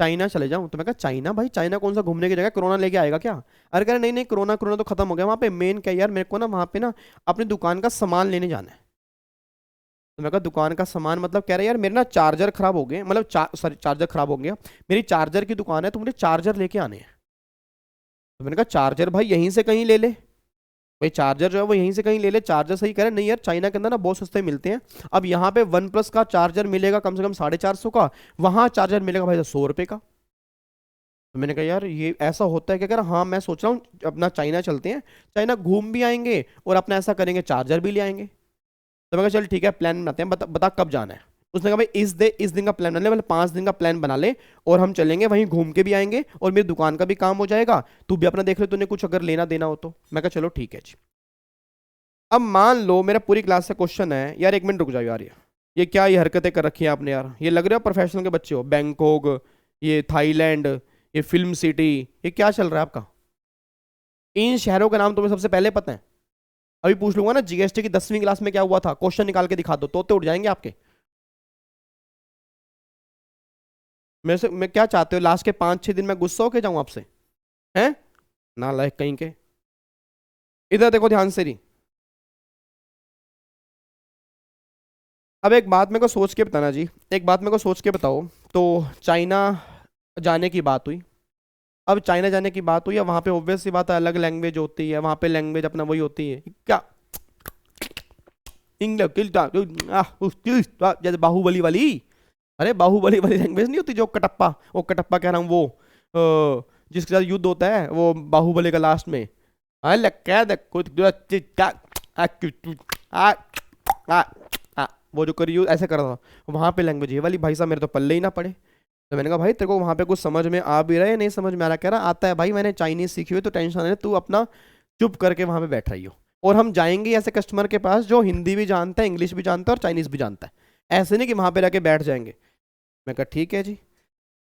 चाइना चले जाऊं? तो मैं कहा चाइना भाई, चाइना कौन सा घूमने की जगह, कोरोना लेके आएगा क्या? अरे कह रहे नहीं नहीं, कोरोना कोरोना तो खत्म हो गया वहां पे, मेन क्या यार मेरे को ना वहां पे ना अपनी दुकान का सामान लेने जाना है। तो मैं कहा दुकान का सामान मतलब? कह रहे यार मेरे ना चार्जर खराब हो गए, मतलब सॉरी चार्जर खराब हो गया, मेरी चार्जर की दुकान है तो मुझे चार्जर लेके आने हैं। तो मैंने कहा चार्जर भाई यहीं से कहीं ले ले, भाई चार्जर जो है वो यहीं से कहीं ले ले, चार्जर सही कह रहे नहीं यार चाइना के अंदर ना बहुत सस्ते मिलते हैं। अब यहाँ पे वन प्लस का चार्जर मिलेगा कम से कम 450 का, वहां चार्जर मिलेगा भाई 100 रुपये का। तो मैंने कहा यार ये ऐसा होता है क्या? कह रहा हाँ मैं सोच रहा हूँ अपना चाइना चलते हैं, चाइना घूम भी आएंगे और अपना ऐसा करेंगे चार्जर भी ले आएंगे। तो मैं कहा चल ठीक है प्लान बनाते हैं, बता कब जाना है। उसने कहा भाई इस दिन का प्लान बना ले, मतलब 5 दिन का प्लान बना ले और हम चलेंगे, वहीं घूम के भी आएंगे और मेरी दुकान का भी काम हो जाएगा, तू भी अपना देख ले तूने कुछ अगर लेना देना हो तो। मैं कहा चलो ठीक है जी। अब मान लो मेरा पूरी क्लास से क्वेश्चन है, यार 1 मिनट रुक जाओ यार, ये क्या ये हरकतें कर रखी हैं आपने यार, ये लग रहे हो प्रोफेशनल के बच्चे हो। बैंकॉक, ये थाईलैंड, ये फिल्म सिटी, ये क्या चल रहा है आपका? इन शहरों का नाम तुम्हें सबसे पहले पता है? अभी पूछ लूंगा ना जीएसटी की 10वीं क्लास में क्या हुआ था, क्वेश्चन निकाल के दिखा दो, तोते उड़ जाएंगे आपके। मेरे से मैं क्या चाहते हो लास्ट के 5-6 दिन में गुस्सा होके जाऊं आपसे? हैं नालायक कहीं के। इधर देखो ध्यान से रही। अब एक बात मेरे को सोच के बताना जी, एक बात मेरे को सोच के बताओ। तो चाइना जाने की बात हुई, अब चाइना जाने की बात हुई है, वहां पे ऑब्वियस सी बात है अलग लैंग्वेज होती है, वहां पे लैंग्वेज अपना वही होती है क्या, इंग्लिश जैसे बाहुबली वाली, अरे बाहुबली वाली लैंग्वेज नहीं होती जो कटप्पा, वो कटप्पा कह रहा हूँ वो जिसके साथ युद्ध होता है वो बाहुबली का लास्ट में, वो जो करी ऐसे कर रहा था, वहां पे लैंग्वेज ये वाली। भाई साहब मेरे तो पल्ले ही ना पड़े। तो मैंने कहा भाई तेरे को वहां पे कुछ समझ में आ भी रहा है, नहीं समझ में आ रहा? कह रहा आता है भाई, मैंने चाइनीज सीखी हुई, तो टेंशन नहीं, तू अपना चुप करके वहां पे बैठ रही हो। और हम जाएंगे ऐसे कस्टमर के पास जो हिंदी भी जानता है, इंग्लिश भी जानता है और चाइनीज भी जानता है, ऐसे नहीं कि वहां पे रह के बैठ जाएंगे। मैं कहा ठीक है जी।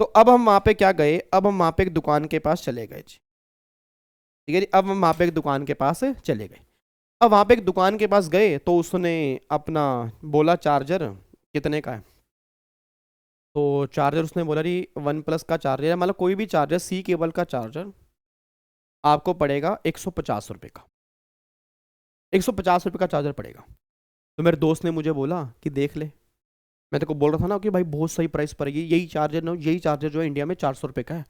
तो अब हम वहां पे क्या गए, अब हम वहां पे एक दुकान के पास चले गए जी, ठीक है जी। अब हम वहां पे एक दुकान के पास चले गए। अब वहां पे एक दुकान के पास गए तो उसने अपना बोला चार्जर कितने का है, तो चार्जर उसने बोला जी वन प्लस का चार्जर है, मतलब कोई भी चार्जर सी केबल का चार्जर आपको पड़ेगा 150 रुपये का, 150 रुपये का चार्जर पड़ेगा। तो मेरे दोस्त ने मुझे बोला कि देख ले, मैं तेरे को बोल रहा था ना कि भाई बहुत सही प्राइस पड़ेगी, यही चार्जर जो है इंडिया में 400 रुपये का है।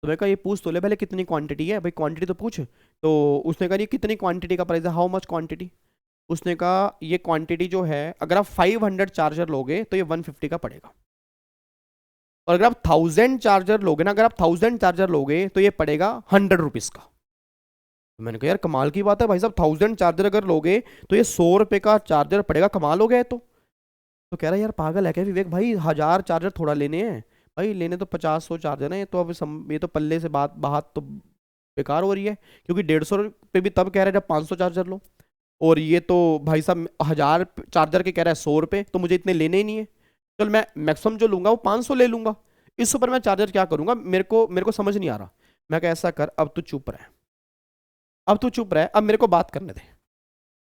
तो मैं कहा ये पूछ तो ले पहले कितनी क्वांटिटी है, भाई क्वांटिटी तो पूछ। तो उसने कहा ये कितनी क्वांटिटी का प्राइस है, हाउ मच क्वांटिटी? उसने कहा ये क्वांटिटी जो है अगर आप 500 चार्जर लोगे तो ये 150 का पड़ेगा, और अगर आप 1000 चार्जर लोगे ना, अगर आप 1000 चार्जर लोगे तो ये पड़ेगा 100 रुपीज़ का। तो मैंने कहा यार कमाल की बात है भाई साहब, 1000 चार्जर अगर लोगे तो ये 100 रुपये का चार्जर पड़ेगा, कमाल हो गया है। तो कह रहा है यार पागल है क्या विवेक भाई, 1000 चार्जर थोड़ा लेने हैं भाई, लेने तो 50-100 चार्जर हैं, तो अब ये तो पल्ले से बात तो बेकार हो रही है, क्योंकि 150 रुपये भी तब कह रहा है जब 500 चार्जर लो, और ये तो भाई साहब 1000 चार्जर के कह रहा है 100 रुपये, तो मुझे इतने लेने ही नहीं है। चल मैं मैक्सिमम जो लूंगा वो 500 ले लूंगा, इस ऊपर मैं चार्जर क्या करूंगा, मेरे को समझ नहीं आ रहा। मैं कहा ऐसा कर, अब तू चुप रहे, अब तू चुप रहे, अब मेरे को बात करने दे।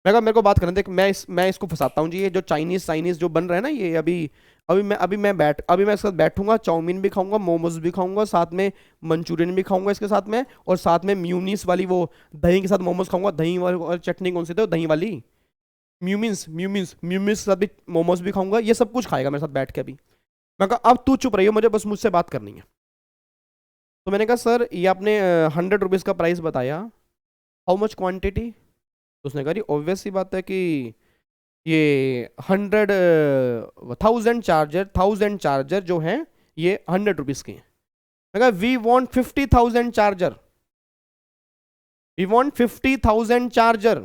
मैं कहा मेरे को बात करने दे, मैं इसको फंसाता हूँ जी, ये जो चाइनीज जो बन रहा है ना, ये अभी मैं इसके साथ बैठूंगा, चाउमीन भी खाऊंगा, मोमोज भी खाऊंगा, साथ में मंचूरियन भी खाऊंगा इसके साथ में, और साथ में म्यूनीस वाली वो दही के साथ मोमोज खाऊंगा, दही वाली और चटनी कौन सी थी दही वाली, म्यूमिन्स के साथ भी मोमोज भी खाऊंगा, ये सब कुछ खाएगा मेरे साथ बैठ के अभी। मैं कहा अब तू चुप रहियो, मुझे बस मुझसे बात करनी है। तो मैंने कहा सर ये आपने 100 रुपीज़ का प्राइस बताया, हाउ मच क्वांटिटी? तो उसने कहा ऑब्वियस सी बात है कि ये 1000 चार्जर जो हैं ये 100 रुपीज़ के हैं। मैं कहा we want 50,000 charger, we want 50,000 charger,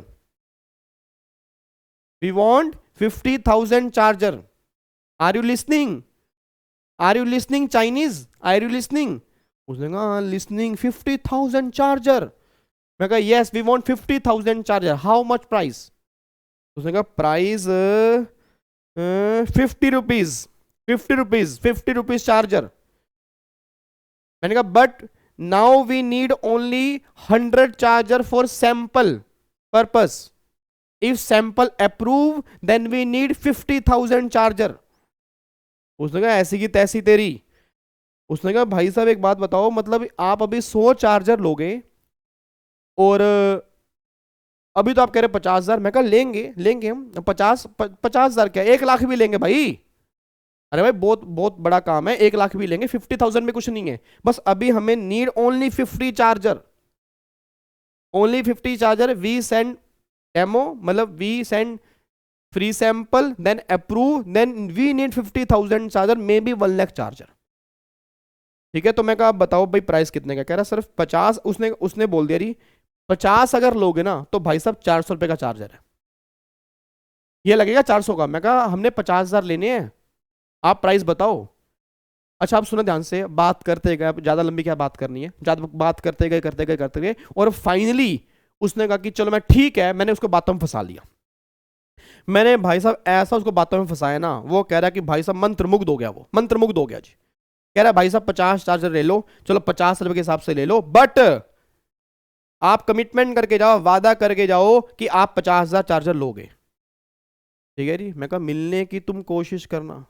we want 50,000 charger. Are you listening, are you listening Chinese, are you listening? उसने कहा लिसनिंग, 50,000 चार्जर। मैं कहा yes we want 50,000 charger, how much price? उसने कहा प्राइस 50 रुपीज चार्जर। मैंने कहा but now we need only 100 charger for sample purpose, if sample approve then we need 50,000 charger. उसने कहा ऐसी की तैसी तेरी, उसने कहा भाई साहब एक बात बताओ, मतलब आप अभी 100 चार्जर लोगे और अभी तो आप कह रहे 50,000। मैं कहा लेंगे लेंगे हम 50,000 क्या 1 लाख भी लेंगे भाई। अरे भाई बहुत बहुत बड़ा काम है, 1 लाख भी लेंगे, 50,000 में कुछ नहीं है। बस अभी हमें need only 50 charger, only 50 charger. We send demo, मतलब we send free sample, then approve, then we need 50,000 charger, may be 1 lakh charger. ठीक है, तो मैं कहा आप बताओ भाई प्राइस कितने का। कह रहा सिर्फ 50। उसने बोल दिया, रही 50 अगर लोगे ना तो भाई साहब 400 रुपए का चार्जर है, ये लगेगा 400 का। मैं कहा हमने 50,000 लेने हैं, आप प्राइस बताओ। अच्छा आप सुनो ध्यान से, बात करते गए, ज्यादा लंबी क्या बात करनी है, ज्यादा बात करते गए और फाइनली उसने कहा कि चलो मैं ठीक है। मैंने उसको बातों में फंसा लिया। मैंने भाई साहब ऐसा उसको बातों में फंसाया ना, वो कह रहा कि भाई साहब मंत्रमुग्ध हो गया, वो मंत्रमुग्ध हो गया जी। कह रहा भाई साहब 50 चार्जर ले लो, चलो 50 रुपए के हिसाब से ले लो, बट आप कमिटमेंट करके जाओ, वादा करके जाओ कि आप 50,000 चार्जर लोगे। ठीक है जी। मैं कहा मिलने की तुम कोशिश करना,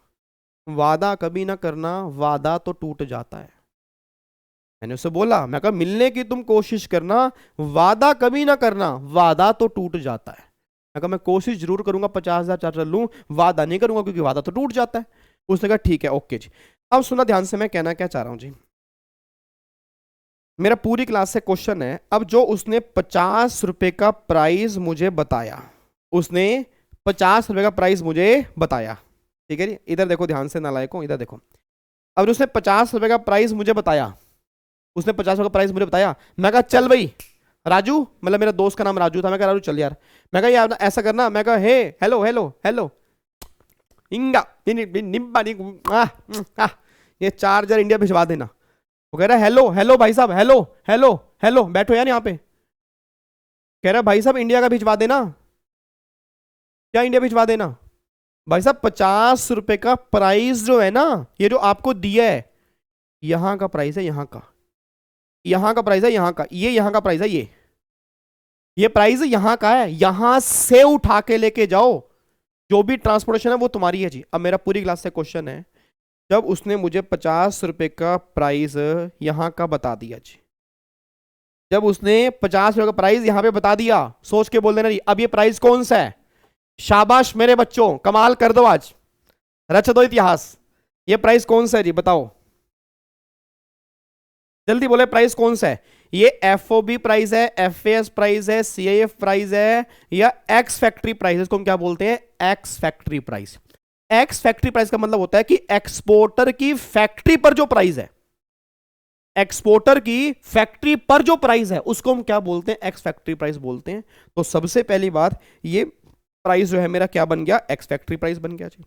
वादा कभी ना करना, वादा तो टूट जाता है। मैंने उससे बोला, मैं कहा मिलने की तुम कोशिश करना, वादा कभी ना करना, वादा तो टूट जाता है। मैं कहा मैं कोशिश जरूर करूंगा 50,000 चार्जर लूं, वादा नहीं करूंगा क्योंकि वादा तो टूट जाता है। उसने कहा ठीक है ओके जी। अब सुना ध्यान से, मैं कहना क्या चाह रहा हूं जी, मेरा पूरी क्लास से क्वेश्चन है। अब जो उसने 50 रुपए का प्राइस मुझे बताया, उसने 50 रुपए का प्राइस मुझे बताया, ठीक है जी। इधर देखो ध्यान से नालायकों, इधर देखो। अब उसने 50 रुपए का प्राइस मुझे बताया, उसने 50 रुपए का प्राइस मुझे बताया। मैं कहा चल भाई राजू, मतलब मेरा दोस्त का नाम राजू था। मैं कहा राजू चल यार, मैं कहा यार ऐसा करना, मैं कहा हे हेलो हेलो हेलो इंगा निम्बा ये चार्जर इंडिया भिजवा देना। वो कह रहा है हेलो हेलो भाई साहब, हेलो हेलो हेलो, बैठो यार यहाँ पे। कह रहा भाई साहब इंडिया का भिजवा देना। क्या इंडिया भिजवा देना? भाई साहब 50 रुपए का प्राइस जो है ना, ये जो आपको दिया है, यहां का प्राइस है, यहां का प्राइस है, यहां का, ये यहां का प्राइस है, ये प्राइस यहां का है। यहां से उठा के लेके जाओ, जो भी ट्रांसपोर्टेशन है वो तुम्हारी है जी। अब मेरा पूरी क्लास से क्वेश्चन है, जब उसने मुझे 50 रुपए का प्राइस यहां का बता दिया जी, जब उसने 50 रुपए का प्राइस यहां पे बता दिया, सोच के बोल देना जी अब ये प्राइस कौन सा है। शाबाश मेरे बच्चों, कमाल कर दो आज, रच दो इतिहास। ये प्राइस कौन सा है जी बताओ, जल्दी बोले प्राइस कौन सा है। ये FOB प्राइस है, FAS प्राइस है, CIF प्राइस है, या एक्स फैक्ट्री प्राइस, इसको हम क्या बोलते हैं, ex factory price. Ex factory price का मतलब होता है कि एक्सपोर्टर की फैक्ट्री पर जो प्राइस है, एक्सपोर्टर की फैक्ट्री पर जो प्राइस है उसको हम क्या बोलते हैं, एक्स फैक्ट्री प्राइस बोलते हैं। तो सबसे पहली बात, ये प्राइस जो है मेरा क्या बन गया, एक्स फैक्ट्री प्राइस बन गया जी।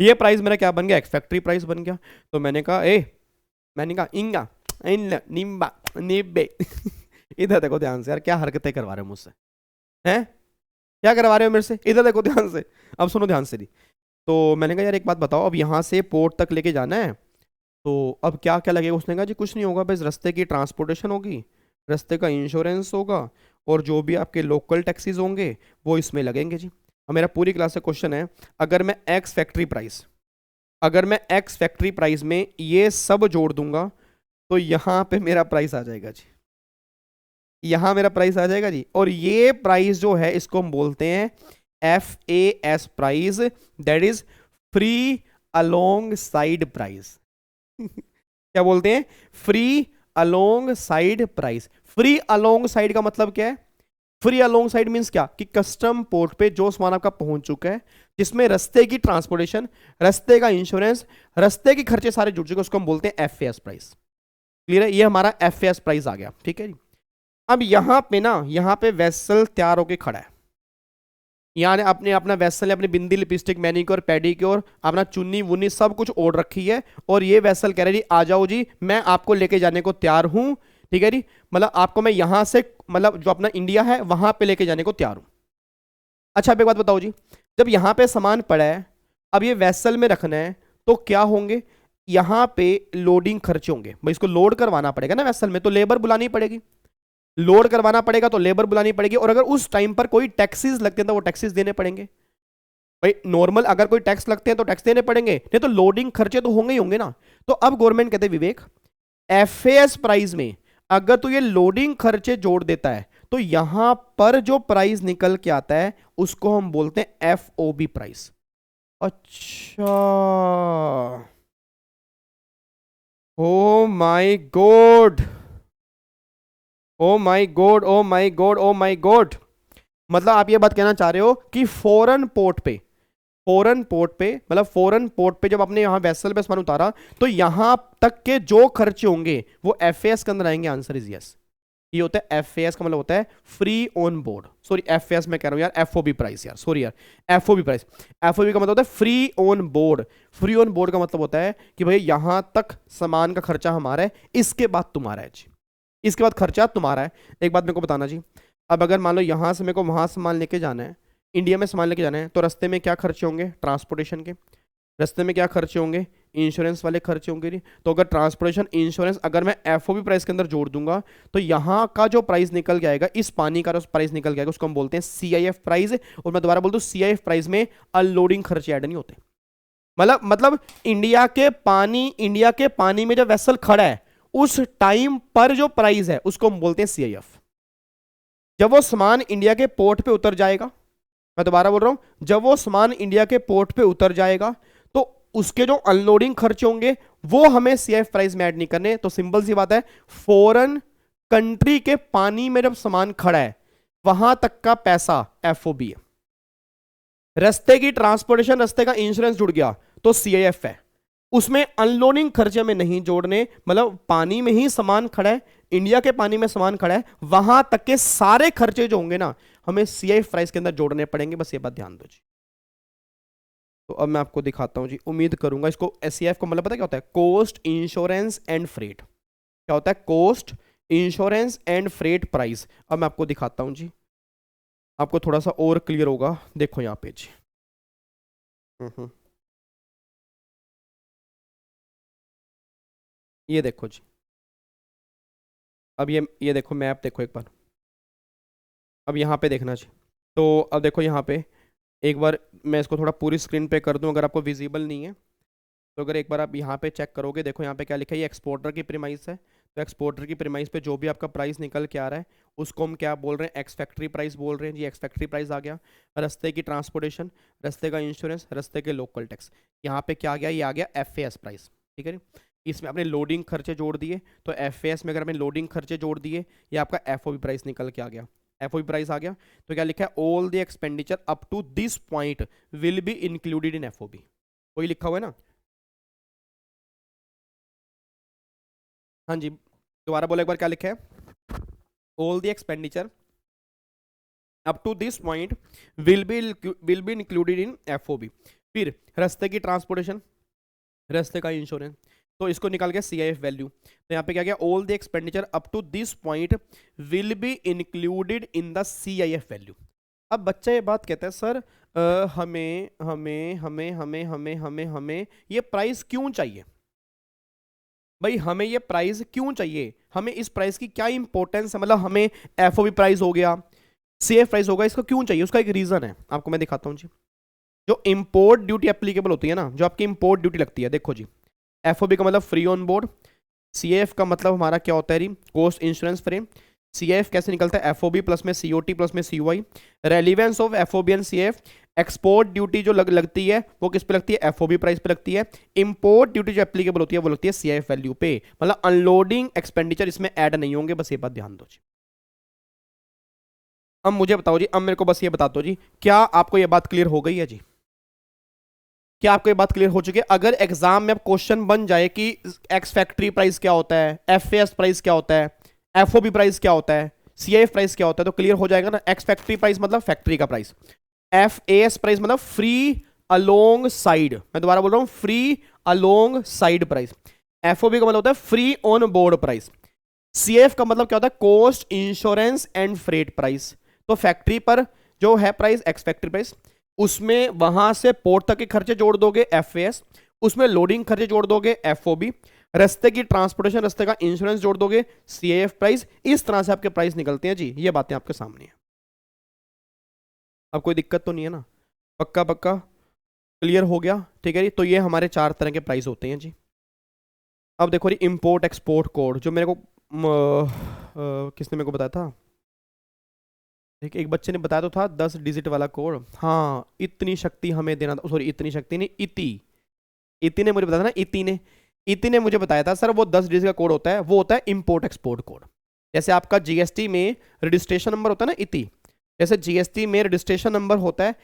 ये प्राइस मेरा क्या बन गया, एक्स फैक्ट्री प्राइस बन गया। तो मैंने कहा इंगा निम्बा निब्बे इधर देखो ध्यान से यार, क्या हरकतें करवा रहे हो मुझसे, हैं क्या करवा रहे हो मेरे से, इधर देखो ध्यान से। अब सुनो ध्यान से जी। तो मैंने कहा यार एक बात बताओ, अब यहाँ से पोर्ट तक लेके जाना है, तो अब क्या क्या लगेगा। उसने कहा जी कुछ नहीं होगा, बस रास्ते की ट्रांसपोर्टेशन होगी, रास्ते का इंश्योरेंस होगा, और जो भी आपके लोकल टैक्सीज होंगे वो इसमें लगेंगे जी। अब मेरा पूरी क्लास से क्वेश्चन है, अगर मैं एक्स फैक्ट्री प्राइस में ये सब जोड़ दूंगा तो यहाँ पे मेरा प्राइस आ जाएगा जी, यहाँ मेरा प्राइस आ जाएगा जी। और ये प्राइस जो है इसको हम बोलते हैं FAS price, that is free along side price. क्या बोलते हैं, free along side price. Free along side का मतलब क्या है, फ्री अलोंग साइड मींस क्या, कि कस्टम पोर्ट पे जो सामान आपका पहुंच चुका है, जिसमें रास्ते की ट्रांसपोर्टेशन, रास्ते का इंश्योरेंस, रास्ते के खर्चे सारे जुड़ चुके, उसको हम बोलते हैं FAS प्राइस। क्लियर है, ये हमारा FAS प्राइस आ गया, ठीक है जी। अब यहाँ पे वेसल तैयार होके खड़ा है, यहाँ आपने अपना वेसल, अपनी बिंदी, लिपस्टिक, मैनिक्योर, पेडिक्योर, अपना चुन्नी वुन्नी सब कुछ ओढ़ रखी है, और ये वेसल कह रहे जी आ जाओ जी, मैं आपको लेके जाने को तैयार हूं, ठीक है जी। मतलब आपको मैं यहां से, मतलब जो अपना इंडिया है वहां पे लेके जाने को तैयार हूं। अच्छा अब एक बात बताओ जी, जब यहाँ पे सामान पड़ा है, अब ये वेसल में रखना है, तो क्या होंगे, यहाँ पे लोडिंग खर्चे होंगे। भाई इसको लोड करवाना पड़ेगा ना वेसल में, तो लेबर बुलानी पड़ेगी, लोड करवाना पड़ेगा तो लेबर बुलानी पड़ेगी, और अगर उस टाइम पर कोई टैक्सीज लगते हैं तो वो टैक्सीज देने पड़ेंगे। भाई नॉर्मल अगर कोई टैक्स लगते हैं तो टैक्स देने पड़ेंगे, नहीं तो लोडिंग खर्चे तो होंगे ही होंगे ना। तो अब गवर्नमेंट कहते हैं विवेक एफएएस प्राइस में अगर तू ये लोडिंग खर्चे जोड़ देता है तो यहां पर जो प्राइस निकल के आता है उसको हम बोलते हैं एफओबी प्राइस। अच्छा, ओ my God, O my God, O my God, O my God. मतलब आप ये बात कहना चाह रहे हो कि फॉरेन पोर्ट पे मतलब फॉरेन पोर्ट पे जब आपने यहां वेसल पे सामान उतारा तो यहां तक के जो खर्चे होंगे वो एफएएस के अंदर आएंगे। Answer is yes. ये होता है एफएएस का मतलब होता है फ्री ऑन बोर्ड, सॉरी एफएएस मैं कह रहा हूं यार, एफओबी प्राइस यार, सॉरी यार, एफओबी प्राइस। एफओबी का मतलब होता है free on board. Free on board का मतलब होता है कि भाई यहां तक सामान का खर्चा हमारा है, इसके बाद तुम्हारा है जी, इसके बाद खर्चा तुम्हारा है। एक बात मेरे को बताना जी, अब अगर मान लो यहां से मेरे को वहां सामान लेके जाना है, इंडिया में सामान लेके जाना है, तो रास्ते में क्या खर्चे होंगे? ट्रांसपोर्टेशन के। रास्ते में क्या खर्चे होंगे? इंश्योरेंस वाले खर्चे होंगे नहीं। तो अगर ट्रांसपोर्टेशन इंश्योरेंस अगर मैं एफओबी प्राइस के अंदर जोड़ दूंगा तो यहाँ का जो प्राइस निकल के आएगा, इस पानी का जो प्राइस निकल के आएगा उसको हम बोलते हैं सीआईएफ प्राइस। और मैं दोबारा बोलता हूँ सीआईएफ प्राइस में अनलोडिंग खर्चे ऐड नहीं होते। मतलब इंडिया के पानी में जब वेसल खड़ा है उस टाइम पर जो प्राइस है उसको हम बोलते हैं सीआईएफ। जब वो सामान इंडिया के पोर्ट पे उतर जाएगा, मैं दोबारा बोल रहा हूं, जब वो सामान इंडिया के पोर्ट पे उतर जाएगा तो उसके जो अनलोडिंग खर्चे होंगे वो हमें सीआईएफ प्राइस में ऐड नहीं करने। तो सिंपल सी बात है, फॉरेन कंट्री के पानी में जब सामान खड़ा है वहां तक का पैसा एफओबी है। रास्ते की ट्रांसपोर्टेशन, रास्ते का इंश्योरेंस जुड़ गया तो सीआईएफ है। उसमें अनलोडिंग खर्चे में नहीं जोड़ने, मतलब पानी में ही सामान खड़ा है, इंडिया के पानी में सामान खड़ा है, वहां तक के सारे खर्चे जो होंगे ना हमें सीआईएफ प्राइस के अंदर जोड़ने पड़ेंगे। बस ये बात ध्यान दो जी। तो अब मैं आपको दिखाता हूं जी, उम्मीद करूंगा इसको। सीआईएफ का मतलब पता क्या होता है? Cost, insurance and freight. क्या होता है? Cost, insurance and freight price. अब मैं आपको दिखाता हूं जी, आपको थोड़ा सा और क्लियर होगा। देखो यहां पे जी, ये देखो जी, अब ये देखो मैप, देखो एक बार, अब यहाँ पे देखना जी। तो अब देखो यहाँ पे एक बार मैं इसको थोड़ा पूरी स्क्रीन पे कर दूं, अगर आपको विजिबल नहीं है तो अगर एक बार आप यहाँ पे चेक करोगे, देखो यहाँ पे क्या लिखा है, ये एक्सपोर्टर की प्रीमाइस है। तो एक्सपोर्टर की प्रीमाइस पे जो भी आपका प्राइस निकल के आ रहा है उसको हम क्या बोल रहे हैं? एक्स फैक्ट्री प्राइस बोल रहे हैं जी। एक्स फैक्ट्री प्राइस आ गया। रास्ते की ट्रांसपोर्टेशन, रास्ते का इंश्योरेंस, रास्ते के लोकल टैक्स, यहाँ पे क्या आ गया? ये आ गया एफएएस प्राइस। ठीक है, इसमें आपने लोडिंग खर्चे जोड़ दिए तो एफएएस में अगर आपने लोडिंग खर्चे जोड़ दिए ये आपका एफओबी प्राइस निकल के आ गया। एफओबी प्राइस आ गया तो क्या लिखा है? All the expenditure up to this point will be included in FOB. वही लिखा हुआ है ना? हाँ जी, दोबारा बोला एक बार, क्या लिखा है? All the expenditure up to this point will be included in FOB. फिर रास्ते की ट्रांसपोर्टेशन, रास्ते का इंश्योरेंस, तो इसको निकाल के सीआईएफ वैल्यू। तो यहाँ पे क्या गया? All the expenditure up to this point will be included in the CIF value. अब बच्चा ये बात कहता है सर हमें हमें हमें हमें हमें हमें हमें ये प्राइस क्यों चाहिए? भाई हमें ये प्राइस क्यों चाहिए? हमें इस प्राइस की क्या इंपॉर्टेंस है? मतलब हमें एफओबी प्राइस हो गया, सीआईएफ प्राइस होगा, इसका क्यों चाहिए? उसका एक रीजन है, आपको मैं दिखाता हूँ जी। जो इंपोर्ट ड्यूटी एप्लीकेबल होती है ना, जो आपकी इंपोर्ट ड्यूटी लगती है, देखो जी, एफओबी का मतलब फ्री ऑन बोर्ड, सीएफ का मतलब हमारा क्या होता है? Cost insurance frame. सीएफ कैसे निकलता है? एफओबी प्लस में सीओटी प्लस में COI. Relevance of FOB and CF, export duty जो लगती है वो किस पे लगती है? एफओबी प्राइस पे लगती है। इंपोर्ट ड्यूटी जो एप्लीकेबल होती है वो लगती है सीएफ वैल्यू पे। मतलब अनलोडिंग एक्सपेंडिचर इसमें ऐड नहीं होंगे, बस ये बात ध्यान दो जी। अब मुझे बताओ जी, अब मेरे को बस ये बता दो जी, क्या आपको ये बात क्लियर हो गई है जी? क्या आपको ये बात क्लियर हो चुकी है? अगर एग्जाम में अब क्वेश्चन बन जाए कि एक्स फैक्ट्री प्राइस क्या होता है, एफएएस प्राइस क्या होता है, एफओबी प्राइस क्या होता है, सीआईएफ प्राइस क्या होता है, तो क्लियर हो जाएगा ना। एक्स फैक्ट्री प्राइस मतलब फैक्ट्री का प्राइस, एफएएस प्राइस मतलब फ्री अलोंग साइड, मैं दोबारा बोल रहा हूं, free along side price. FOB का मतलब होता है free on board price. CF का मतलब क्या होता है? Cost, insurance and freight price. तो फैक्ट्री पर जो है प्राइस एक्स फैक्ट्री प्राइस, उसमें वहां से पोर्ट तक के खर्चे जोड़ दोगे एफएएस, उसमें लोडिंग खर्चे जोड़ दोगे एफओबी, रास्ते की ट्रांसपोर्टेशन, रास्ते का इंश्योरेंस जोड़ दोगे सीएफ प्राइस। इस तरह से आपके प्राइस निकलते हैं जी। ये बातें आपके सामने हैं, अब कोई दिक्कत तो नहीं है ना? पक्का पक्का क्लियर हो गया, ठीक है जी। तो ये हमारे 4 तरह के प्राइस होते हैं जी। अब देखो जी इंपोर्ट एक्सपोर्ट कोड, जो मेरे को किसने मेरे को बताया था, एक बच्चे ने बताया तो था 10 डिजिट वाला कोड। हाँ, इतनी शक्ति हमें देना था, सॉरी इतनी शक्ति नहीं, इति ने मुझे बताया था ना, इति ने मुझे बताया था सर वो 10 डिजिट का कोड होता है, वो होता है इंपोर्ट एक्सपोर्ट कोड। जैसे आपका जीएसटी में रजिस्ट्रेशन नंबर होता है ना इति, जैसे जीएसटी में रजिस्ट्रेशन नंबर होता है,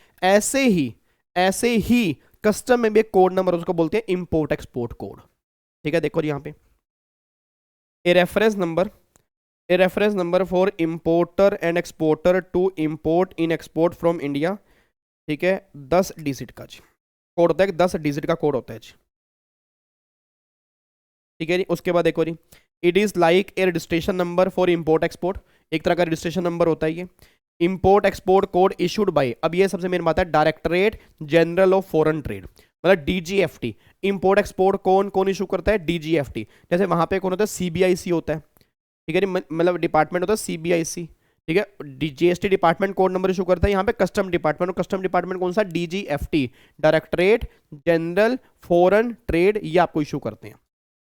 ऐसे ही कस्टम में भी एक कोड नंबर उसको बोलते हैं इंपोर्ट एक्सपोर्ट कोड। ठीक है, देखो यहाँ पे a reference number for importer and exporter to import in export from India. ठीक है, 10 डिजिट का जी कोड होता है, 10 डिजिट का कोड होता है जी। ठीक है जी, उसके बाद देखो जी it is like a registration number for import export, एक तरह का रजिस्ट्रेशन नंबर होता है ये। Import export code issued by, अब ये सबसे मेन बात है, directorate general of foreign trade, मतलब डीजीएफटी। इंपोर्ट एक्सपोर्ट कौन इशू करता है, डीजीएफटी। जैसे वहां पे कौन होता है, सीबीआईसी होता है। ठीक है जी, मतलब डिपार्टमेंट होता है सीबीआईसी। ठीक है, GST department code number issue करता है, यहाँ पे कस्टम डिपार्टमेंट, और कस्टम डिपार्टमेंट कौन सा, DGFT, directorate general foreign trade, ये आपको इशू करते हैं।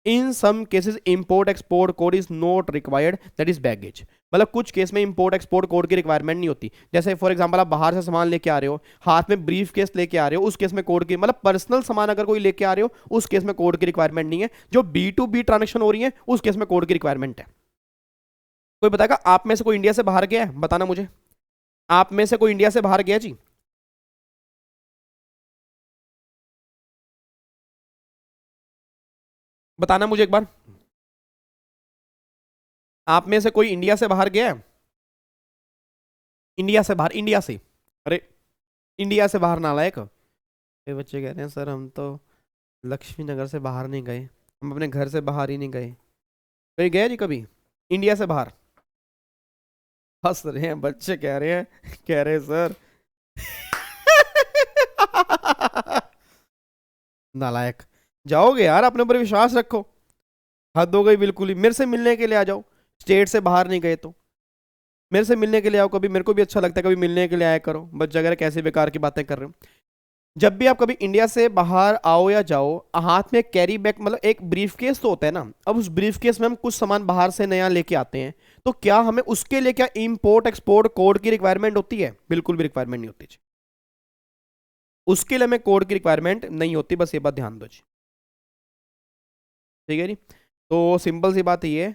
In some cases import export code is not required, that is baggage. मतलब कुछ केस में इंपोर्ट एक्सपोर्ट कोड की रिक्वायरमेंट नहीं होती। जैसे फॉर एग्जांपल आप बाहर से सामान लेके आ रहे हो, हाथ में ब्रीफ केस लेके आ रहे हो, उस केस में कोड की, मतलब पर्सनल सामान अगर कोई लेके आ रहे हो उस केस में कोड की रिक्वायरमेंट नहीं है। जो B2B ट्रांजेक्शन हो रही है उस केस में कोड की रिक्वायरमेंट है। कोई बताएगा आप में से कोई इंडिया से बाहर गया है, बताना मुझे, आप में से कोई इंडिया से बाहर गया जी? बताना मुझे एक बार, आप में से कोई इंडिया से बाहर गया है? इंडिया से बाहर, इंडिया से, अरे इंडिया से बाहर नालायक। ये बच्चे कह रहे हैं सर हम तो लक्ष्मी नगर से बाहर नहीं गए, हम अपने घर से बाहर ही नहीं गए। कोई गया जी कभी इंडिया से बाहर? हंस रहे हैं बच्चे, कह रहे हैं सर नालायक। जाओगे यार, अपने ऊपर विश्वास रखो, हद हो गई बिल्कुल ही। मेरे से मिलने के लिए आ जाओ, स्टेट से बाहर नहीं गए तो मेरे से मिलने के लिए आओ कभी, मेरे को भी अच्छा लगता है कभी मिलने के लिए आया करो। बच्चे अगर कैसे बेकार की बातें कर रहे हो। जब भी आप कभी इंडिया से बाहर आओ या जाओ, हाथ में कैरी बैग, मतलब एक ब्रीफ केस तो होता है ना, अब उस ब्रीफ केस में हम कुछ सामान बाहर से नया लेके आते हैं, तो क्या हमें उसके लिए क्या इंपोर्ट एक्सपोर्ट कोड की रिक्वायरमेंट होती है? बिल्कुल भी रिक्वायरमेंट नहीं होती जी, उसके लिए हमें कोड की रिक्वायरमेंट नहीं होती, बस ये बात ध्यान दो जी। ठीक है जी, तो सिंपल सी बात ये है।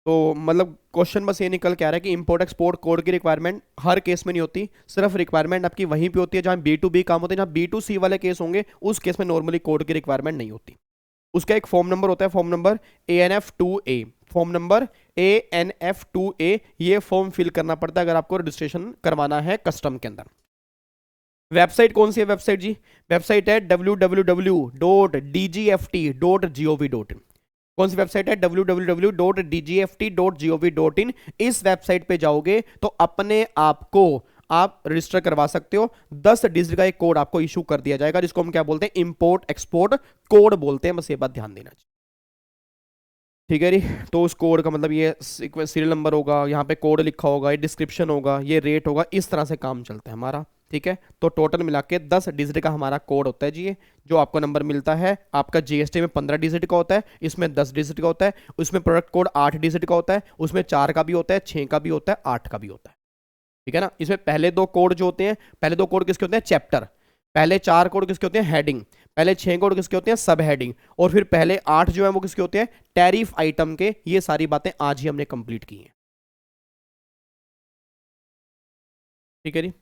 तो मतलब क्वेश्चन बस ये निकल के आ रहा है कि इंपोर्ट एक्सपोर्ट कोड की रिक्वायरमेंट हर केस में नहीं होती, सिर्फ रिक्वायरमेंट आपकी वहीं पे होती है जहां B2B काम होते हैं। जहां B2C वाले केस होंगे उस केस में नॉर्मली कोड की रिक्वायरमेंट नहीं होती। उसका एक फॉर्म नंबर होता है, form number ANF2A, form number ANF2A, ये फॉर्म फिल करना पड़ता है अगर आपको रजिस्ट्रेशन करवाना है कस्टम के अंदर। वेबसाइट कौन सी है वेबसाइट जी? वेबसाइट है www.dgft.gov.in। कौन सी वेबसाइट है? www.dgft.gov.in। इस वेबसाइट पे जाओगे तो अपने आप को आप रजिस्टर करवा सकते हो। 10 डिजिट का एक कोड आपको इशू कर दिया जाएगा, जिसको हम क्या बोलते हैं, इंपोर्ट एक्सपोर्ट कोड बोलते हैं। बस ये बात ध्यान देना चाहिए। ठीक है जी, तो उस कोड का मतलब ये सीरियल नंबर होगा, यहाँ पे कोड लिखा होगा, ये डिस्क्रिप्शन होगा, ये रेट होगा, इस तरह से काम चलता है हमारा। ठीक है, तो टोटल मिला के 10 डिजिट का हमारा कोड होता है जी। ये जो आपको नंबर मिलता है, आपका जीएसटी में 15 डिजिट का होता है, इसमें 10 डिजिट का होता है, उसमें प्रोडक्ट कोड 8 डिजिट का होता है, उसमें 4 का भी होता है, 6 का भी होता है, 8 का भी होता है। ठीक है ना, इसमें पहले 2 कोड जो होते हैं, पहले 2 कोड किसके होते हैं, चैप्टर, पहले 4 कोड किसके होते हैं, हेडिंग, पहले 6 कोड किसके होते हैं, सब हेडिंग, और फिर पहले 8 जो है वो किसके होते हैं, टैरिफ आइटम के। ये सारी बातें आज ही हमने कंप्लीट की हैं। ठीक है जी,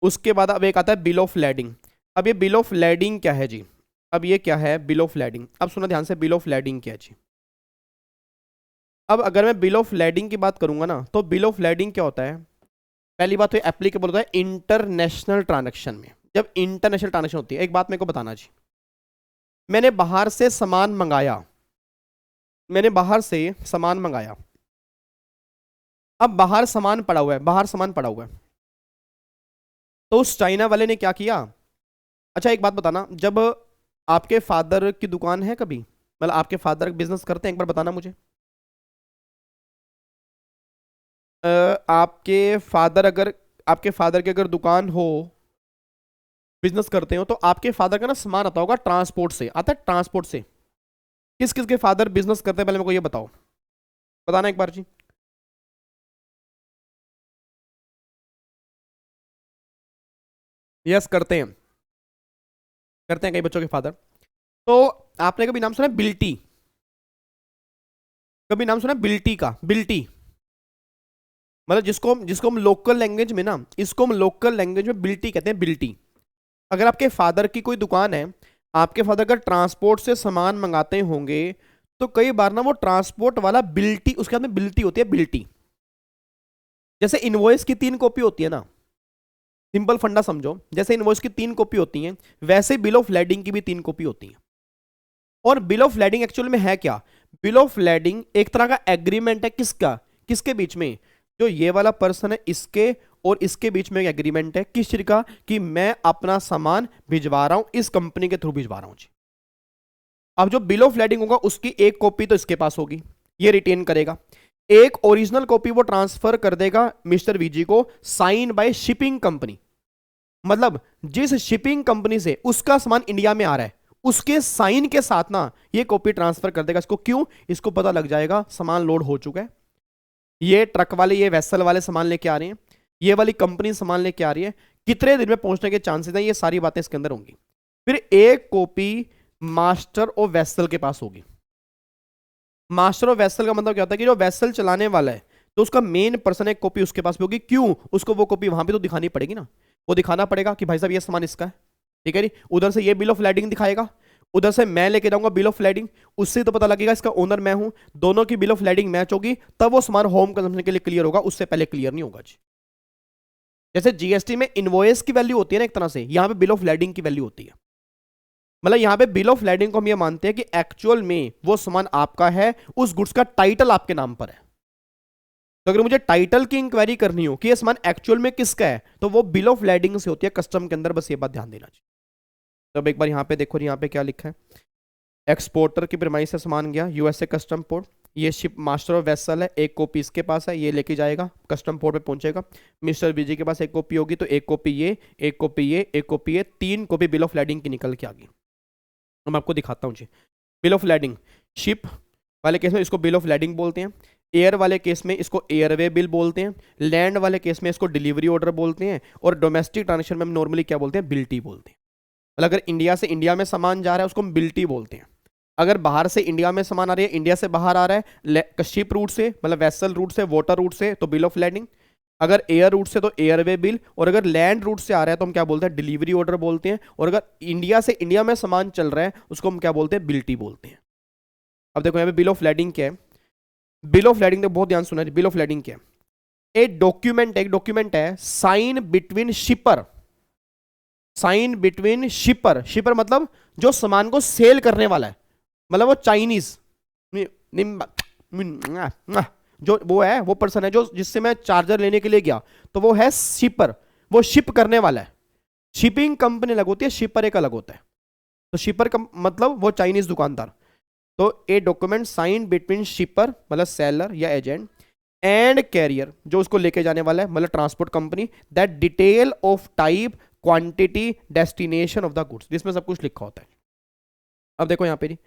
उसके बाद अब एक आता है बिल ऑफ लैडिंग। अब ये बिल ऑफ लैडिंग क्या है जी? अब ये क्या है बिल ऑफ लैडिंग? अब सुनो ध्यान से, बिल ऑफ लैडिंग क्या है जी? अब अगर मैं बिल ऑफ लैडिंग की बात करूंगा ना, तो बिल ऑफ लैडिंग क्या होता है? पहली बात तो एप्लीकेबल होता है इंटरनेशनल ट्रांजैक्शन में। जब इंटरनेशनल ट्रांजैक्शन होती है, एक बात मेरे को बताना जी, मैंने बाहर से सामान मंगाया, मैंने बाहर से सामान मंगाया, अब बाहर सामान पड़ा हुआ है, बाहर सामान पड़ा हुआ है, तो उस चाइना वाले ने क्या किया? अच्छा एक बात बताना, जब आपके फादर की दुकान है कभी, मतलब आपके फादर बिजनेस करते हैं, एक बार बताना मुझे। आपके फादर की अगर दुकान हो बिजनेस करते हो तो आपके फादर का ना सामान आता होगा ट्रांसपोर्ट से, आता है ट्रांसपोर्ट से। किस किस के फादर बिजनेस करते हैं पहले मेरे को ये बताओ, बताना एक बार जी। यस करते हैं कई बच्चों के फादर। तो आपने कभी नाम सुना है बिल्टी? कभी नाम सुना है बिल्टी का? बिल्टी मतलब जिसको हम लोकल लैंग्वेज में ना, इसको हम लोकल लैंग्वेज में बिल्टी कहते हैं, बिल्टी। अगर आपके फादर की कोई दुकान है, आपके फादर अगर ट्रांसपोर्ट से सामान मंगाते होंगे तो कई बार ना वो ट्रांसपोर्ट वाला बिल्टी, उसके हाथ में बिल्टी होती है, बिल्टी। जैसे इनवॉइस की 3 कॉपी होती है ना, सिंपल फंडा समझो, जैसे इनवॉइस की 3 कॉपी होती हैं वैसे बिल ऑफ लेडिंग की भी 3 कॉपी होती हैं। और बिल ऑफ लेडिंग एक्चुअल में है क्या? बिल ऑफ लेडिंग एक तरह का एग्रीमेंट है, किसका, किसके बीच में? जो ये वाला पर्सन है इसके और इसके बीच में एक एग्रीमेंट है, किस चीज का? कि मैं अपना सामान भिजवा रहा हूं, इस कंपनी के थ्रू भिजवा रहा हूं जी। अब जो बिल ऑफ लेडिंग होगा उसकी एक कॉपी तो इसके पास होगी, ये रिटेन करेगा, एक ओरिजिनल कॉपी वो ट्रांसफर कर देगा मिस्टर वीजी को, साइन बाय शिपिंग कंपनी। मतलब जिस शिपिंग कंपनी से उसका सामान इंडिया में आ रहा है उसके साइन के साथ ना ये कॉपी ट्रांसफर कर देगा इसको। क्यों? इसको पता लग जाएगा सामान लोड हो चुका है, ये ट्रक वाले, ये वेसल वाले सामान लेके आ रहे हैं, ये वाली कंपनी सामान लेके आ रही है, कितने दिन में पहुंचने के चांसेस हैं, ये सारी बातें इसके अंदर होंगी। फिर एक कॉपी मास्टर ऑफ वेसल के पास होगी। मास्टर ऑफ वेसल का मतलब क्या होता है कि जो वेसल चलाने वाला है तो उसका मेन पर्सन, एक कॉपी उसके पास भी होगी। क्यों? उसको वो कॉपी वहां पे तो दिखानी पड़ेगी ना, वो दिखाना पड़ेगा कि भाई साहब ये सामान इसका है, ठीक है जी। उधर से ये बिल ऑफ लेडिंग दिखाएगा, उधर से मैं लेके जाऊंगा बिल ऑफ लेडिंग, उससे तो पता लगेगा इसका ओनर मैं हूं, दोनों की बिल ऑफ लेडिंग मैच होगी तब वो सामान होम कंजम्पशन के लिए क्लियर होगा, उससे पहले क्लियर नहीं होगा जी। जैसे जीएसटी में इनवॉइस की वैल्यू होती है ना एक तरह से, यहां पे बिल ऑफ लेडिंग की वैल्यू होती है। मतलब यहां पे बिल ऑफ लेडिंग को हम ये मानते हैं कि एक्चुअल में वो सामान आपका है, उस गुड्स का टाइटल आपके नाम पर है। तो अगर मुझे टाइटल की इंक्वायरी करनी हो कि ये सामान एक्चुअल में किसका है तो वो बिल ऑफ लेडिंग से होती है कस्टम के अंदर, बस ये बात ध्यान देना चाहिए। तो अब एक बार यहां पे देखो, यहां पे क्या लिखा है, एक्सपोर्टर की प्रेमाइस से सामान गया यूएसए कस्टम पोर्ट, ये शिप मास्टर ऑफ वेसल है, एक कॉपी इसके पास है, ये लेके जाएगा कस्टम पोर्ट पे पहुंचेगा, मिस्टर विजय के पास एक कॉपी होगी, तो एक कॉपी ये, एक कॉपी ये, एक कॉपी ये, 3 कॉपी बिल ऑफ लेडिंग की निकल के आ गई। मैं आपको दिखाता हूँ जी। बिल ऑफ लेडिंग, शिप वाले केस में इसको बिल ऑफ लेडिंग बोलते हैं, एयर वाले केस में इसको एयरवे बिल बोलते हैं, लैंड वाले केस में इसको डिलीवरी ऑर्डर बोलते हैं, और डोमेस्टिक ट्रांजेक्शन में हम नॉर्मली क्या बोलते हैं, बिल्टी बोलते हैं। मतलब अगर इंडिया से इंडिया में सामान जा रहा है उसको हम बिल्टी बोलते हैं, अगर बाहर से इंडिया में सामान आ रही है, इंडिया से बाहर आ रहा है शिप रूट से, मतलब वेसल रूट से, वाटर रूट से, तो बिल ऑफ लैंडिंग, अगर एयर रूट से तो एयरवे बिल, और अगर लैंड रूट से आ रहा है तो हम क्या बोलते हैं, डिलीवरी ऑर्डर बोलते हैं, और अगर इंडिया से इंडिया में सामान चल रहा है उसको हम क्या बोलते हैं, बिल्टी बोलते हैं। अब देखो यहाँ पे बिल ऑफ लैंडिंग क्या है, बिल ऑफ लैंडिंग, बहुत ध्यान सुना है, बिल ऑफ लैंडिंग क्या है? एक डॉक्यूमेंट है sign between shipper, sign between shipper, shipper मतलब जो सामान को सेल करने वाला है, मतलब वो चाइनीज जो वो है, वो पर्सन है जो जिससे मैं चार्जर लेने के लिए गया, तो वो है शिपर, वो शिप करने वाला है। शिपिंग कंपनी अलग होती है, शिपर एक अलग होता है। तो शिपर का मतलब वो चाइनीज दुकानदार। तो a document sign between shipper मतलब सेलर या एजेंट एंड कैरियर जो उसको लेके जाने वाला है, मतलब transport company, that detail of type, quantity, destination of the goods, जिसमें सब कुछ लिखा होता है। अब देखो यहां पे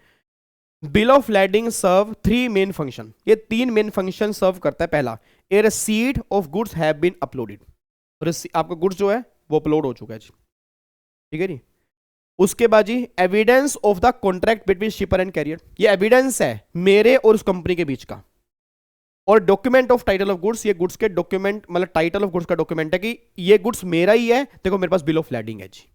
bill of landing serve 3 main function, ये 3 मेन फंक्शन सर्व करता है। पहला, a receipt of goods have been uploaded, आपका गुड्स जो है वो अपलोड हो चुका है जी, ठीक है जी। उसके बाद जी evidence of the contract between shipper and carrier, ये एविडेंस है मेरे और उस कंपनी के बीच का। और document of title of goods, ये गुड्स के डॉक्यूमेंट, मतलब टाइटल ऑफ गुड्स का डॉक्यूमेंट है कि ये गुड्स मेरा ही है, देखो मेरे पास बिल ऑफ लैंडिंग है जी,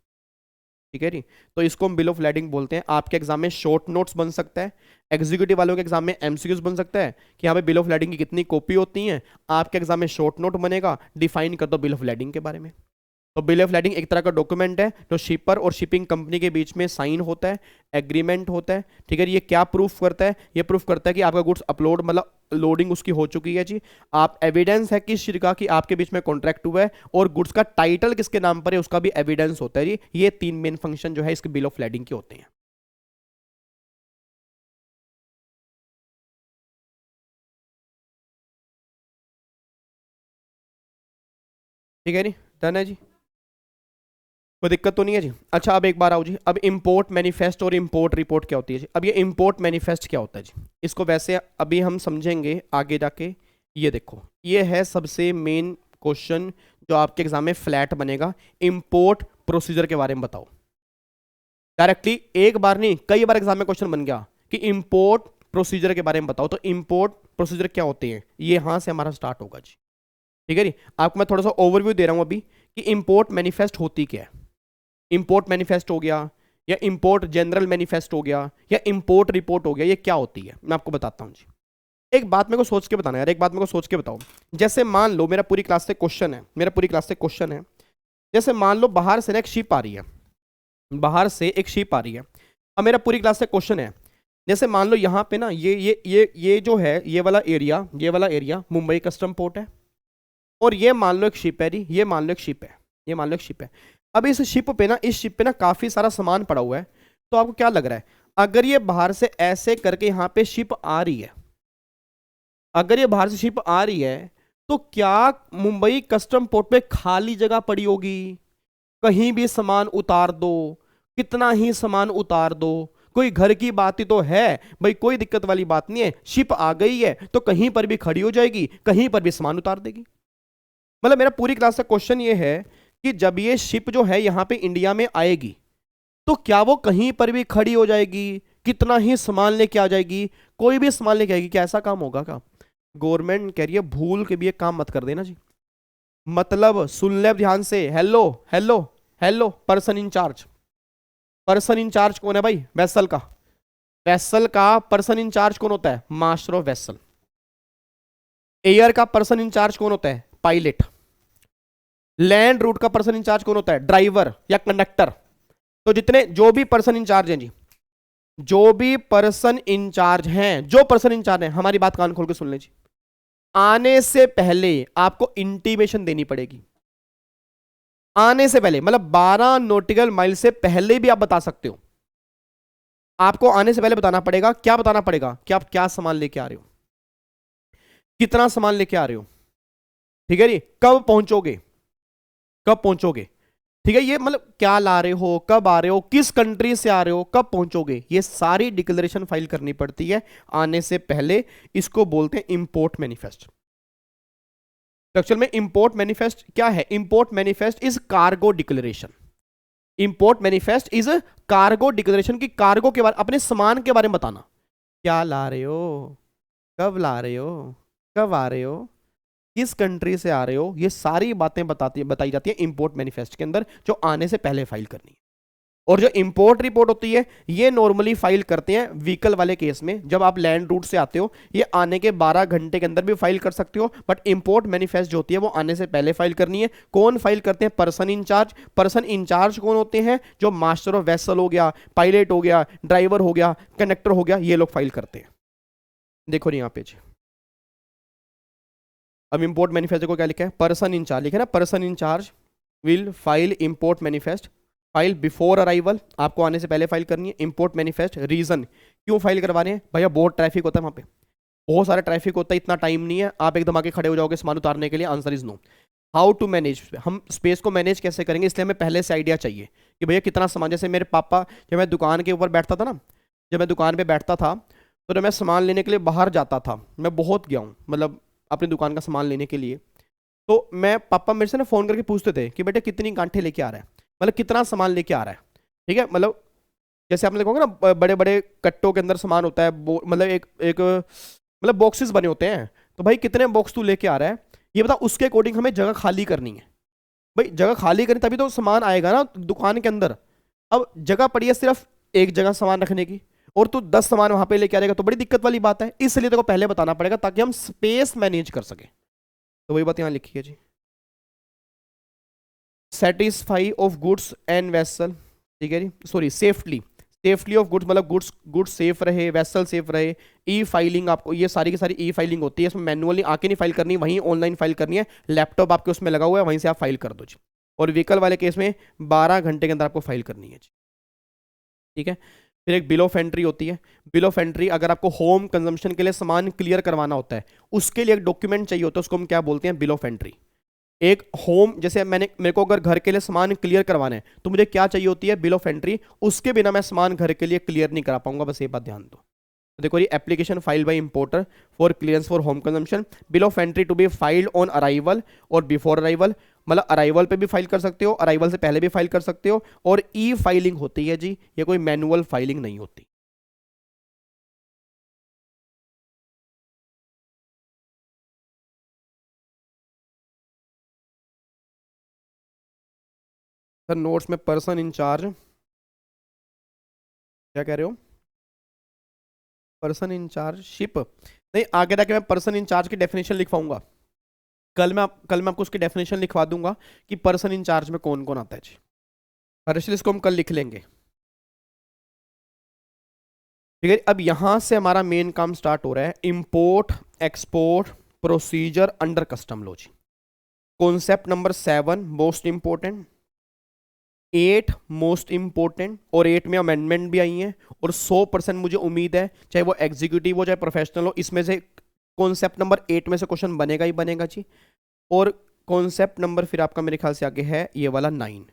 ठीक है जी। तो इसको हम बिल ऑफ लैंडिंग बोलते हैं। आपके एग्जाम में शॉर्ट नोट्स बन सकता है, एग्जीक्यूटिव वालों के एग्जाम में एमसीक्यूज बन सकता है कि यहाँ पे बिल ऑफ लैंडिंग की कितनी कॉपी होती हैं। आपके एग्जाम में शॉर्ट नोट बनेगा, डिफाइन कर दो बिल ऑफ लैंडिंग के बारे में। तो बिल ऑफ लैंडिंग एक तरह का डॉक्यूमेंट है जो शिपर और शिपिंग कंपनी के बीच में साइन होता है, एग्रीमेंट होता है, ठीक है। ये क्या प्रूफ करता है? ये प्रूफ करता है कि आपका गुड्स अपलोड, मतलब लोडिंग उसकी हो चुकी है जी। आप एविडेंस है किस चीज का कि आपके बीच में कॉन्ट्रैक्ट हुआ है, और गुड्स का टाइटल किसके नाम पर है उसका भी एविडेंस होता है जी। ये 3 मेन फंक्शन जो है इसके बिल ऑफ लैंडिंग के होते हैं, ठीक है जी। डन है जी। कोई दिक्कत तो नहीं है जी। अच्छा अब एक बार आओ जी, अब इंपोर्ट मैनिफेस्ट और इंपोर्ट रिपोर्ट क्या होती है जी। अब ये इंपोर्ट मैनिफेस्ट क्या होता है जी, इसको वैसे अभी हम समझेंगे आगे जाके। ये देखो, ये है सबसे मेन क्वेश्चन जो आपके एग्जाम में फ्लैट बनेगा। इंपोर्ट प्रोसीजर के बारे में बताओ। डायरेक्टली एक बार नहीं, कई बार एग्जाम में क्वेश्चन बन गया कि इंपोर्ट प्रोसीजर के बारे में बताओ। तो इंपोर्ट प्रोसीजर क्या होते हैं, ये यहां से हमारा स्टार्ट होगा जी। ठीक है जी। आपको मैं थोड़ा सा ओवरव्यू दे रहा हूं अभी कि इंपोर्ट मैनिफेस्ट होती क्या है। इंपोर्ट मैनिफेस्ट हो गया, या इंपोर्ट जनरल मैनिफेस्ट हो गया, या इंपोर्ट रिपोर्ट हो गया, ये क्या होती है मैं आपको बताता हूं जी। एक बात मेरे को सोच के बताना यार, एक बात मेरे को सोच के बताओ। जैसे मान लो मेरा पूरी क्लास से क्वेश्चन है, जैसे मान लो बाहर से ना एक शिप आ रही है, बाहर से एक शिप आ रही है। अब मेरा पूरी क्लास से क्वेश्चन है, जैसे मान लो यहाँ पे ना ये जो है, ये वाला एरिया मुंबई कस्टम पोर्ट है, और ये मान लो एक शिप है जी, ये मान लो एक शिप है। अब इस शिप पे ना काफी सारा सामान पड़ा हुआ है। तो आपको क्या लग रहा है, अगर ये बाहर से ऐसे करके यहाँ पे शिप आ रही है, अगर ये बाहर से शिप आ रही है, तो क्या मुंबई कस्टम पोर्ट पे खाली जगह पड़ी होगी? कहीं भी सामान उतार दो, कितना ही सामान उतार दो, कोई घर की बात ही तो है भाई, कोई दिक्कत वाली बात नहीं है। शिप आ गई है तो कहीं पर भी खड़ी हो जाएगी, कहीं पर भी सामान उतार देगी। मतलब मेरा पूरी क्लास का क्वेश्चन ये है कि जब ये शिप जो है यहां पे इंडिया में आएगी, तो क्या वो कहीं पर भी खड़ी हो जाएगी, कितना ही सामान लेके आ जाएगी, कोई भी सामान लेके आएगी? क्या ऐसा काम होगा क्या? गवर्नमेंट कह रही है भूल के भी एक काम मत कर देना जी। मतलब सुन ले ध्यान से, hello hello hello, person incharge कौन है भाई? वेसल का पर्सन इंचार्ज कौन होता है? Master of vessel. एयर का पर्सन इंचार्ज कौन होता है? पायलट। लैंड रूट का पर्सन इंचार्ज कौन होता है? ड्राइवर या कंडक्टर। तो जितने जो भी पर्सन इंचार्ज हैं जी, जो पर्सन इंचार्ज हैं, हमारी बात कान खोल के सुन ले जी। आने से पहले आपको इंटीमेशन देनी पड़ेगी। आने से पहले मतलब 12 नॉटिकल माइल से पहले भी आप बता सकते हो। आपको आने से पहले बताना पड़ेगा। क्या बताना पड़ेगा? कि आप क्या सामान लेके आ रहे हो, कितना सामान लेके आ रहे हो। ठीक है जी। कब पहुंचोगे, ठीक है। ये मतलब क्या ला रहे हो, कब आ रहे हो, किस कंट्री से आ रहे हो, कब पहुंचोगे, ये सारी डिक्लेरेशन फाइल करनी पड़ती है आने से पहले। इसको बोलते हैं इंपोर्ट मैनिफेस्ट। एक्चुअल में इंपोर्ट मैनिफेस्ट क्या है? Import manifest is cargo declaration. Import manifest is cargo declaration की कार्गो के बारे, अपने सामान के बारे में बताना। क्या ला रहे हो, कब ला रहे हो, कब आ रहे हो, किस कंट्री से आ रहे हो, ये सारी बातें बताई जाती है इंपोर्ट मैनिफेस्ट के अंदर, जो आने से पहले फाइल करनी है। और जो इंपोर्ट रिपोर्ट होती है, ये नॉर्मली फाइल करते हैं व्हीकल वाले केस में। जब आप लैंड रूट से आते हो, ये आने के 12 घंटे के अंदर भी फाइल कर सकते हो, बट इंपोर्ट मैनिफेस्ट जो होती है वो आने से पहले फाइल करनी है। कौन फाइल करते हैं? पर्सन इंचार्ज कौन होते हैं? जो मास्टर ऑफ वेसल हो गया, पायलट हो गया, ड्राइवर हो गया, कंडक्टर हो गया, ये लोग फाइल करते हैं। देखो नहीं यहाँ पे जी। अब इंपोर्ट मैनिफेस्ट को क्या लिखा है? पर्सन इंचार्ज लिखा है ना। Person incharge will file import manifest, file before arrival, आपको आने से पहले फाइल करनी है इंपोर्ट मैनिफेस्ट। रीजन क्यों फाइल करवा रहे हैं? भैया बहुत ट्रैफिक होता है वहां पे, बहुत सारा ट्रैफिक होता है, इतना टाइम नहीं है, आप एकदम आके खड़े हो जाओगे सामान उतारने के लिए। Answer is no. How to manage, हम स्पेस को मैनेज कैसे करेंगे, इसलिए हमें पहले से आइडिया चाहिए कि भैया कितना सामान। जैसे मेरे पापा, जब मैं दुकान के ऊपर बैठता था ना, जब मैं दुकान पर बैठता था, तो जब मैं सामान लेने के लिए बाहर जाता था, मैं बहुत गया हूँ मतलब अपनी दुकान का सामान लेने के लिए, तो मैं पापा मेरे से ना फ़ोन करके पूछते थे कि बेटे कितनी गांठे लेके आ रहा है, मतलब कितना सामान लेके आ रहा है। ठीक है। मतलब जैसे आपने देखोगे ना बड़े बड़े कट्टों के अंदर सामान होता है, मतलब एक मतलब बॉक्सेस बने होते हैं, तो भाई कितने बॉक्स तू लेके आ रहा है, ये बता। उसके अकॉर्डिंग हमें जगह खाली करनी है। भाई जगह खाली करें तभी तो सामान आएगा ना दुकान के अंदर। अब जगह पड़ी है सिर्फ एक जगह सामान रखने की, और तू 10 सामान वहां पे लेके आ जाएगा, तो बड़ी दिक्कत वाली बात है। इसलिए तेरे को पहले बताना पड़ेगा ताकि हम स्पेस मैनेज कर सके। तो वही बात यहां लिखी है जी। Satisfy of goods and vessel, ठीक है जी, सॉरी सेफ्टली ऑफ गुड्स, मतलब गुड्स सेफ रहे, वेसल सेफ रहे। ई फाइलिंग, आपको ये सारी की सारी ई फाइलिंग होती है, इसमें मैनुअली आके नहीं फाइल करनी, वहीं ऑनलाइन फाइल करनी है। लैपटॉप आपके उसमें लगा हुआ है, वहीं से आप फाइल कर दो जी। और व्हीकल वाले केस में 12 घंटे के अंदर आपको फाइल करनी है जी। ठीक है। फिर एक बिल ऑफ एंट्री होती है। बिल ऑफ एंट्री अगर आपको होम कंजम्पशन के लिए सामान क्लियर करवाना होता है, उसके लिए एक डॉक्यूमेंट चाहिए होता है, उसको हम क्या बोलते हैं? Bill of entry. एक होम, जैसे मेरे को अगर घर के लिए सामान क्लियर करवाना है तो मुझे क्या चाहिए होती है, बिल ऑफ एंट्री। उसके बिना मैं सामान घर के लिए क्लियर नहीं करा पाऊंगा, बस ये बात ध्यान दो। तो देखो ये application file by importer for clearance for home consumption, bill of entry to be filed on arrival और बिफोर अराइवल। मतलब अराइवल पे भी फाइल कर सकते हो, अराइवल से पहले भी फाइल कर सकते हो, और ई फाइलिंग होती है जी, ये कोई मैनुअल फाइलिंग नहीं होती। सर नोट्स में पर्सन इंचार्ज, क्या कह रहे हो, पर्सन इंचार्ज शिप नहीं, आगे जाके मैं पर्सन इंचार्ज की डेफिनेशन लिखवाऊंगा। कल मैं आपको उसकी डेफिनेशन लिखवा दूंगा कि पर्सन इंचार्ज में कौन कौन आता है जी। हर्षल इसको हम कल लिख लेंगे, ठीक है। अब यहां से हमारा मेन काम स्टार्ट हो रहा है, import export procedure under custom law जी। Concept number 7 most important, 8 most important, और 8 में अमेंडमेंट भी आई है, और 100% मुझे उम्मीद है चाहे वो एग्जीक्यूटिव हो चाहे प्रोफेशनल हो, इसमें से कॉन्सेप्ट नंबर 8 में से क्वेश्चन बनेगा ही बनेगा जी। और कॉन्सेप्ट नंबर फिर आपका मेरे ख्याल से आगे है ये वाला 9।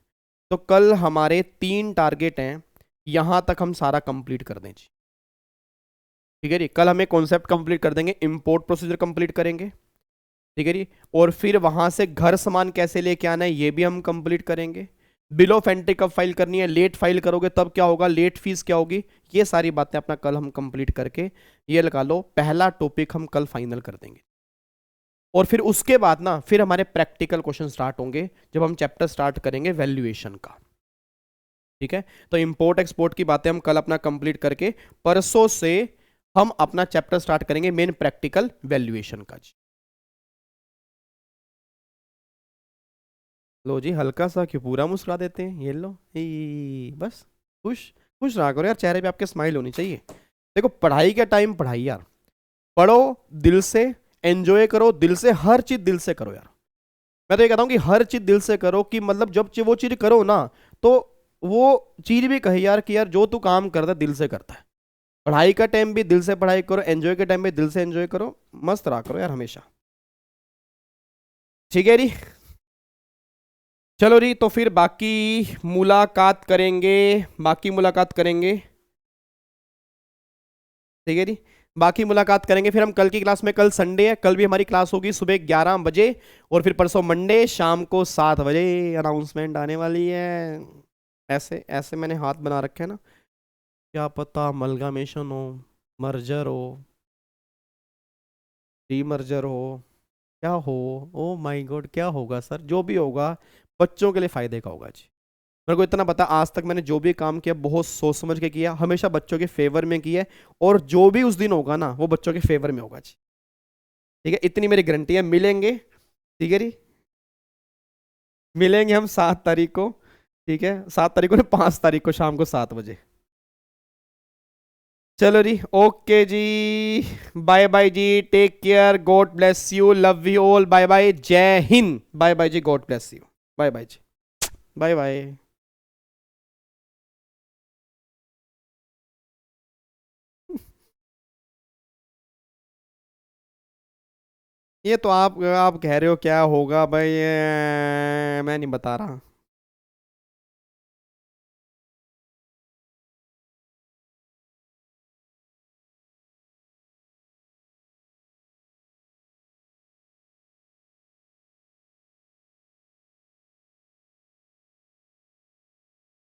तो कल हमारे 3 टारगेट हैं, यहां तक हम सारा कंप्लीट कर दें जी, ठीक है जी। कल हमें कॉन्सेप्ट कंप्लीट कर देंगे, इंपोर्ट प्रोसीजर कंप्लीट करेंगे, ठीक है जी। और फिर वहां से घर सामान कैसे लेके आना है ये भी हम कंप्लीट करेंगे। बिल ऑफ एंट्री कब फाइल करनी है, लेट फाइल करोगे तब क्या होगा, लेट फीस क्या होगी, ये सारी बातें अपना कल हम कंप्लीट करके, ये लगा लो पहला टॉपिक हम कल फाइनल कर देंगे। और फिर उसके बाद ना फिर हमारे प्रैक्टिकल क्वेश्चन स्टार्ट होंगे जब हम चैप्टर स्टार्ट करेंगे वैल्यूएशन का, ठीक है। तो इंपोर्ट एक्सपोर्ट की बातें हम कल अपना कंप्लीट करके परसों से हम अपना चैप्टर स्टार्ट करेंगे मेन प्रैक्टिकल वैल्यूएशन का जी। लो जी, हल्का सा क्यों पूरा मुस्कुरा देते हैं, ये लो बस खुश खुश रहा करो यार, चेहरे पे आपके स्माइल होनी चाहिए। देखो पढ़ाई के टाइम पढ़ाई यार, पढ़ो दिल से, एंजॉय करो दिल से, हर चीज दिल से करो यार। मैं तो ये कहता हूँ कि हर चीज दिल से करो, कि मतलब जब वो चीज करो ना तो वो चीज भी कहे यार कि यार जो तू काम करता है दिल से करता है। पढ़ाई का टाइम भी दिल से पढ़ाई करो, एंजॉय के टाइम भी दिल से एंजॉय करो, मस्त रहा करो यार हमेशा, ठीक है जी। चलो जी, तो फिर बाकी मुलाकात करेंगे, बाकी मुलाकात करेंगे, ठीक है जी। बाकी मुलाकात करेंगे फिर हम कल की क्लास में। कल संडे है, कल भी हमारी क्लास होगी सुबह 11 बजे, और फिर परसों मंडे शाम को 7 बजे अनाउंसमेंट आने वाली है। ऐसे ऐसे मैंने हाथ बना रखे हैं ना, क्या पता अमलगामेशन हो, मर्जर हो, डीमर्जर हो, क्या हो, ओ माय गॉड क्या होगा सर, जो भी होगा बच्चों के लिए फायदे का होगा जी। मेरे को इतना पता, आज तक मैंने जो भी काम किया बहुत सोच समझ के किया, हमेशा बच्चों के फेवर में किया है, और जो भी उस दिन होगा ना वो बच्चों के फेवर में होगा जी, ठीक है। इतनी मेरी गारंटी है। मिलेंगे, ठीक है जी, मिलेंगे हम 7 तारीख को, ठीक है। 7 तारीख को ना, 5 तारीख को शाम को 7 बजे। चलो जी, ओके जी, बाय बाय जी, take care, God bless you, love you all, bye bye, जय हिंद, बाय बाय जी, God bless you, bye bye जी, बाय बाय। ये तो आप कह रहे हो क्या होगा भाई, मैं नहीं बता रहा।